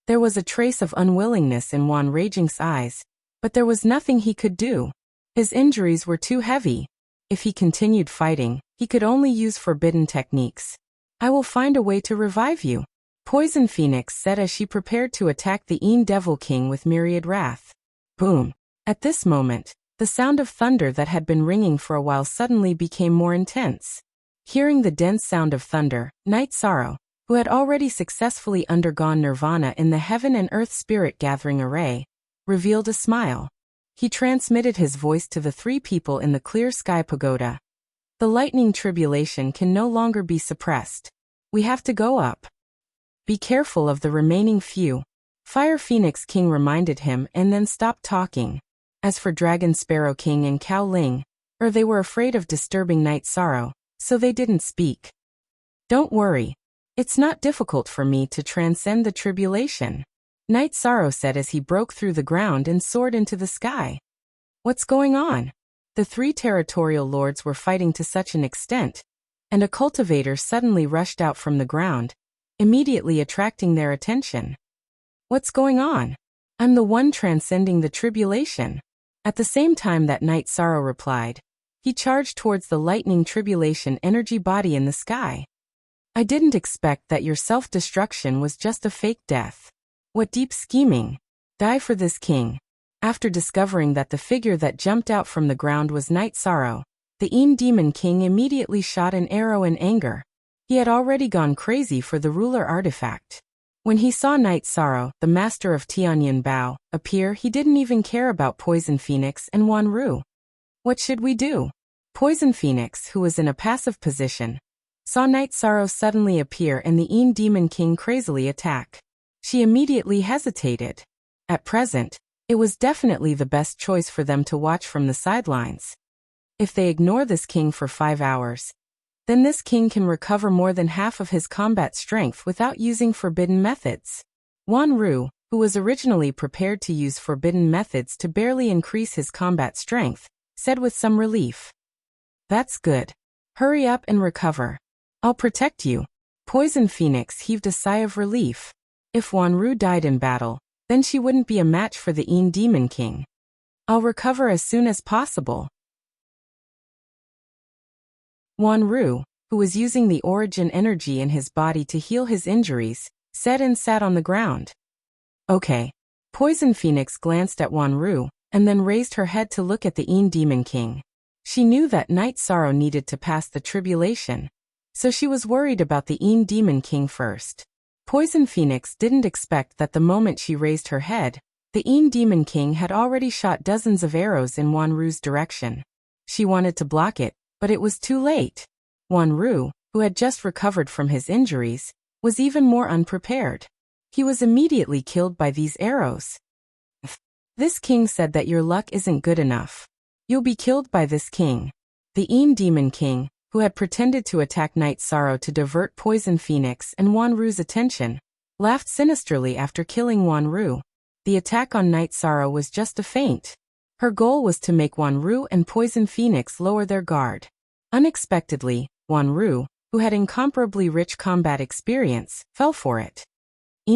There was a trace of unwillingness in Wan Raging's eyes, but there was nothing he could do. His injuries were too heavy. If he continued fighting, he could only use forbidden techniques. I will find a way to revive you, Poison Phoenix said as she prepared to attack the Devil King with myriad wrath. Boom. At this moment, the sound of thunder that had been ringing for a while suddenly became more intense. Hearing the dense sound of thunder, Night Sorrow, who had already successfully undergone nirvana in the Heaven and Earth Spirit Gathering Array, revealed a smile. He transmitted his voice to the three people in the clear sky pagoda. The lightning tribulation can no longer be suppressed. We have to go up. Be careful of the remaining few. Fire Phoenix King reminded him and then stopped talking. As for Dragon Sparrow King and Cao Ling, they were afraid of disturbing Night Sorrow, so they didn't speak. Don't worry. It's not difficult for me to transcend the tribulation, Night Sorrow said as he broke through the ground and soared into the sky. What's going on? The three territorial lords were fighting to such an extent, and a cultivator suddenly rushed out from the ground, immediately attracting their attention. What's going on? I'm the one transcending the tribulation. At the same time that Night Sorrow replied, he charged towards the lightning tribulation energy body in the sky. I didn't expect that your self-destruction was just a fake death. What deep scheming. Die for this king. After discovering that the figure that jumped out from the ground was Night Sorrow, the Demon King immediately shot an arrow in anger. He had already gone crazy for the ruler artifact. When he saw Night Sorrow, the master of Tianyan Bao, appear, he didn't even care about Poison Phoenix and Wanru. What should we do? Poison Phoenix, who was in a passive position, saw Night Sorrow suddenly appear and the Demon King crazily attack. She immediately hesitated. At present, it was definitely the best choice for them to watch from the sidelines. If they ignore this king for 5 hours, then this king can recover more than half of his combat strength without using forbidden methods. Wanru, who was originally prepared to use forbidden methods to barely increase his combat strength, said with some relief. That's good. Hurry up and recover. I'll protect you. Poison Phoenix heaved a sigh of relief. If Wanru died in battle, then she wouldn't be a match for the Demon King. I'll recover as soon as possible. Wanru, who was using the origin energy in his body to heal his injuries, said and sat on the ground. Okay. Poison Phoenix glanced at Wanru, and then raised her head to look at the Demon King. She knew that Night Sorrow needed to pass the tribulation, so she was worried about the Demon King first. Poison Phoenix didn't expect that the moment she raised her head, the Demon King had already shot dozens of arrows in Wanru's direction. She wanted to block it, but it was too late. Wanru, who had just recovered from his injuries, was even more unprepared. He was immediately killed by these arrows. This king said that your luck isn't good enough. You'll be killed by this king. The Demon King, who had pretended to attack Night Sorrow to divert Poison Phoenix and Wanru's attention, laughed sinisterly after killing Wanru. The attack on Night Sorrow was just a feint. Her goal was to make Wanru and Poison Phoenix lower their guard. Unexpectedly, Wanru, who had incomparably rich combat experience, fell for it.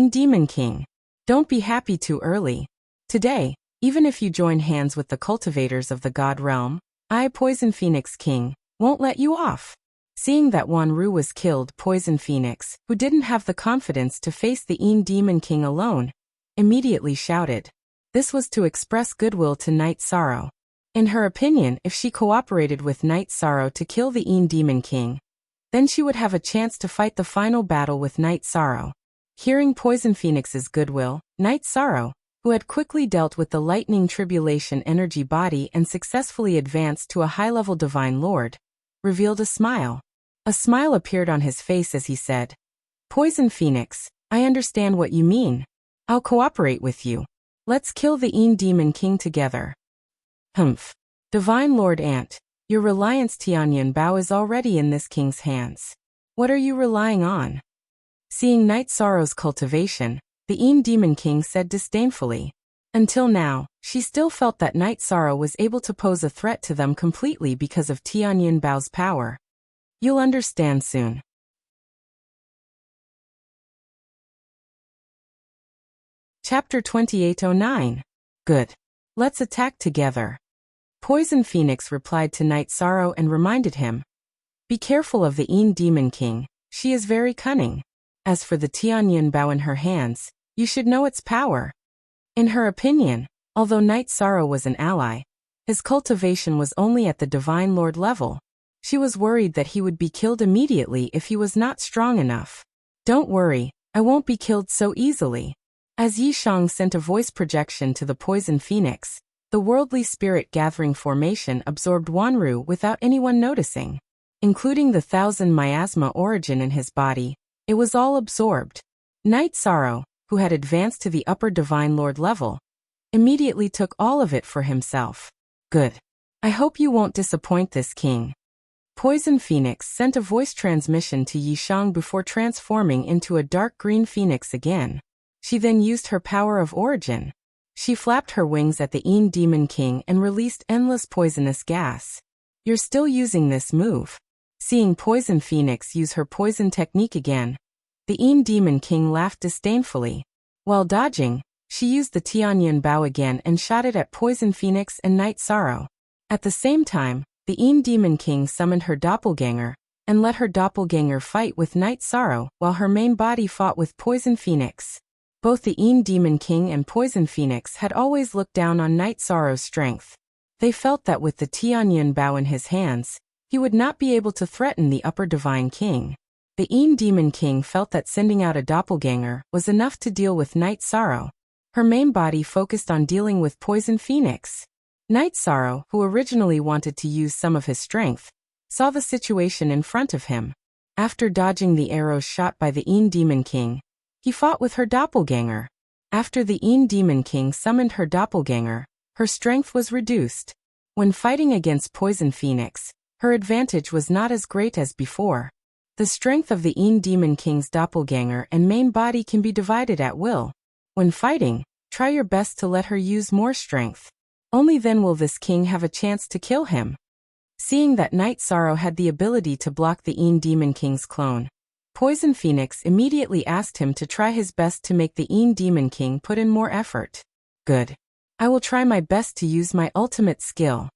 Demon King. Don't be happy too early. Today, even if you join hands with the cultivators of the God realm, I, Poison Phoenix King, won't let you off. Seeing that Wanru was killed, Poison Phoenix, who didn't have the confidence to face the Demon King alone, immediately shouted. This was to express goodwill to Night Sorrow. In her opinion, if she cooperated with Night Sorrow to kill the Demon King, then she would have a chance to fight the final battle with Night Sorrow. Hearing Poison Phoenix's goodwill, Night Sorrow, who had quickly dealt with the Lightning Tribulation energy body and successfully advanced to a high-level Divine Lord, revealed a smile. A smile appeared on his face as he said, Poison Phoenix, I understand what you mean. I'll cooperate with you. Let's kill the Demon King together. Humph. Divine Lord Ant, your reliance Tianyan Bao is already in this king's hands. What are you relying on? Seeing Night Sorrow's cultivation, the Demon King said disdainfully. Until now, she still felt that Night Sorrow was able to pose a threat to them completely because of Tianyan Bao's power. You'll understand soon. Chapter 2809. Good. Let's attack together. Poison Phoenix replied to Night Sorrow and reminded him. Be careful of the Demon King, she is very cunning. As for the Tianyan Bao in her hands, you should know its power. In her opinion, although Night Sorrow was an ally, his cultivation was only at the Divine Lord level. She was worried that he would be killed immediately if he was not strong enough. Don't worry, I won't be killed so easily. As Yishang sent a voice projection to the Poison Phoenix, the worldly spirit gathering formation absorbed Wanru without anyone noticing. Including the 1,000 miasma origin in his body, it was all absorbed. Night Sorrow, who had advanced to the upper Divine Lord level, immediately took all of it for himself. Good. I hope you won't disappoint this king. Poison Phoenix sent a voice transmission to Yishang before transforming into a dark green phoenix again. She then used her power of origin. She flapped her wings at the Demon King and released endless poisonous gas. You're still using this move. Seeing Poison Phoenix use her poison technique again, the Demon King laughed disdainfully. While dodging, she used the Tianyan Bao again and shot it at Poison Phoenix and Night Sorrow. At the same time, the Demon King summoned her doppelganger, and let her doppelganger fight with Night Sorrow while her main body fought with Poison Phoenix. Both the Demon King and Poison Phoenix had always looked down on Night Sorrow's strength. They felt that with the Tianyan Bao in his hands, he would not be able to threaten the upper Divine King. The Demon King felt that sending out a doppelganger was enough to deal with Night Sorrow. Her main body focused on dealing with Poison Phoenix. Night Sorrow, who originally wanted to use some of his strength, saw the situation in front of him. After dodging the arrows shot by the Demon King, he fought with her doppelganger. After the Demon King summoned her doppelganger, her strength was reduced. When fighting against Poison Phoenix, her advantage was not as great as before. The strength of the Demon King's doppelganger and main body can be divided at will. When fighting, try your best to let her use more strength. Only then will this king have a chance to kill him. Seeing that Night Sorrow had the ability to block the Demon King's clone, Poison Phoenix immediately asked him to try his best to make the Demon King put in more effort. Good. I will try my best to use my ultimate skill.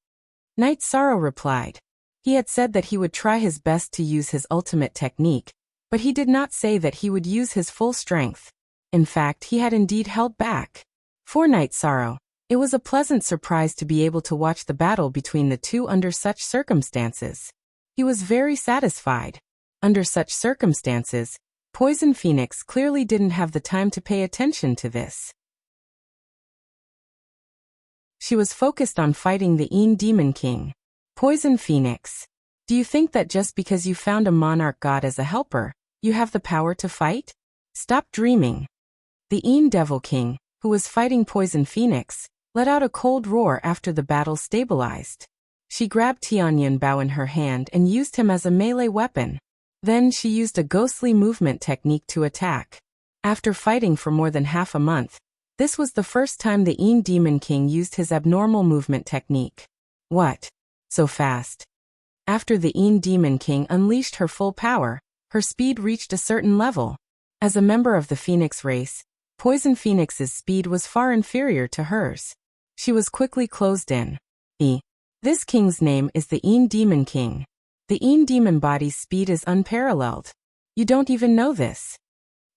Night Sorrow replied. He had said that he would try his best to use his ultimate technique, but he did not say that he would use his full strength. In fact, he had indeed held back. For Night Sorrow, it was a pleasant surprise to be able to watch the battle between the two under such circumstances. He was very satisfied. Under such circumstances, Poison Phoenix clearly didn't have the time to pay attention to this. She was focused on fighting the Demon King. Poison Phoenix, do you think that just because you found a monarch god as a helper, you have the power to fight? Stop dreaming. The Devil King, who was fighting Poison Phoenix, let out a cold roar after the battle stabilized. She grabbed Tianyan Bao in her hand and used him as a melee weapon. Then she used a ghostly movement technique to attack. After fighting for more than half a month, this was the first time the Demon King used his abnormal movement technique. What? So fast? After the Een Demon King unleashed her full power, her speed reached a certain level. As a member of the Phoenix race, Poison Phoenix's speed was far inferior to hers. She was quickly closed in. This king's name is the Een Demon King. The Een Demon body's speed is unparalleled. You don't even know this.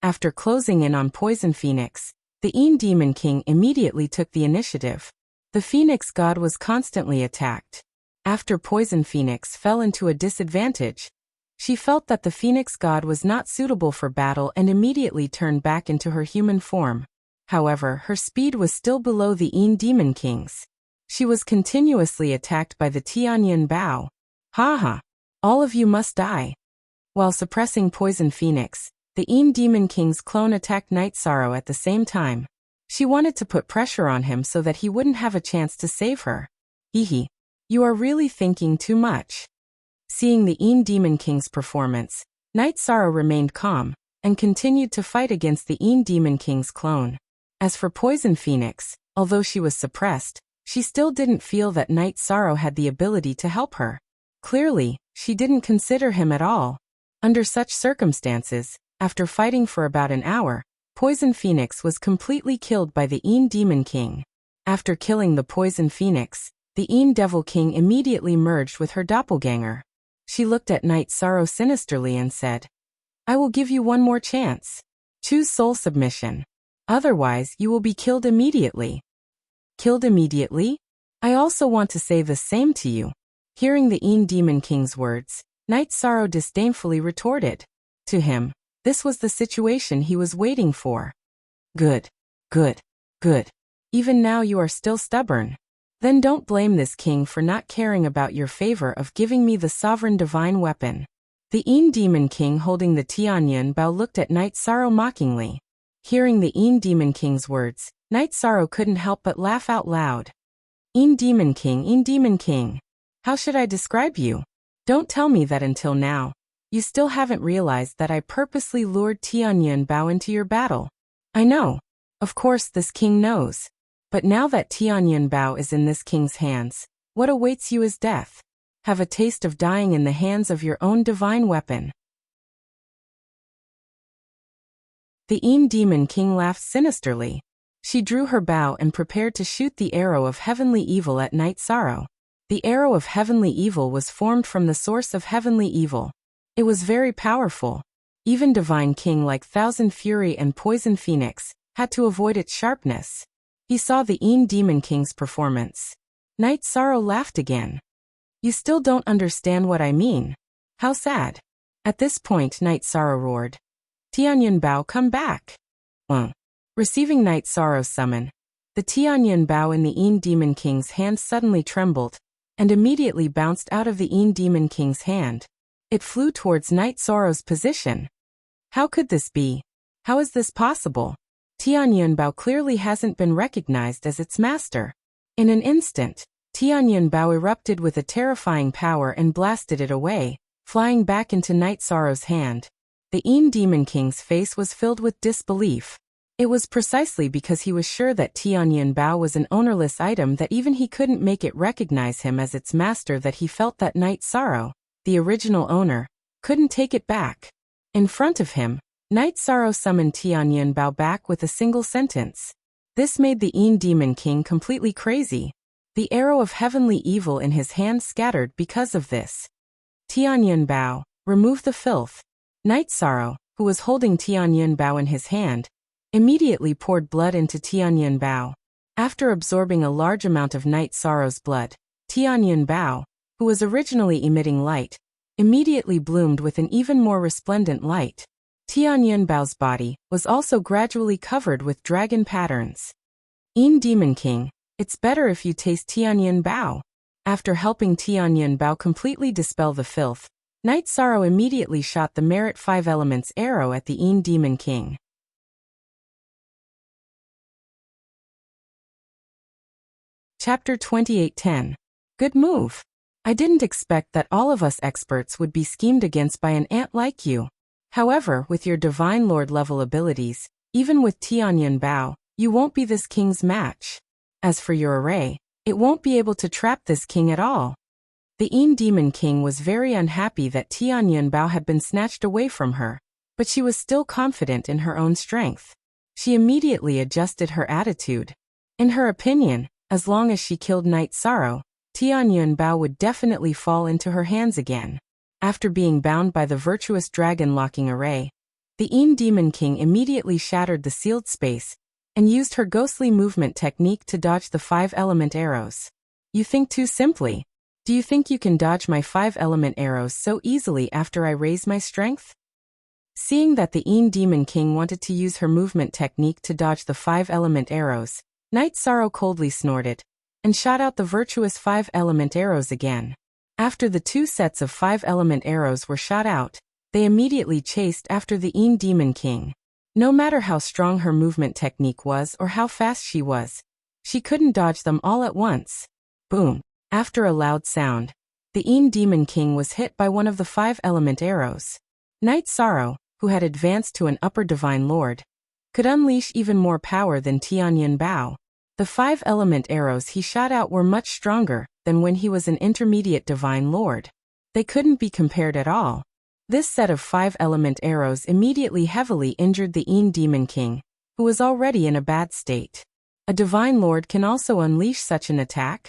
After closing in on Poison Phoenix, the Een Demon King immediately took the initiative. The Phoenix god was constantly attacked. After Poison Phoenix fell into a disadvantage, she felt that the Phoenix god was not suitable for battle and immediately turned back into her human form. However, her speed was still below the Een Demon King's. She was continuously attacked by the Tianyan Bao. Ha! All of you must die. While suppressing Poison Phoenix, the Een Demon King's clone attacked Night Sorrow at the same time. She wanted to put pressure on him so that he wouldn't have a chance to save her. You are really thinking too much. Seeing the Een Demon King's performance, Night Sorrow remained calm and continued to fight against the Een Demon King's clone. As for Poison Phoenix, although she was suppressed, she still didn't feel that Night Sorrow had the ability to help her. Clearly, she didn't consider him at all. Under such circumstances, after fighting for about an hour, Poison Phoenix was completely killed by the Een Demon King. After killing the Poison Phoenix, the Een Devil King immediately merged with her doppelganger. She looked at Night Sorrow sinisterly and said, "I will give you one more chance. Choose soul submission. Otherwise, you will be killed immediately." Killed immediately? I also want to say the same to you. Hearing the Een Demon King's words, Night Sorrow disdainfully retorted. To him, this was the situation he was waiting for. Good. Even now you are still stubborn. Then don't blame this king for not caring about your favor of giving me the sovereign divine weapon. The Een Demon King holding the Tianyan Bao looked at Night Sorrow mockingly. Hearing the Een Demon King's words, Night Sorrow couldn't help but laugh out loud. Een Demon King. How should I describe you? Don't tell me that until now. You still haven't realized that I purposely lured Tianyan Bao into your battle. I know. Of course this king knows. But now that Tianyan Bao is in this king's hands, what awaits you is death. Have a taste of dying in the hands of your own divine weapon. The Een Demon King laughed sinisterly. She drew her bow and prepared to shoot the arrow of heavenly evil at Night Sorrow. The arrow of heavenly evil was formed from the source of heavenly evil. It was very powerful. Even Divine King like Thousand Fury and Poison Phoenix had to avoid its sharpness. He saw the Een Demon King's performance. Night Sorrow laughed again. You still don't understand what I mean. How sad. At this point Night Sorrow roared. Tianyan Bao, come back. Receiving Night Sorrow's summon, the Tianyan Bao in the Een Demon King's hand suddenly trembled, and immediately bounced out of the Een Demon King's hand. It flew towards Night Sorrow's position. How could this be? How is this possible? Tianyan Bao clearly hasn't been recognized as its master. In an instant, Tianyan Bao erupted with a terrifying power and blasted it away, flying back into Night Sorrow's hand. The Een Demon King's face was filled with disbelief. It was precisely because he was sure that Tianyan Bao was an ownerless item that even he couldn't make it recognize him as its master that he felt that Night Sorrow, the original owner, couldn't take it back. In front of him, Night Sorrow summoned Tianyan Bao back with a single sentence. This made the Een Demon King completely crazy. The arrow of heavenly evil in his hand scattered because of this. Tianyan Bao, remove the filth. Night Sorrow, who was holding Tianyan Bao in his hand, immediately poured blood into Tianyan Bao. After absorbing a large amount of Night Sorrow's blood, Tianyan Bao, who was originally emitting light, immediately bloomed with an even more resplendent light. Tianyan Bao's body was also gradually covered with dragon patterns. Een Demon King, it's better if you taste Tianyan Bao. After helping Tianyan Bao completely dispel the filth, Night Sorrow immediately shot the Merit 5 Elements arrow at the Een Demon King. Chapter 28:10. Good move. I didn't expect that all of us experts would be schemed against by an ant like you. However, with your Divine Lord level abilities, even with Tianyan Bao, you won't be this king's match. As for your array, it won't be able to trap this king at all. The Een Demon King was very unhappy that Tian Yun Bao had been snatched away from her, but she was still confident in her own strength. She immediately adjusted her attitude. In her opinion, as long as she killed Night Sorrow, Tian Yun Bao would definitely fall into her hands again. After being bound by the virtuous dragon locking array, the Een Demon King immediately shattered the sealed space and used her ghostly movement technique to dodge the 5-element arrows. You think too simply. Do you think you can dodge my 5-element arrows so easily after I raise my strength? Seeing that the Een Demon King wanted to use her movement technique to dodge the 5-element arrows, Night Sorrow coldly snorted and shot out the virtuous 5-element arrows again. After the 2 sets of 5-element arrows were shot out, they immediately chased after the Een Demon King. No matter how strong her movement technique was or how fast she was, she couldn't dodge them all at once. Boom! After a loud sound, the Een Demon King was hit by one of the 5-element arrows. Night Sorrow, who had advanced to an upper divine lord, could unleash even more power than Tian Yun Bao. The 5-element arrows he shot out were much stronger than when he was an intermediate divine lord. They couldn't be compared at all. This set of 5-element arrows immediately heavily injured the Een Demon King, who was already in a bad state. A divine lord can also unleash such an attack?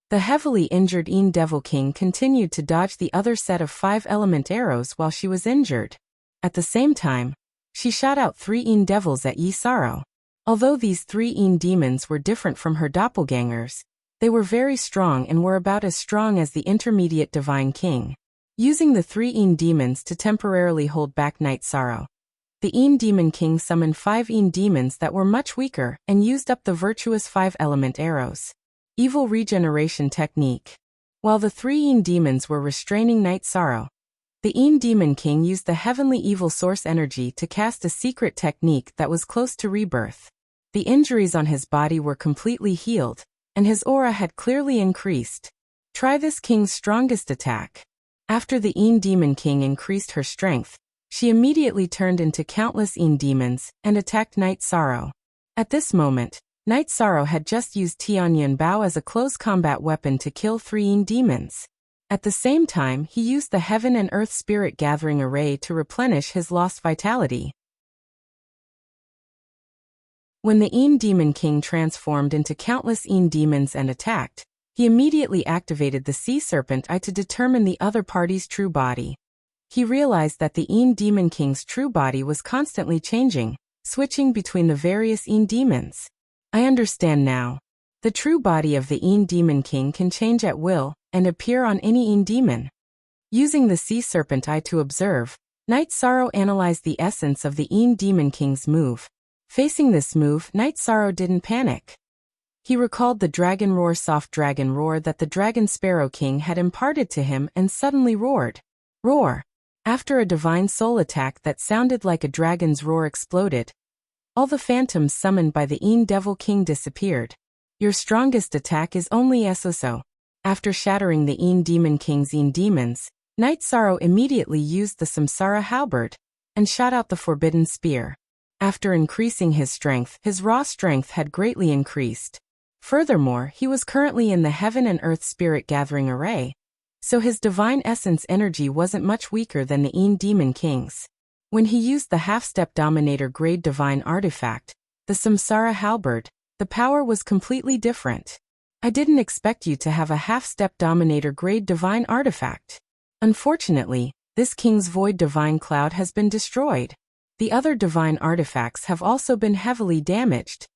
The heavily injured Een Devil King continued to dodge the other set of 5-element arrows while she was injured. At the same time, she shot out 3 Een Devils at Yi Sorrow. Although these 3 Een Demons were different from her doppelgangers, they were very strong and were about as strong as the intermediate Divine King. Using the 3 Een Demons to temporarily hold back Night Sorrow, the Een Demon King summoned 5 Een Demons that were much weaker and used up the virtuous 5-element arrows. Evil Regeneration Technique. While the 3 Een Demons were restraining Night Sorrow, the Een Demon King used the heavenly evil source energy to cast a secret technique that was close to rebirth. The injuries on his body were completely healed, and his aura had clearly increased. Try this king's strongest attack. After the Een Demon King increased her strength, she immediately turned into countless Een Demons and attacked Night Sorrow. At this moment, Night Sorrow had just used Tian Yun Bao as a close combat weapon to kill 3 Een Demons. At the same time, he used the Heaven and Earth Spirit Gathering Array to replenish his lost vitality. When the Een Demon King transformed into countless Een Demons and attacked, he immediately activated the Sea Serpent Eye to determine the other party's true body. He realized that the Een Demon King's true body was constantly changing, switching between the various Een Demons. I understand now. The true body of the Een Demon King can change at will and appear on any Een Demon. Using the Sea Serpent Eye to observe, Night Sorrow analyzed the essence of the Een Demon King's move. Facing this move, Night Sorrow didn't panic. He recalled the Dragon Roar soft dragon roar that the Dragon Sparrow King had imparted to him and suddenly roared. Roar! After a divine soul attack that sounded like a dragon's roar exploded, all the phantoms summoned by the Een Devil King disappeared. Your strongest attack is only so. After shattering the Een Demon King's Een Demons, Night Sorrow immediately used the Samsara Halberd and shot out the Forbidden Spear. After increasing his strength, his raw strength had greatly increased. Furthermore, he was currently in the Heaven and Earth Spirit Gathering Array, so his divine essence energy wasn't much weaker than the Een Demon King's. When he used the Half-Step Dominator Grade Divine Artifact, the Samsara Halberd, the power was completely different. I didn't expect you to have a Half-Step Dominator Grade Divine Artifact. Unfortunately, this King's Void Divine Cloud has been destroyed. The other divine artifacts have also been heavily damaged.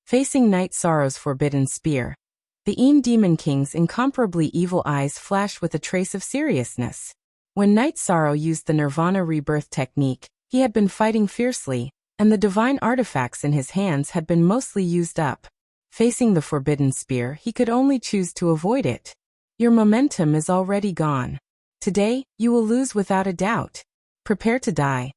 Facing Night Sorrow's Forbidden Spear, the Een Demon King's incomparably evil eyes flashed with a trace of seriousness. When Night Sorrow used the Nirvana Rebirth technique, he had been fighting fiercely, and the divine artifacts in his hands had been mostly used up. Facing the Forbidden Spear, he could only choose to avoid it. Your momentum is already gone. Today, you will lose without a doubt. Prepare to die.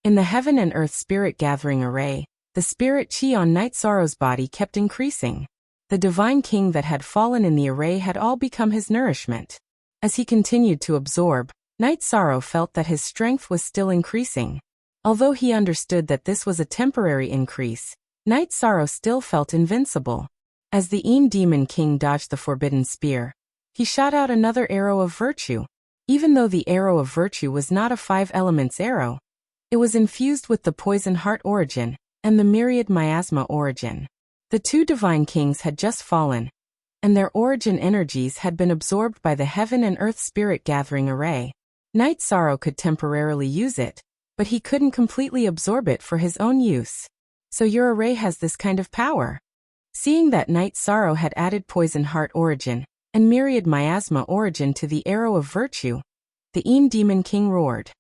In the Heaven and Earth Spirit Gathering Array, the spirit chi on Night Sorrow's body kept increasing. The Divine King that had fallen in the array had all become his nourishment. As he continued to absorb, Night Sorrow felt that his strength was still increasing. Although he understood that this was a temporary increase, Night Sorrow still felt invincible. As the Een Demon King dodged the Forbidden Spear, he shot out another arrow of virtue. Even though the arrow of virtue was not a 5 elements arrow, it was infused with the poison heart origin and the myriad miasma origin. The 2 divine kings had just fallen, and their origin energies had been absorbed by the heaven and earth spirit gathering array. Knight Sorrow could temporarily use it, but he couldn't completely absorb it for his own use. So your array has this kind of power. Seeing that Knight Sorrow had added poison heart origin and myriad miasma origin to the arrow of virtue, the Een Demon King roared.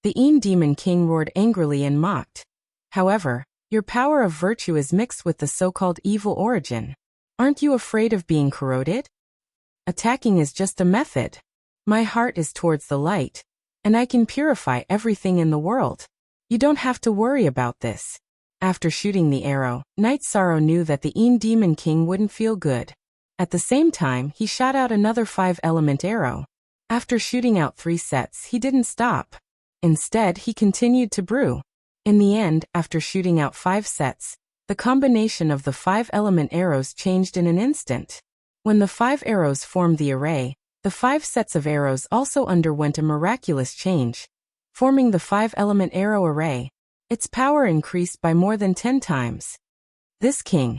The Een Demon King roared angrily and mocked. However, your power of virtue is mixed with the so-called evil origin. Aren't you afraid of being corroded? Attacking is just a method. My heart is towards the light, and I can purify everything in the world. You don't have to worry about this. After shooting the arrow, Knight Sorrow knew that the Een Demon King wouldn't feel good. At the same time, he shot out another 5-element arrow. After shooting out 3 sets, he didn't stop. Instead, he continued to brew. In the end, after shooting out 5 sets, the combination of the 5-element arrows changed in an instant. When the 5 arrows formed the array, the 5 sets of arrows also underwent a miraculous change, forming the 5-element arrow array. Its power increased by more than 10 times. This king.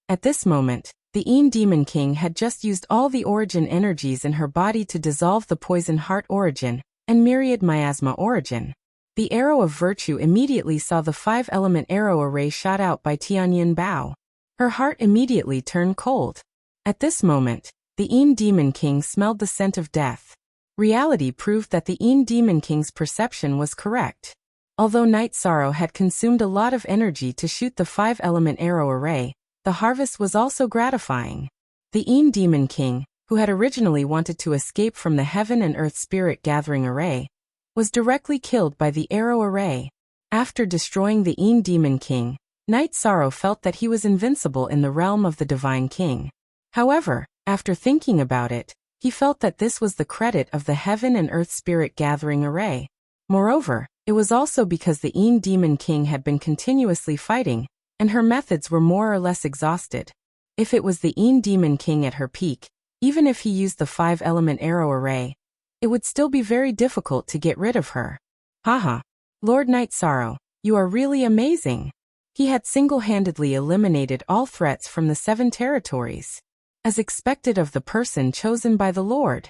At this moment, the Een Demon King had just used all the origin energies in her body to dissolve the poison heart origin and myriad miasma origin. The arrow of virtue immediately saw the 5-element arrow array shot out by Tianyin Bao. Her heart immediately turned cold. At this moment, the Een Demon King smelled the scent of death. Reality proved that the Een Demon King's perception was correct. Although Knight Sorrow had consumed a lot of energy to shoot the 5-element arrow array, the harvest was also gratifying. The Een Demon King, who had originally wanted to escape from the heaven and earth spirit gathering array, was directly killed by the arrow array. After destroying the Een Demon King, Knight Sorrow felt that he was invincible in the realm of the Divine King. However, after thinking about it, he felt that this was the credit of the heaven and earth spirit gathering array. Moreover, it was also because the Een Demon King had been continuously fighting, and her methods were more or less exhausted. If it was the Een Demon King at her peak, even if he used the 5-element arrow array, it would still be very difficult to get rid of her. Haha. Lord Knight Sorrow, you are really amazing. He had single-handedly eliminated all threats from the 7 territories, as expected of the person chosen by the Lord.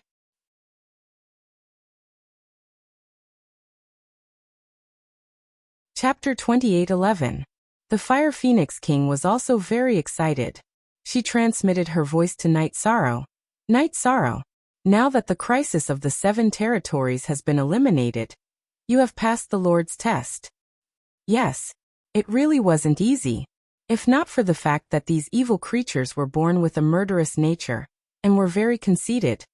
Chapter 28:11. The Fire Phoenix King was also very excited. She transmitted her voice to Knight Sorrow. Knight Sorrow, now that the crisis of the 7 territories has been eliminated, you have passed the Lord's test. Yes, it really wasn't easy. If not for the fact that these evil creatures were born with a murderous nature, and were very conceited,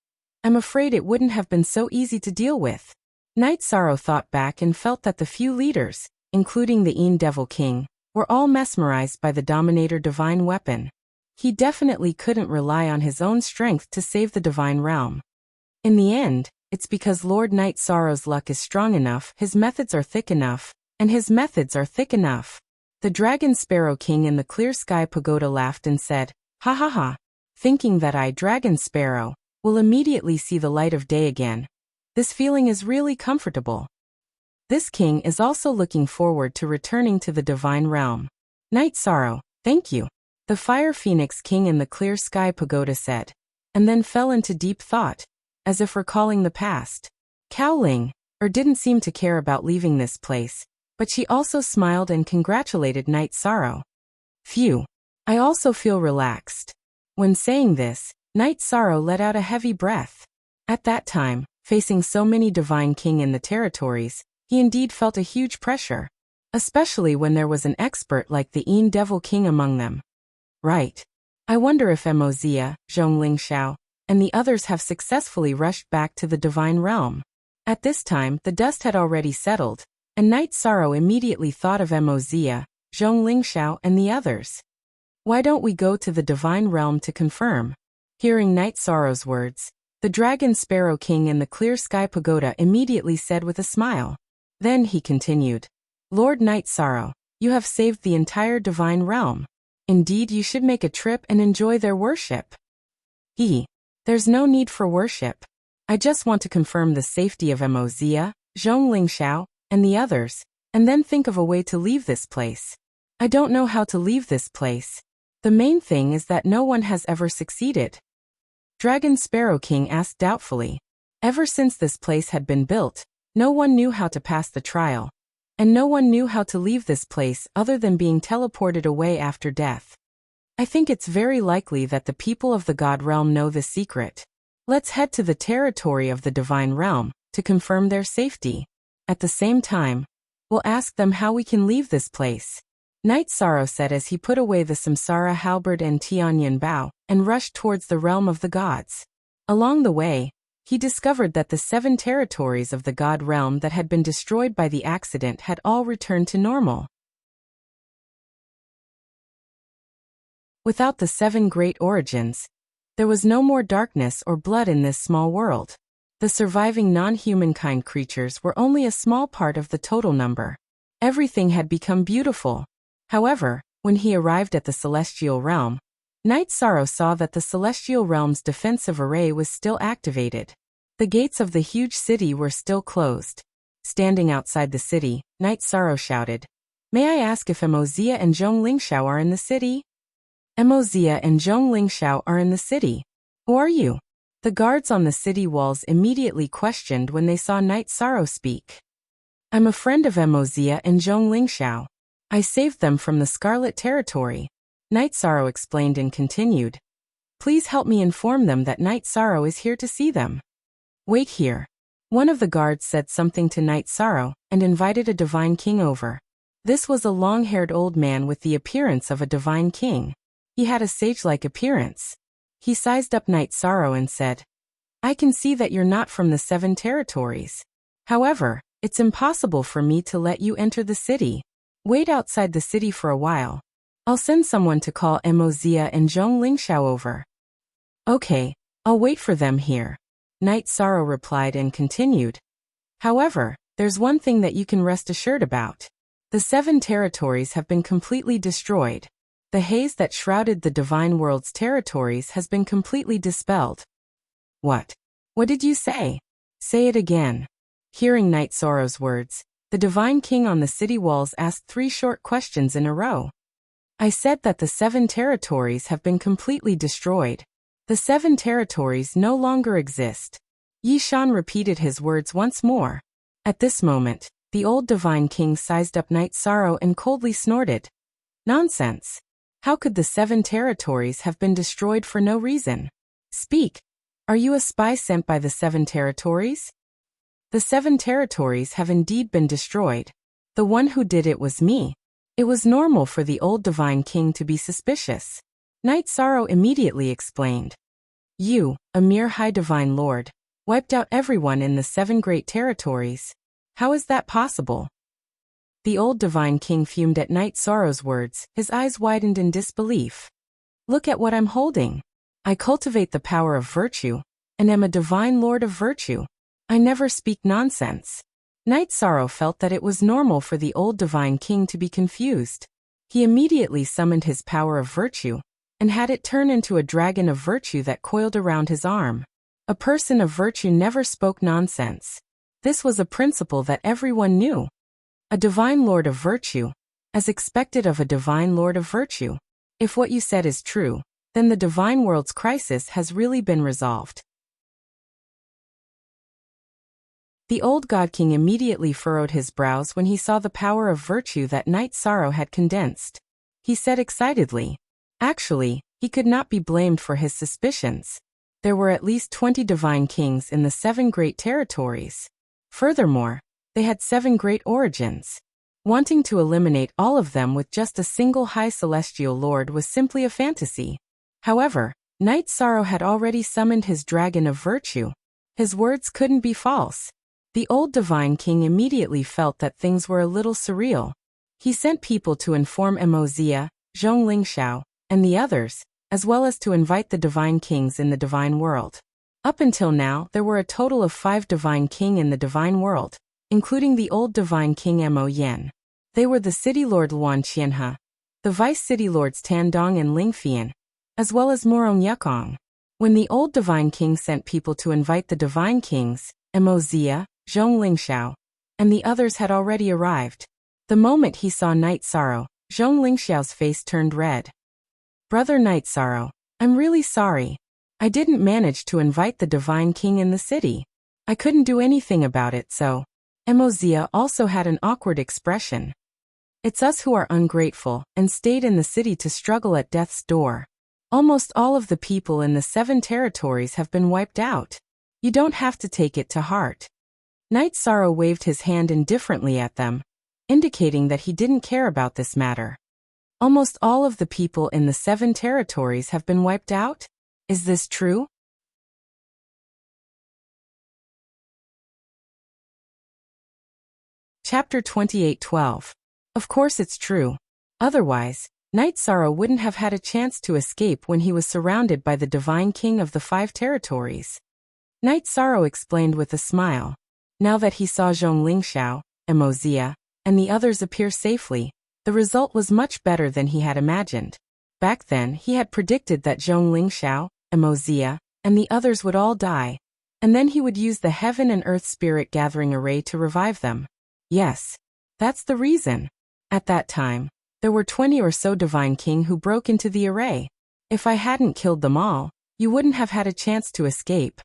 I'm afraid it wouldn't have been so easy to deal with. Knight Sorrow thought back and felt that the few leaders, including the Een Devil King, were all mesmerized by the Dominator divine weapon. He definitely couldn't rely on his own strength to save the divine realm. In the end, it's because Lord Knight Sorrow's luck is strong enough, his methods are thick enough, and his methods are thick enough. The Dragon Sparrow King in the Clear Sky Pagoda laughed and said, "Ha ha ha, thinking that I, Dragon Sparrow, will immediately see the light of day again. This feeling is really comfortable." This king is also looking forward to returning to the divine realm. Knight Sorrow, thank you. The Fire Phoenix King in the Clear Sky Pagoda said, and then fell into deep thought, as if recalling the past. Cowling, didn't seem to care about leaving this place, but she also smiled and congratulated Knight Sorrow. Phew. I also feel relaxed. When saying this, Knight Sorrow let out a heavy breath. At that time, facing so many divine king in the territories, he indeed felt a huge pressure, especially when there was an expert like the Een Devil King among them. Right. I wonder if Mozia, Zhongling Xiao, and the others have successfully rushed back to the divine realm. At this time, the dust had already settled, and Knight Sorrow immediately thought of Mozia, Zhongling Xiao, and the others. Why don't we go to the divine realm to confirm? Hearing Knight Sorrow's words, the Dragon Sparrow King in the Clear Sky Pagoda immediately said with a smile. Then he continued, Lord Knight Sorrow, you have saved the entire divine realm. Indeed, you should make a trip and enjoy their worship. There's no need for worship. I just want to confirm the safety of Mozia, Zhong Lingxiao, and the others, and then think of a way to leave this place. I don't know how to leave this place. The main thing is that no one has ever succeeded. Dragon Sparrow King asked doubtfully. Ever since this place had been built, no one knew how to pass the trial. And no one knew how to leave this place other than being teleported away after death. I think it's very likely that the people of the God Realm know the secret. Let's head to the territory of the Divine Realm to confirm their safety. At the same time, we'll ask them how we can leave this place. Knight Sorrow said as he put away the Samsara halberd and Tianyan Bao and rushed towards the realm of the gods. Along the way, he discovered that the 7 territories of the God Realm that had been destroyed by the accident had all returned to normal. Without the 7 great origins, there was no more darkness or blood in this small world. The surviving non-humankind creatures were only a small part of the total number. Everything had become beautiful. However, when he arrived at the Celestial Realm, Knight Sorrow saw that the Celestial Realm's defensive array was still activated. The gates of the huge city were still closed. Standing outside the city, Knight Sorrow shouted, "May I ask if Mozia and Zhong Lingxiao are in the city?" "Mozia and Zhong Lingxiao are in the city. Who are you?" The guards on the city walls immediately questioned when they saw Knight Sorrow speak. "I'm a friend of Mozia and Zhong Lingxiao. I saved them from the Scarlet Territory." Knight Sorrow explained and continued, "Please help me inform them that Knight Sorrow is here to see them." "Wait here." One of the guards said something to Knight Sorrow and invited a divine king over. This was a long-haired old man with the appearance of a divine king. He had a sage-like appearance. He sized up Knight Sorrow and said, "I can see that you're not from the 7 territories. However, it's impossible for me to let you enter the city. Wait outside the city for a while. I'll send someone to call Mozia and Zhong Lingxiao over." "Okay, I'll wait for them here," Knight Sorrow replied and continued. "However, there's one thing that you can rest assured about. The 7 territories have been completely destroyed. The haze that shrouded the Divine World's territories has been completely dispelled." "What? What did you say? Say it again." Hearing Knight Sorrow's words, the Divine King on the city walls asked 3 short questions in a row. "I said that the 7 territories have been completely destroyed. The 7 territories no longer exist." Yi Shan repeated his words once more. At this moment, the old Divine King sized up Knight Sorrow and coldly snorted. "Nonsense. How could the 7 territories have been destroyed for no reason? Speak. Are you a spy sent by the 7 territories?" "The 7 territories have indeed been destroyed. The one who did it was me." It was normal for the old Divine King to be suspicious. Knight Sorrow immediately explained. "You, a mere High Divine Lord, wiped out everyone in the 7 great territories. How is that possible?" The old Divine King fumed at Knight Sorrow's words, his eyes widened in disbelief. "Look at what I'm holding. I cultivate the power of virtue, and am a Divine Lord of virtue. I never speak nonsense." Knight Sorrow felt that it was normal for the old Divine King to be confused. He immediately summoned his power of virtue, and had it turn into a dragon of virtue that coiled around his arm. A person of virtue never spoke nonsense. This was a principle that everyone knew. A Divine Lord of virtue, as expected of a Divine Lord of virtue. If what you said is true, then the Divine World's crisis has really been resolved. The old God King immediately furrowed his brows when he saw the power of virtue that Knight Sorrow had condensed. He said excitedly. Actually, he could not be blamed for his suspicions. There were at least 20 Divine Kings in the 7 great territories. Furthermore, they had 7 great origins. Wanting to eliminate all of them with just a single High Celestial Lord was simply a fantasy. However, Knight Sorrow had already summoned his dragon of virtue. His words couldn't be false. The old Divine King immediately felt that things were a little surreal. He sent people to inform Mozia, Zhong Lingxiao, and the others, as well as to invite the Divine Kings in the Divine World. Up until now, there were a total of 5 Divine King in the Divine World, including the old Divine King Mo Yen. They were the City Lord Luan Qianhe, the vice city lords Tandong and Lingfian, as well as Morong Yukong. When the old divine king sent people to invite the divine kings, Emozia, Zhong Lingxiao, and the others had already arrived. The moment he saw Night Sorrow, Zhong Lingxiao's face turned red. Brother Night Sorrow, I'm really sorry. I didn't manage to invite the divine king in the city. I couldn't do anything about it, so. Emozia also had an awkward expression. It's us who are ungrateful and stayed in the city to struggle at death's door. Almost all of the people in the 7 territories have been wiped out. You don't have to take it to heart. Night Sorrow waved his hand indifferently at them, indicating that he didn't care about this matter. Almost all of the people in the 7 territories have been wiped out? Is this true? Chapter 28:12. Of course it's true. Otherwise, Night Sorrow wouldn't have had a chance to escape when he was surrounded by the divine king of the 5 territories. Night Sorrow explained with a smile. Now that he saw Zhong Lingxiao, Emozia, and the others appear safely, the result was much better than he had imagined. Back then he had predicted that Zhong Lingxiao, Emozia, and the others would all die, and then he would use the Heaven and Earth Spirit Gathering Array to revive them. Yes, that's the reason. At that time, there were 20 or so Divine King who broke into the array. If I hadn't killed them all, you wouldn't have had a chance to escape.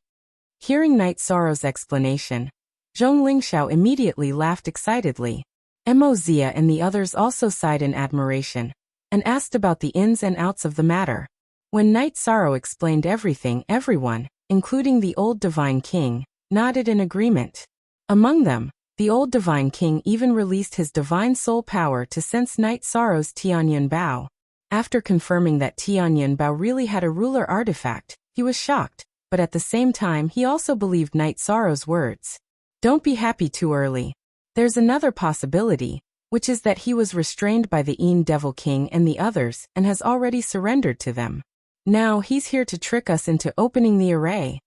Hearing Night Sorrow's explanation, Zhong Lingxiao immediately laughed excitedly. Emozia and the others also sighed in admiration, and asked about the ins and outs of the matter. When Night Sorrow explained everything, everyone, including the old Divine King, nodded in agreement. Among them, the old Divine King even released his divine soul power to sense Night Sorrow's Tianyun Bao. After confirming that Tianyun Bao really had a ruler artifact, he was shocked, but at the same time he also believed Night Sorrow's words. Don't be happy too early. There's another possibility, which is that he was restrained by the Een Devil King and the others and has already surrendered to them. Now he's here to trick us into opening the array.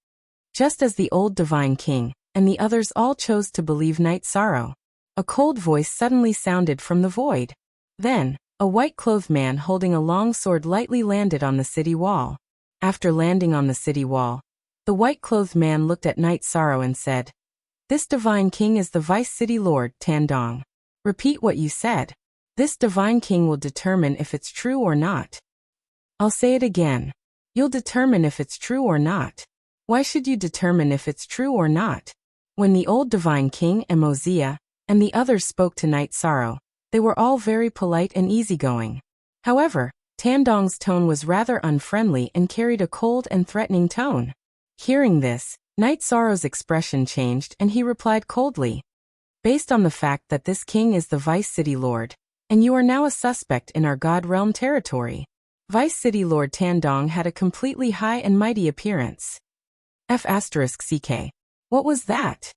Just as the old Divine King and the others all chose to believe Night Sorrow, a cold voice suddenly sounded from the void. Then, a white-clothed man holding a long sword lightly landed on the city wall. After landing on the city wall, the white-clothed man looked at Night Sorrow and said, "This Divine King is the Vice City Lord, Tandong. Repeat what you said. This Divine King will determine if it's true or not." I'll say it again. You'll determine if it's true or not. Why should you determine if it's true or not? When the old Divine King, Emozia, and the others spoke to Night Sorrow, they were all very polite and easygoing. However, Tandong's tone was rather unfriendly and carried a cold and threatening tone. Hearing this, Night Sorrow's expression changed and he replied coldly. Based on the fact that this king is the Vice City Lord, and you are now a suspect in our God Realm territory, Vice City Lord Tandong had a completely high and mighty appearance. F***CK. What was that?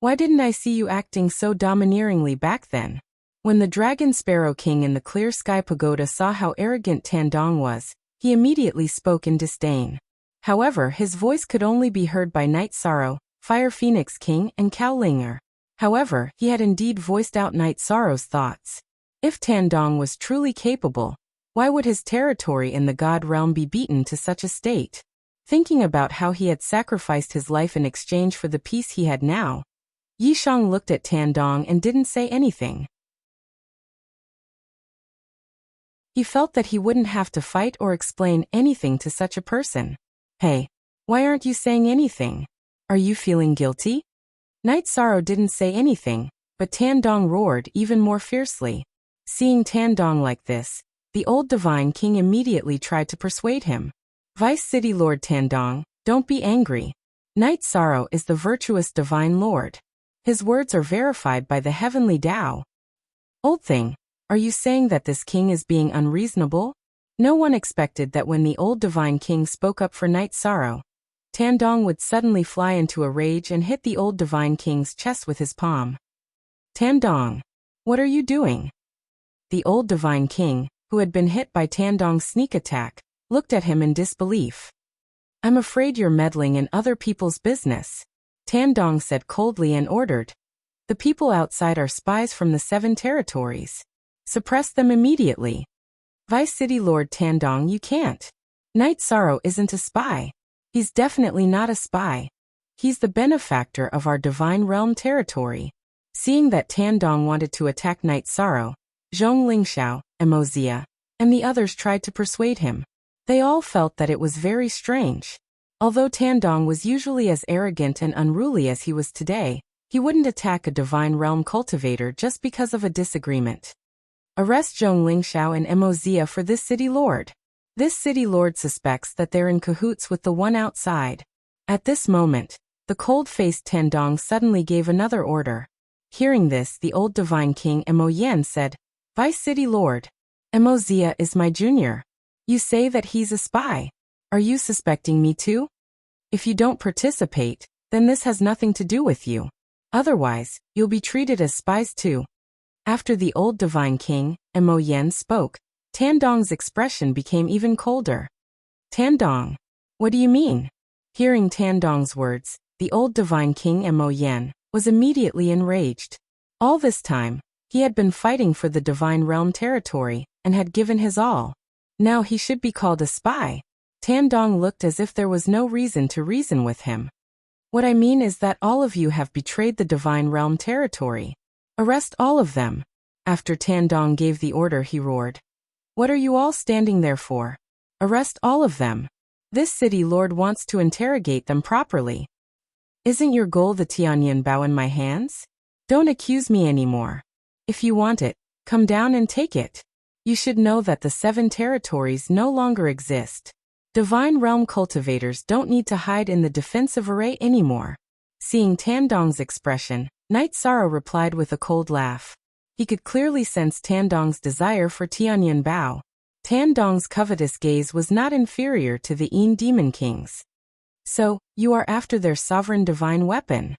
Why didn't I see you acting so domineeringly back then? When the Dragon Sparrow King in the Clear Sky Pagoda saw how arrogant Tandong was, he immediately spoke in disdain. However, his voice could only be heard by Night Sorrow, Fire Phoenix King, and Cowlinger. However, he had indeed voiced out Night Sorrow's thoughts. If Tandong was truly capable, why would his territory in the God Realm be beaten to such a state? Thinking about how he had sacrificed his life in exchange for the peace he had now, Yishang looked at Tandong and didn't say anything. He felt that he wouldn't have to fight or explain anything to such a person. Hey, why aren't you saying anything? Are you feeling guilty? Night Sorrow didn't say anything, but Tandong roared even more fiercely. Seeing Tandong like this, the old Divine King immediately tried to persuade him. Vice City Lord Tandong, don't be angry. Night Sorrow is the virtuous Divine Lord. His words are verified by the heavenly Tao. Old thing, are you saying that this king is being unreasonable? No one expected that when the old Divine King spoke up for Night Sorrow, Tandong would suddenly fly into a rage and hit the old Divine King's chest with his palm. Tandong, what are you doing? The old Divine King, who had been hit by Tandong's sneak attack, looked at him in disbelief. I'm afraid you're meddling in other people's business, Tandong said coldly and ordered. The people outside are spies from the 7 territories. Suppress them immediately. Vice City Lord Tandong, you can't. Knight Sorrow isn't a spy. He's definitely not a spy. He's the benefactor of our Divine Realm territory. Seeing that Tandong wanted to attack Knight Sorrow, Zhong Lingxiao, Emozia, and the others tried to persuade him. They all felt that it was very strange. Although Tandong was usually as arrogant and unruly as he was today, he wouldn't attack a Divine Realm cultivator just because of a disagreement. Arrest Zhong Lingxiao and Emozia for this city lord. This city lord suspects that they're in cahoots with the one outside. At this moment, the cold-faced Tandong suddenly gave another order. Hearing this, the old Divine King Emoyen said, Vice City Lord, Emozia is my junior. You say that he's a spy. Are you suspecting me too? If you don't participate, then this has nothing to do with you. Otherwise, you'll be treated as spies too. After the old Divine King, Emoyen, spoke, Tandong's expression became even colder. Tandong, what do you mean? Hearing Tandong's words, the old Divine King Emoyen was immediately enraged. All this time, he had been fighting for the Divine Realm territory and had given his all. Now he should be called a spy. Tandong looked as if there was no reason to reason with him. What I mean is that all of you have betrayed the Divine Realm territory. Arrest all of them. After Tandong gave the order, he roared. What are you all standing there for? Arrest all of them. This city lord wants to interrogate them properly. Isn't your goal the Tianyan Bao in my hands? Don't accuse me anymore. If you want it, come down and take it. You should know that the 7 territories no longer exist. Divine Realm cultivators don't need to hide in the defensive array anymore. Seeing Tandong's expression, Knight Sorrow replied with a cold laugh. He could clearly sense Tandong's desire for Tianyan Bao. Tandong's covetous gaze was not inferior to the Yin Demon King's. So, you are after their sovereign divine weapon.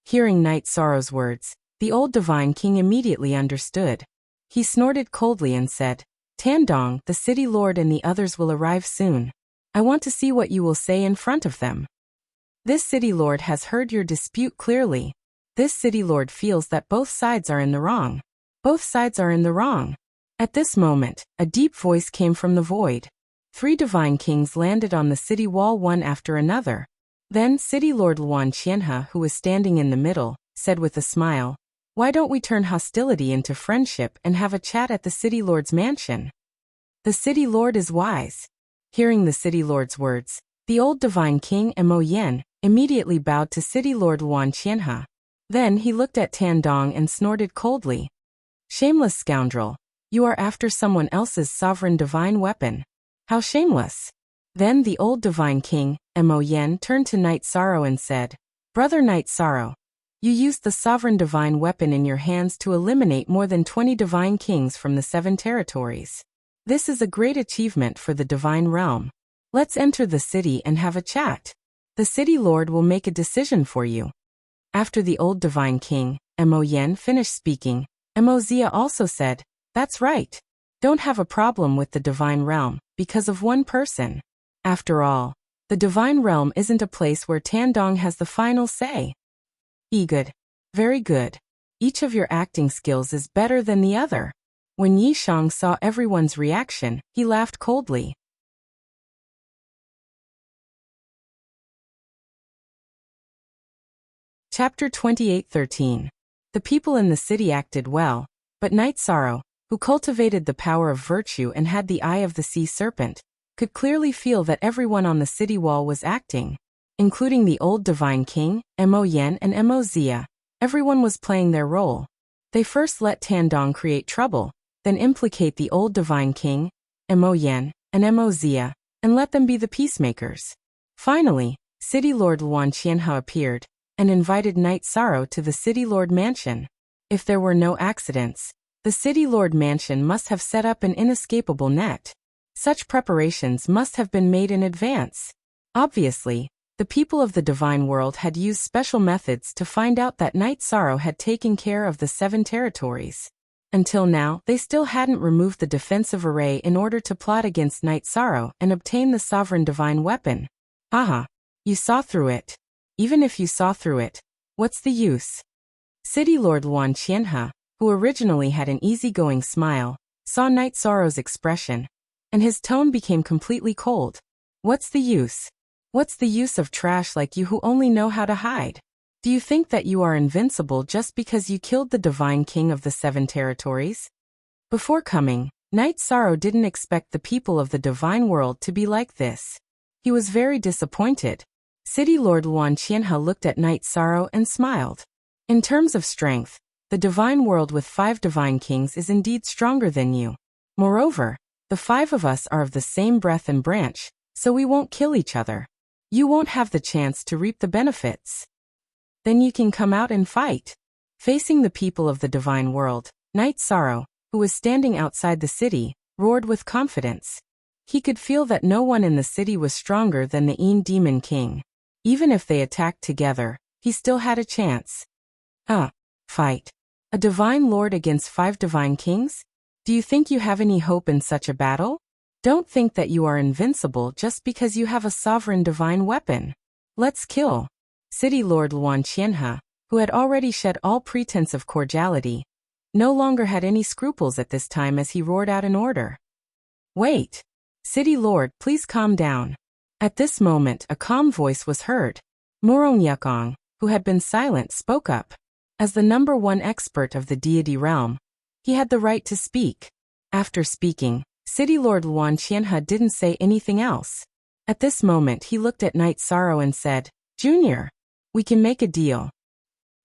Hearing Knight Sorrow's words, the old Divine King immediately understood. He snorted coldly and said, Tandong, the city lord and the others will arrive soon. I want to see what you will say in front of them. This city lord has heard your dispute clearly. This city lord feels that both sides are in the wrong. Both sides are in the wrong. At this moment, a deep voice came from the void. 3 divine kings landed on the city wall one after another. Then City Lord Luan Qianhe, who was standing in the middle, said with a smile, Why don't we turn hostility into friendship and have a chat at the City Lord's mansion? The City Lord is wise. Hearing the City Lord's words, the old Divine King Emoyen immediately bowed to City Lord Luan Qianhe. Then he looked at Tandong and snorted coldly. Shameless scoundrel, you are after someone else's sovereign divine weapon. How shameless! Then the old Divine King, Emoyen, turned to Knight Sorrow and said, Brother Knight Sorrow, you used the sovereign divine weapon in your hands to eliminate more than 20 divine kings from the 7 territories. This is a great achievement for the divine realm. Let's enter the city and have a chat. The city lord will make a decision for you. After the old Divine King, Emoyen, finished speaking, Emozia also said, That's right. Don't have a problem with the divine realm, because of one person. After all, the divine realm isn't a place where Tandong has the final say. Good. Very good. Each of your acting skills is better than the other. When Yishang saw everyone's reaction, he laughed coldly. Chapter 28:13. The people in the city acted well, but Knight Sorrow, who cultivated the power of virtue and had the eye of the sea serpent, could clearly feel that everyone on the city wall was acting, including the old Divine King, Emoyen and Emozia. Everyone was playing their role. They first let Tandong create trouble, then implicate the old Divine King, Emoyen, and Emozia, and let them be the peacemakers. Finally, City Lord Luan Qianhe appeared, and invited Knight Sorrow to the City Lord Mansion. If there were no accidents, the City Lord Mansion must have set up an inescapable net. Such preparations must have been made in advance. Obviously, the people of the divine world had used special methods to find out that Knight Sorrow had taken care of the 7 territories. Until now, they still hadn't removed the defensive array in order to plot against Knight Sorrow and obtain the sovereign divine weapon. Aha! You saw through it. Even if you saw through it, what's the use? City Lord Luan Qianhe, who originally had an easygoing smile, saw Night Sorrow's expression, and his tone became completely cold. What's the use? What's the use of trash like you who only know how to hide? Do you think that you are invincible just because you killed the divine king of the 7 territories? Before coming, Night Sorrow didn't expect the people of the divine world to be like this. He was very disappointed. City Lord Luan Qianhe looked at Night Sorrow and smiled. In terms of strength, the divine world with 5 divine kings is indeed stronger than you. Moreover, the 5 of us are of the same breath and branch, so we won't kill each other. You won't have the chance to reap the benefits. Then you can come out and fight. Facing the people of the divine world, Night Sorrow, who was standing outside the city, roared with confidence. He could feel that no one in the city was stronger than the Demon King. Even if they attacked together, he still had a chance. Fight. A divine lord against 5 divine kings? Do you think you have any hope in such a battle? Don't think that you are invincible just because you have a sovereign divine weapon. Let's kill. City Lord Luan Qianhe, who had already shed all pretense of cordiality, no longer had any scruples at this time as he roared out an order. Wait. City Lord, please calm down. At this moment a calm voice was heard. Murong Yukong, who had been silent, spoke up. As the number 1 expert of the deity realm, he had the right to speak. After speaking, City Lord Luan Qianhe didn't say anything else. At this moment he looked at Night Sorrow and said, Junior, we can make a deal.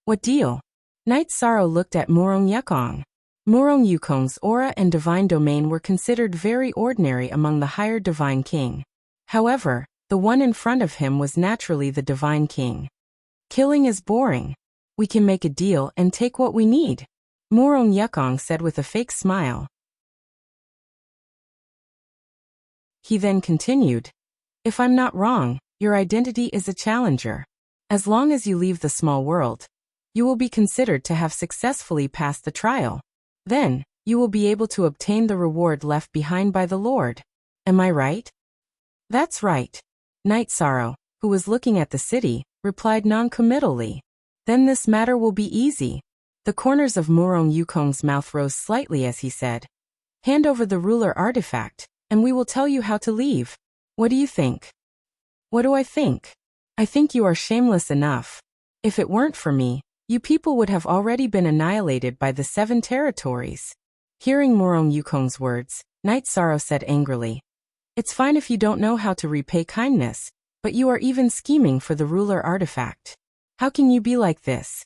What deal? Night Sorrow looked at Murong Yukong. Murong Yukong's aura and divine domain were considered very ordinary among the higher divine king. However, the one in front of him was naturally the divine king. Killing is boring. We can make a deal and take what we need, Murong Yukong said with a fake smile. He then continued, if I'm not wrong, your identity is a challenger. As long as you leave the small world, you will be considered to have successfully passed the trial. Then, you will be able to obtain the reward left behind by the Lord. Am I right? That's right. Night Sorrow, who was looking at the city, replied non-committally. Then this matter will be easy. The corners of Murong Yukong's mouth rose slightly as he said, hand over the ruler artifact, and we will tell you how to leave. What do you think? What do I think? I think you are shameless enough. If it weren't for me, you people would have already been annihilated by the 7 territories. Hearing Murong Yukong's words, Night Sorrow said angrily, it's fine if you don't know how to repay kindness, but you are even scheming for the ruler artifact. How can you be like this?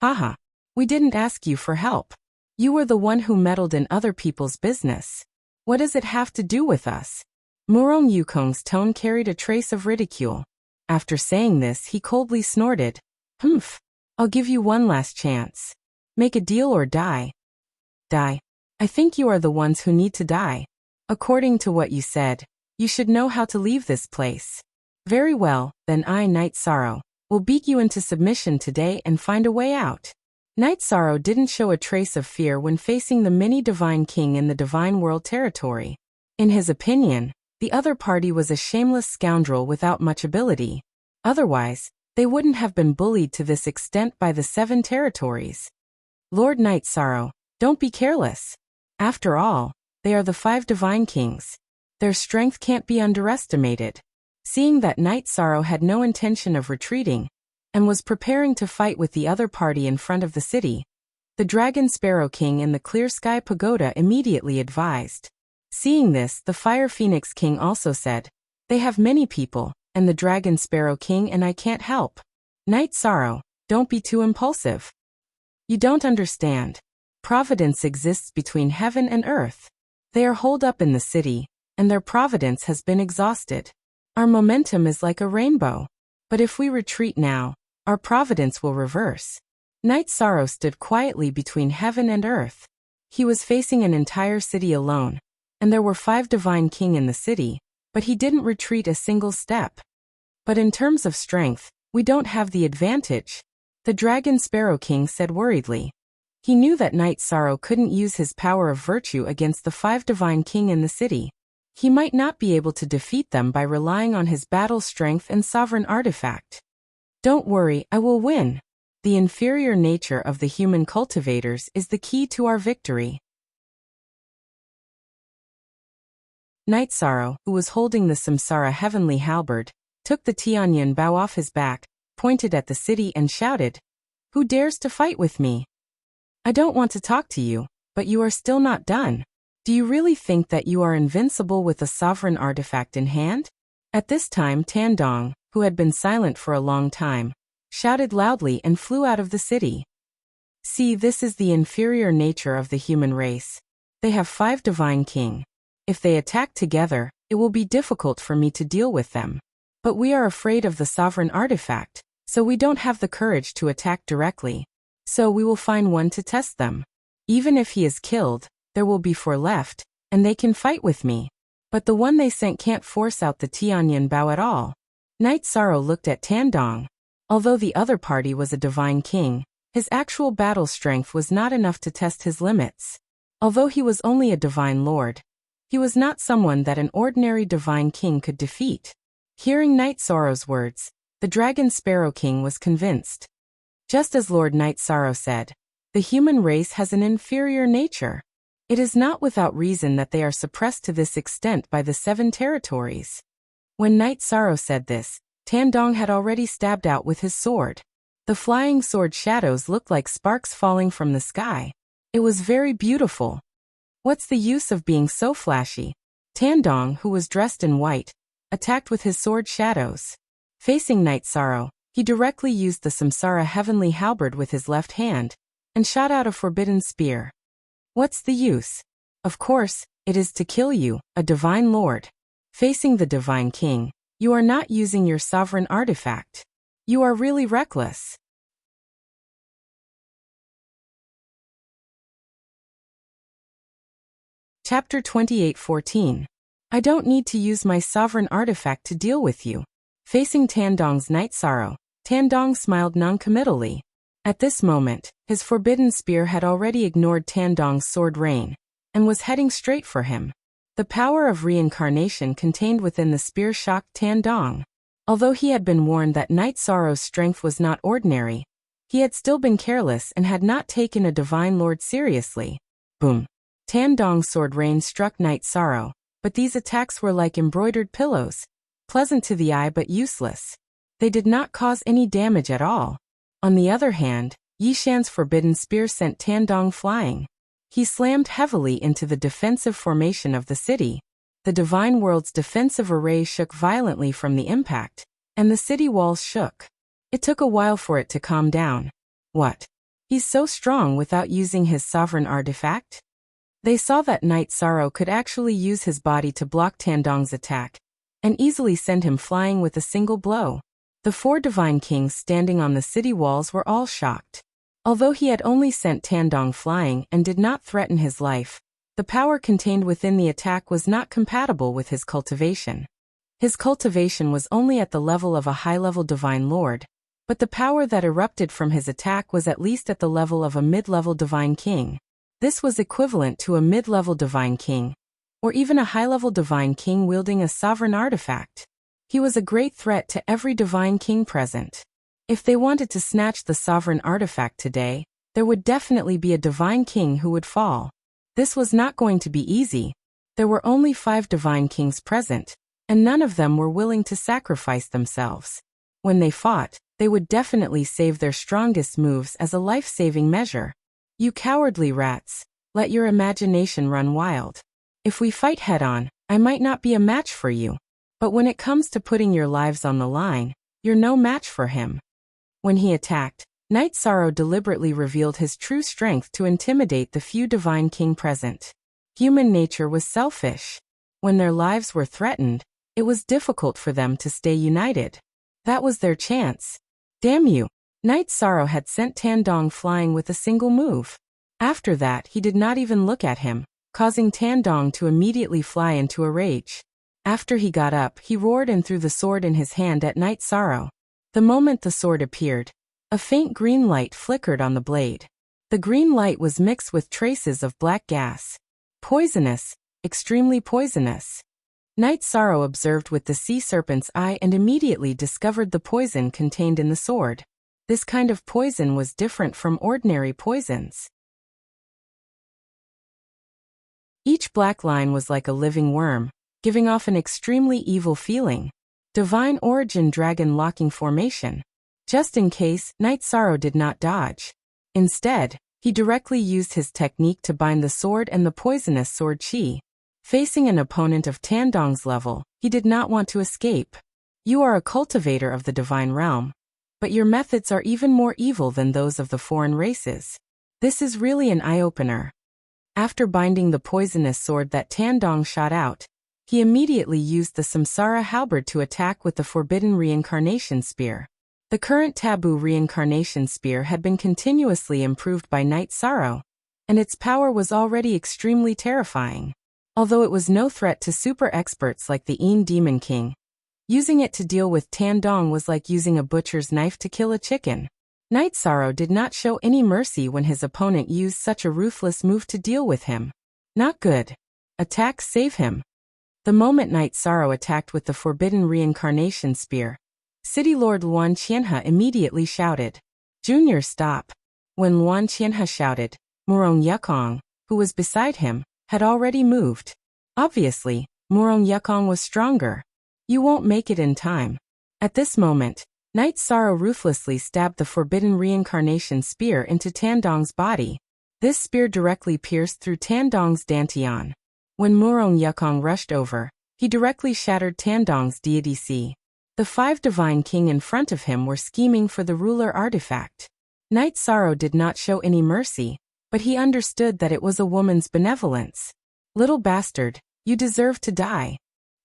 Haha, we didn't ask you for help. You were the one who meddled in other people's business. What does it have to do with us? Murong Yukong's tone carried a trace of ridicule. After saying this, he coldly snorted, Humph, I'll give you one last chance. Make a deal or die. Die. I think you are the ones who need to die. According to what you said, you should know how to leave this place. Very well, then I, Night Sorrow, will beat you into submission today and find a way out. Night Sorrow didn't show a trace of fear when facing the mini-divine king in the divine world territory. In his opinion, the other party was a shameless scoundrel without much ability. Otherwise, they wouldn't have been bullied to this extent by the 7 territories. Lord Night Sorrow, don't be careless. After all, they are the 5 divine kings. Their strength can't be underestimated. Seeing that Night Sorrow had no intention of retreating, and was preparing to fight with the other party in front of the city, the Dragon Sparrow King in the Clear Sky Pagoda immediately advised. Seeing this, the Fire Phoenix King also said, they have many people, and the Dragon Sparrow King and I can't help. Night Sorrow, don't be too impulsive. You don't understand. Providence exists between heaven and earth. They are holed up in the city, and their providence has been exhausted. Our momentum is like a rainbow. But if we retreat now, our providence will reverse. Night Sorrow stood quietly between heaven and earth. He was facing an entire city alone, and there were 5 divine king in the city, but he didn't retreat a single step. But in terms of strength, we don't have the advantage, the Dragon Sparrow King said worriedly. He knew that Night Sorrow couldn't use his power of virtue against the 5 divine king in the city. He might not be able to defeat them by relying on his battle strength and sovereign artifact. Don't worry, I will win. The inferior nature of the human cultivators is the key to our victory. Night Sorrow, who was holding the Samsara heavenly halberd, took the Tianyan bow off his back, pointed at the city and shouted, "Who dares to fight with me? I don't want to talk to you, but you are still not done. Do you really think that you are invincible with a sovereign artifact in hand?" At this time Tandong, who had been silent for a long time, shouted loudly and flew out of the city. See, this is the inferior nature of the human race. They have 5 divine king. If they attack together, it will be difficult for me to deal with them. But we are afraid of the sovereign artifact, so we don't have the courage to attack directly. So we will find one to test them. Even if he is killed, there will be 4 left, and they can fight with me. But the one they sent can't force out the Tianyan bow at all. Night Sorrow looked at Tandong. Although the other party was a divine king, his actual battle strength was not enough to test his limits. Although he was only a divine lord, he was not someone that an ordinary divine king could defeat. Hearing Night Sorrow's words, the Dragon Sparrow King was convinced. Just as Lord Night Sorrow said, the human race has an inferior nature. It is not without reason that they are suppressed to this extent by the 7 territories. When Night Sorrow said this, Tandong had already stabbed out with his sword. The flying sword shadows looked like sparks falling from the sky. It was very beautiful. What's the use of being so flashy? Tandong, who was dressed in white, attacked with his sword shadows. Facing Night Sorrow, he directly used the Samsara heavenly halberd with his left hand, and shot out a forbidden spear. What's the use? Of course, it is to kill you, a divine lord. Facing the divine king, you are not using your sovereign artifact. You are really reckless. Chapter 28:14. I don't need to use my sovereign artifact to deal with you. Facing Tandong's Night Sorrow, Tandong smiled noncommittally. At this moment, his forbidden spear had already ignored Tandong's sword rain, and was heading straight for him. The power of reincarnation contained within the spear shocked Tandong. Although he had been warned that Night Sorrow's strength was not ordinary, he had still been careless and had not taken a divine lord seriously. Boom! Tandong's sword rain struck Night Sorrow, but these attacks were like embroidered pillows, pleasant to the eye but useless. They did not cause any damage at all. On the other hand, Yishan's forbidden spear sent Tandong flying. He slammed heavily into the defensive formation of the city. The divine world's defensive array shook violently from the impact, and the city walls shook. It took a while for it to calm down. What? He's so strong without using his sovereign artifact? They saw that Night Sorrow could actually use his body to block Tandong's attack, and easily send him flying with a single blow. The 4 divine kings standing on the city walls were all shocked. Although he had only sent Tandong flying and did not threaten his life, the power contained within the attack was not compatible with his cultivation. His cultivation was only at the level of a high-level divine lord, but the power that erupted from his attack was at least at the level of a mid-level divine king. This was equivalent to a mid-level divine king, or even a high-level divine king wielding a sovereign artifact. He was a great threat to every divine king present. If they wanted to snatch the sovereign artifact today, there would definitely be a divine king who would fall. This was not going to be easy. There were only 5 divine kings present, and none of them were willing to sacrifice themselves. When they fought, they would definitely save their strongest moves as a life-saving measure. You cowardly rats, let your imagination run wild. If we fight head-on, I might not be a match for you. But when it comes to putting your lives on the line, you're no match for him. When he attacked, Night Sorrow deliberately revealed his true strength to intimidate the few divine king present. Human nature was selfish. When their lives were threatened, it was difficult for them to stay united. That was their chance. Damn you! Night Sorrow had sent Tandong flying with a single move. After that, he did not even look at him, causing Tandong to immediately fly into a rage. After he got up, he roared and threw the sword in his hand at Night Sorrow. The moment the sword appeared, a faint green light flickered on the blade. The green light was mixed with traces of black gas. Poisonous, extremely poisonous. Night Sorrow observed with the sea serpent's eye and immediately discovered the poison contained in the sword. This kind of poison was different from ordinary poisons. Each black line was like a living worm, giving off an extremely evil feeling. Divine origin dragon locking formation. Just in case, Night Sorrow did not dodge. Instead, he directly used his technique to bind the sword and the poisonous sword chi. Facing an opponent of Tandong's level, he did not want to escape. You are a cultivator of the divine realm, but your methods are even more evil than those of the foreign races. This is really an eye-opener. After binding the poisonous sword that Tandong shot out, he immediately used the Samsara halberd to attack with the forbidden reincarnation spear. The current taboo reincarnation spear had been continuously improved by Night Sorrow, and its power was already extremely terrifying. Although it was no threat to super experts like the Een Demon King, using it to deal with Tandong was like using a butcher's knife to kill a chicken. Night Sorrow did not show any mercy when his opponent used such a ruthless move to deal with him. Not good. Attack, save him. The moment Night Sorrow attacked with the forbidden reincarnation spear, City Lord Luan Qianhe immediately shouted, "Junior, stop." When Luan Qianhe shouted, Murong Yukong, who was beside him, had already moved. Obviously, Murong Yukong was stronger. You won't make it in time. At this moment, Night Sorrow ruthlessly stabbed the forbidden reincarnation spear into Tandong's body. This spear directly pierced through Tandong's dantian. When Murong Yukong rushed over, he directly shattered Tandong's deity C. The 5 divine king in front of him were scheming for the ruler artifact. Night Sorrow did not show any mercy, but he understood that it was a woman's benevolence. Little bastard, you deserve to die.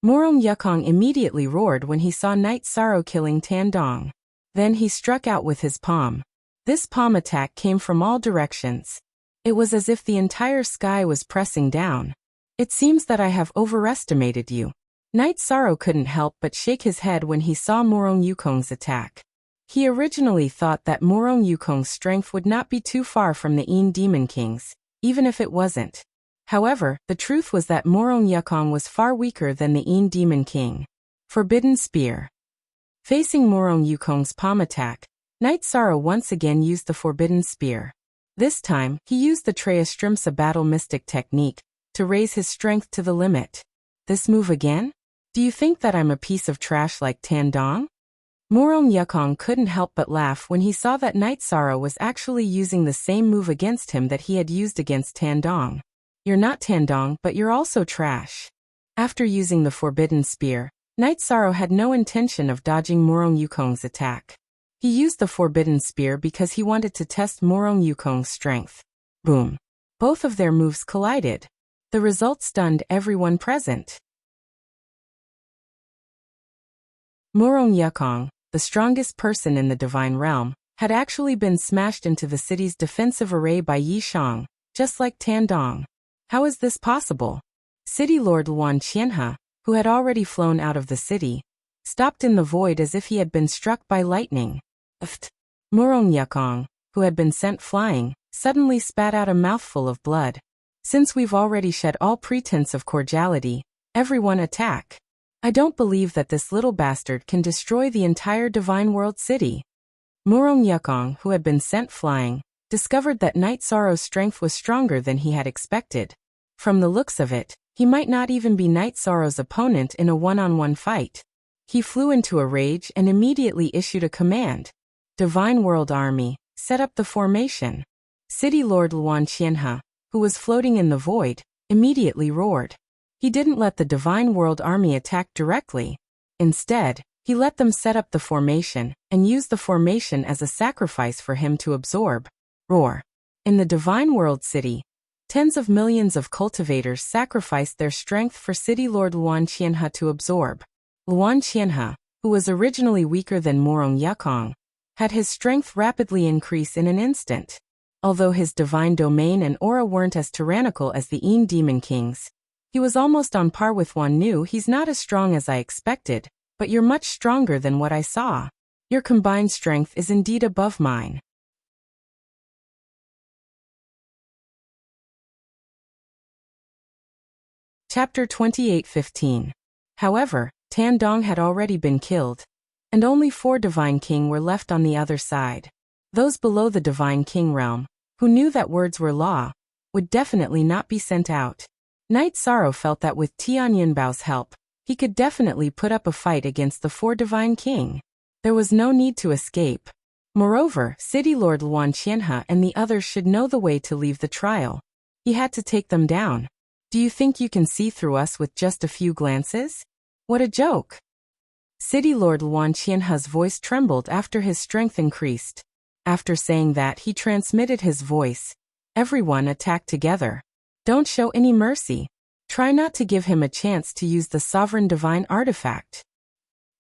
Murong Yukong immediately roared when he saw Night Sorrow killing Tandong. Then he struck out with his palm. This palm attack came from all directions. It was as if the entire sky was pressing down. It seems that I have overestimated you. Night Sorrow couldn't help but shake his head when he saw Murong Yukong's attack. He originally thought that Murong Yukong's strength would not be too far from the Een Demon King's, even if it wasn't. However, the truth was that Murong Yukong was far weaker than the Een Demon King. Forbidden Spear. Facing Murong Yukong's palm attack, Night Sorrow once again used the Forbidden Spear. This time, he used the Treastrimsa Battle Mystic technique to raise his strength to the limit. This move again? Do you think that I'm a piece of trash like Tandong? Murong Yukong couldn't help but laugh when he saw that Night Sorrow was actually using the same move against him that he had used against Tandong. You're not Tandong, but you're also trash. After using the Forbidden Spear, Night Sorrow had no intention of dodging Murong Yukong's attack. He used the Forbidden Spear because he wanted to test Murong Yukong's strength. Boom. Both of their moves collided. The result stunned everyone present. Murong Yukong, the strongest person in the divine realm, had actually been smashed into the city's defensive array by Yi Shang, just like Tandong. How is this possible? City Lord Luan Qianhe, who had already flown out of the city, stopped in the void as if he had been struck by lightning. Murong Yukong, who had been sent flying, suddenly spat out a mouthful of blood. Since we've already shed all pretense of cordiality, everyone attack. I don't believe that this little bastard can destroy the entire Divine World City. Murong Yukong, who had been sent flying, discovered that Night Sorrow's strength was stronger than he had expected. From the looks of it, he might not even be Night Sorrow's opponent in a one-on-one fight. He flew into a rage and immediately issued a command. Divine World Army, set up the formation. City Lord Luan Qianhe, who was floating in the void, immediately roared. He didn't let the Divine World Army attack directly. Instead, he let them set up the formation and use the formation as a sacrifice for him to absorb. Roar. In the Divine World City, tens of millions of cultivators sacrificed their strength for City Lord Luan Qianhe to absorb. Luan Qianhe, who was originally weaker than Murong Yukong, had his strength rapidly increase in an instant. Although his divine domain and aura weren't as tyrannical as the Een Demon King's, he was almost on par with one. New. He's not as strong as I expected, but you're much stronger than what I saw. Your combined strength is indeed above mine. Chapter 28:15. However, Tandong had already been killed. and only 4 Divine King were left on the other side. Those below the Divine King realm, who knew that words were law, would definitely not be sent out. Knight Sorrow felt that with Tianyunbao's help, he could definitely put up a fight against the 4 Divine King. There was no need to escape. Moreover, City Lord Luan Qianhe and the others should know the way to leave the trial. He had to take them down. Do you think you can see through us with just a few glances? What a joke! City Lord Luan Qianhe's voice trembled after his strength increased. After saying that, he transmitted his voice. Everyone attack together. Don't show any mercy. Try not to give him a chance to use the sovereign divine artifact.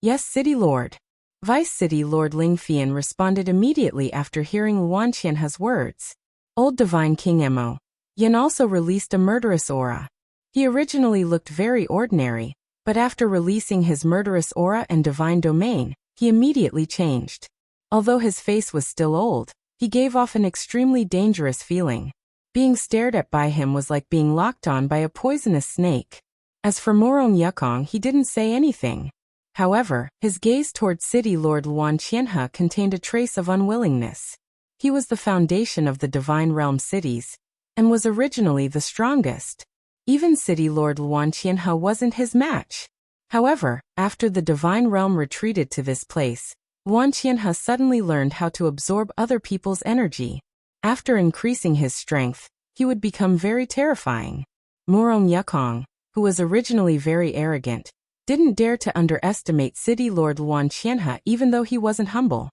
Yes, City Lord. Vice City Lord Ling Fian responded immediately after hearing Luan Qianhe's words. Old Divine King Mo Yan also released a murderous aura. He originally looked very ordinary, but after releasing his murderous aura and divine domain, he immediately changed. Although his face was still old, he gave off an extremely dangerous feeling. Being stared at by him was like being locked on by a poisonous snake. As for Morong Yukong, he didn't say anything. However, his gaze toward City Lord Luan Qianhe contained a trace of unwillingness. He was the foundation of the Divine Realm cities, and was originally the strongest. Even City Lord Luan Qianhe wasn't his match. However, after the Divine Realm retreated to this place, Luan Qianhe suddenly learned how to absorb other people's energy. After increasing his strength, he would become very terrifying. Morong Yukong, who was originally very arrogant, didn't dare to underestimate City Lord Luan Qianhe even though he wasn't humble.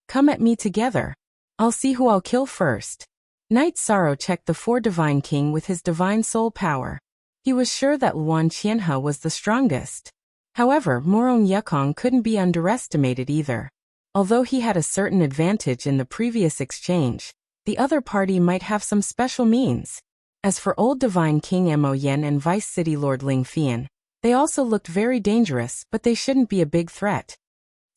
Come at me together. I'll see who I'll kill first. Knight Sorrow checked the 4 Divine King with his divine soul power. He was sure that Luan Qianhe was the strongest. However, Morong Yukong couldn't be underestimated either. Although he had a certain advantage in the previous exchange, the other party might have some special means. As for Old Divine King Mo Yan and Vice City Lord Ling Fian, they also looked very dangerous, but they shouldn't be a big threat.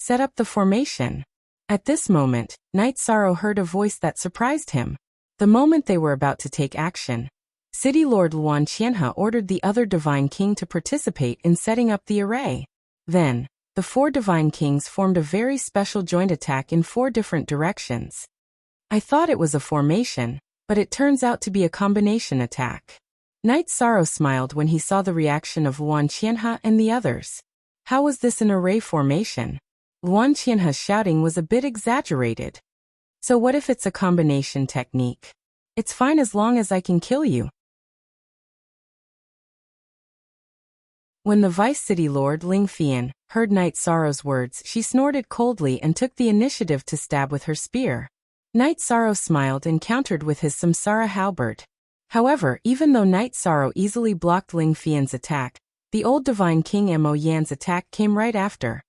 Set up the formation. At this moment, Knight Sorrow heard a voice that surprised him. The moment they were about to take action, City Lord Luan Qianhe ordered the other Divine King to participate in setting up the array. Then, the 4 Divine Kings formed a very special joint attack in 4 different directions. I thought it was a formation, but it turns out to be a combination attack. Knight Sorrow smiled when he saw the reaction of Luan Qianhe and the others. How was this an array formation? Luan Qianhe's shouting was a bit exaggerated. So what if it's a combination technique? It's fine as long as I can kill you. When the Vice City Lord Ling Fian heard Knight Sorrow's words, she snorted coldly and took the initiative to stab with her spear. Knight Sorrow smiled and countered with his Samsara halberd. However, even though Knight Sorrow easily blocked Ling Fian's attack, the Old Divine King Mo Yan's attack came right after.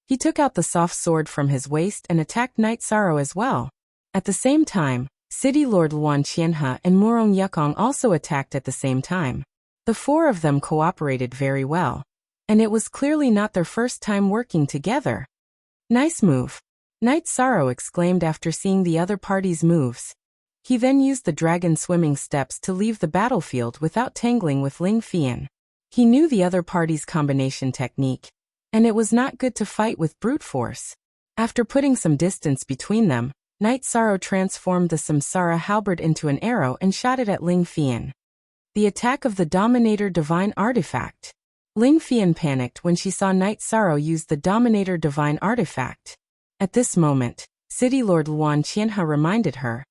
He took out the soft sword from his waist and attacked Knight Sorrow as well. At the same time, City Lord Luan Qianhe and Morong Yukong also attacked at the same time. The 4 of them cooperated very well, and it was clearly not their first time working together. Nice move. Knight Sorrow exclaimed after seeing the other party's moves. He then used the dragon swimming steps to leave the battlefield without tangling with Ling Fian. He knew the other party's combination technique, and it was not good to fight with brute force. After putting some distance between them, Knight Sorrow transformed the Samsara halberd into an arrow and shot it at Ling Fian. The attack of the Dominator Divine Artifact. Ling Fian panicked when she saw Knight Sorrow use the Dominator Divine Artifact. At this moment, City Lord Luan Qianhe reminded her.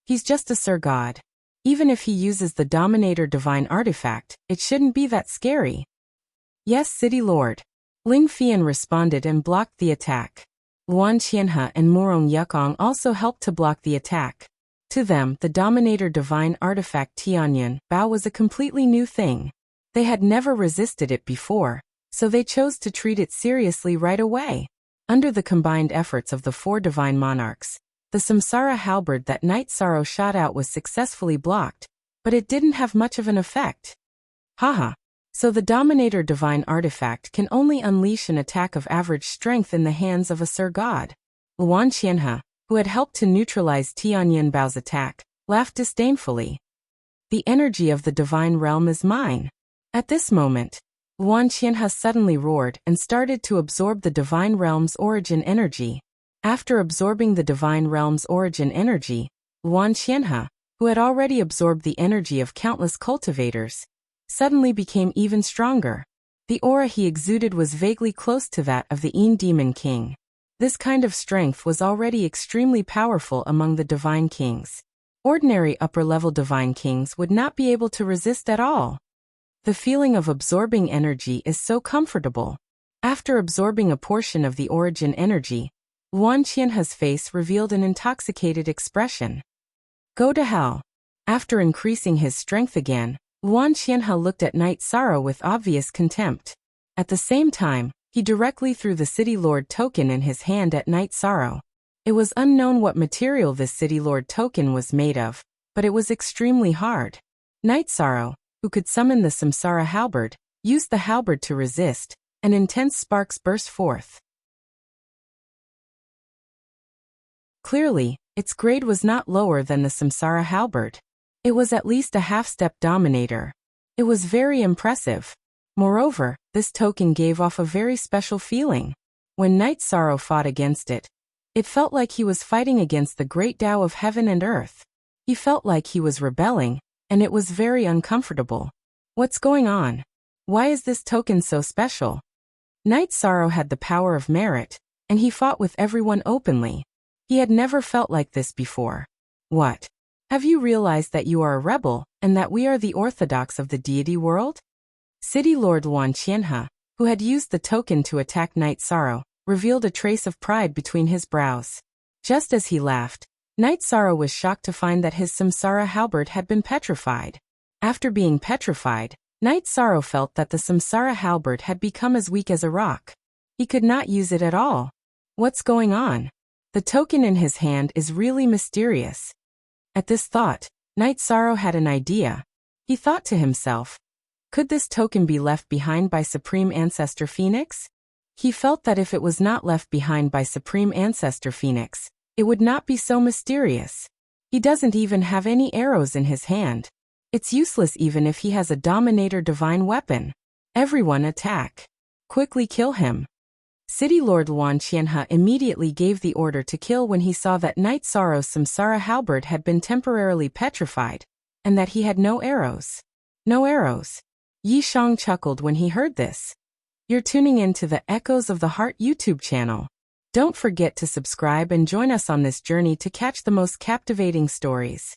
He's just a Sir God. Even if he uses the Dominator Divine Artifact, it shouldn't be that scary. Yes, City Lord. Ling Fian responded and blocked the attack. Luan Qianhe and Morong Yukong also helped to block the attack. To them, the Dominator Divine Artifact Tianyun Bao was a completely new thing. They had never resisted it before, so they chose to treat it seriously right away. Under the combined efforts of the 4 Divine Monarchs, the Samsara halberd that Knight Sorrow shot out was successfully blocked, but it didn't have much of an effect. Haha. So the Dominator Divine Artifact can only unleash an attack of average strength in the hands of a Sir God. Luan Qianhe, who had helped to neutralize Tianyun Bao's attack, laughed disdainfully. The energy of the Divine Realm is mine. At this moment, Luan Qianhe suddenly roared and started to absorb the Divine Realm's origin energy. After absorbing the Divine Realm's origin energy, Luan Qianhe, who had already absorbed the energy of countless cultivators, suddenly became even stronger. The aura he exuded was vaguely close to that of the Yin Demon King. This kind of strength was already extremely powerful among the Divine Kings. Ordinary upper-level Divine Kings would not be able to resist at all. The feeling of absorbing energy is so comfortable. After absorbing a portion of the origin energy, Luan Qianhe's face revealed an intoxicated expression. Go to hell. After increasing his strength again, Luan Qianhe looked at Knight Sorrow with obvious contempt. At the same time, he directly threw the City Lord token in his hand at Knight Sorrow. It was unknown what material this City Lord token was made of, but it was extremely hard. Knight Sorrow, who could summon the Samsara halberd, used the halberd to resist, and intense sparks burst forth. Clearly, its grade was not lower than the Samsara halberd. It was at least a half-step dominator. It was very impressive. Moreover, this token gave off a very special feeling. When Knight Sorrow fought against it, it felt like he was fighting against the great Tao of heaven and earth. He felt like he was rebelling, and it was very uncomfortable. What's going on? Why is this token so special? Knight Sorrow had the power of merit, and he fought with everyone openly. He had never felt like this before. What? Have you realized that you are a rebel, and that we are the orthodox of the deity world? City Lord Luan Qianhe, who had used the token to attack Knight Sorrow, revealed a trace of pride between his brows. Just as he laughed, Knight Sorrow was shocked to find that his Samsara halberd had been petrified. After being petrified, Knight Sorrow felt that the Samsara halberd had become as weak as a rock. He could not use it at all. What's going on? The token in his hand is really mysterious. At this thought, Knight Sorrow had an idea. He thought to himself, could this token be left behind by Supreme Ancestor Phoenix? He felt that if it was not left behind by Supreme Ancestor Phoenix, it would not be so mysterious. He doesn't even have any arrows in his hand. It's useless even if he has a Dominator divine weapon. Everyone attack. Quickly kill him. City Lord Luan Qianhe immediately gave the order to kill when he saw that Knight Sorrow's Samsara halberd had been temporarily petrified, and that he had no arrows. No arrows. Yi Shang chuckled when he heard this. You're tuning in to the Echoes of the Heart YouTube channel. Don't forget to subscribe and join us on this journey to catch the most captivating stories.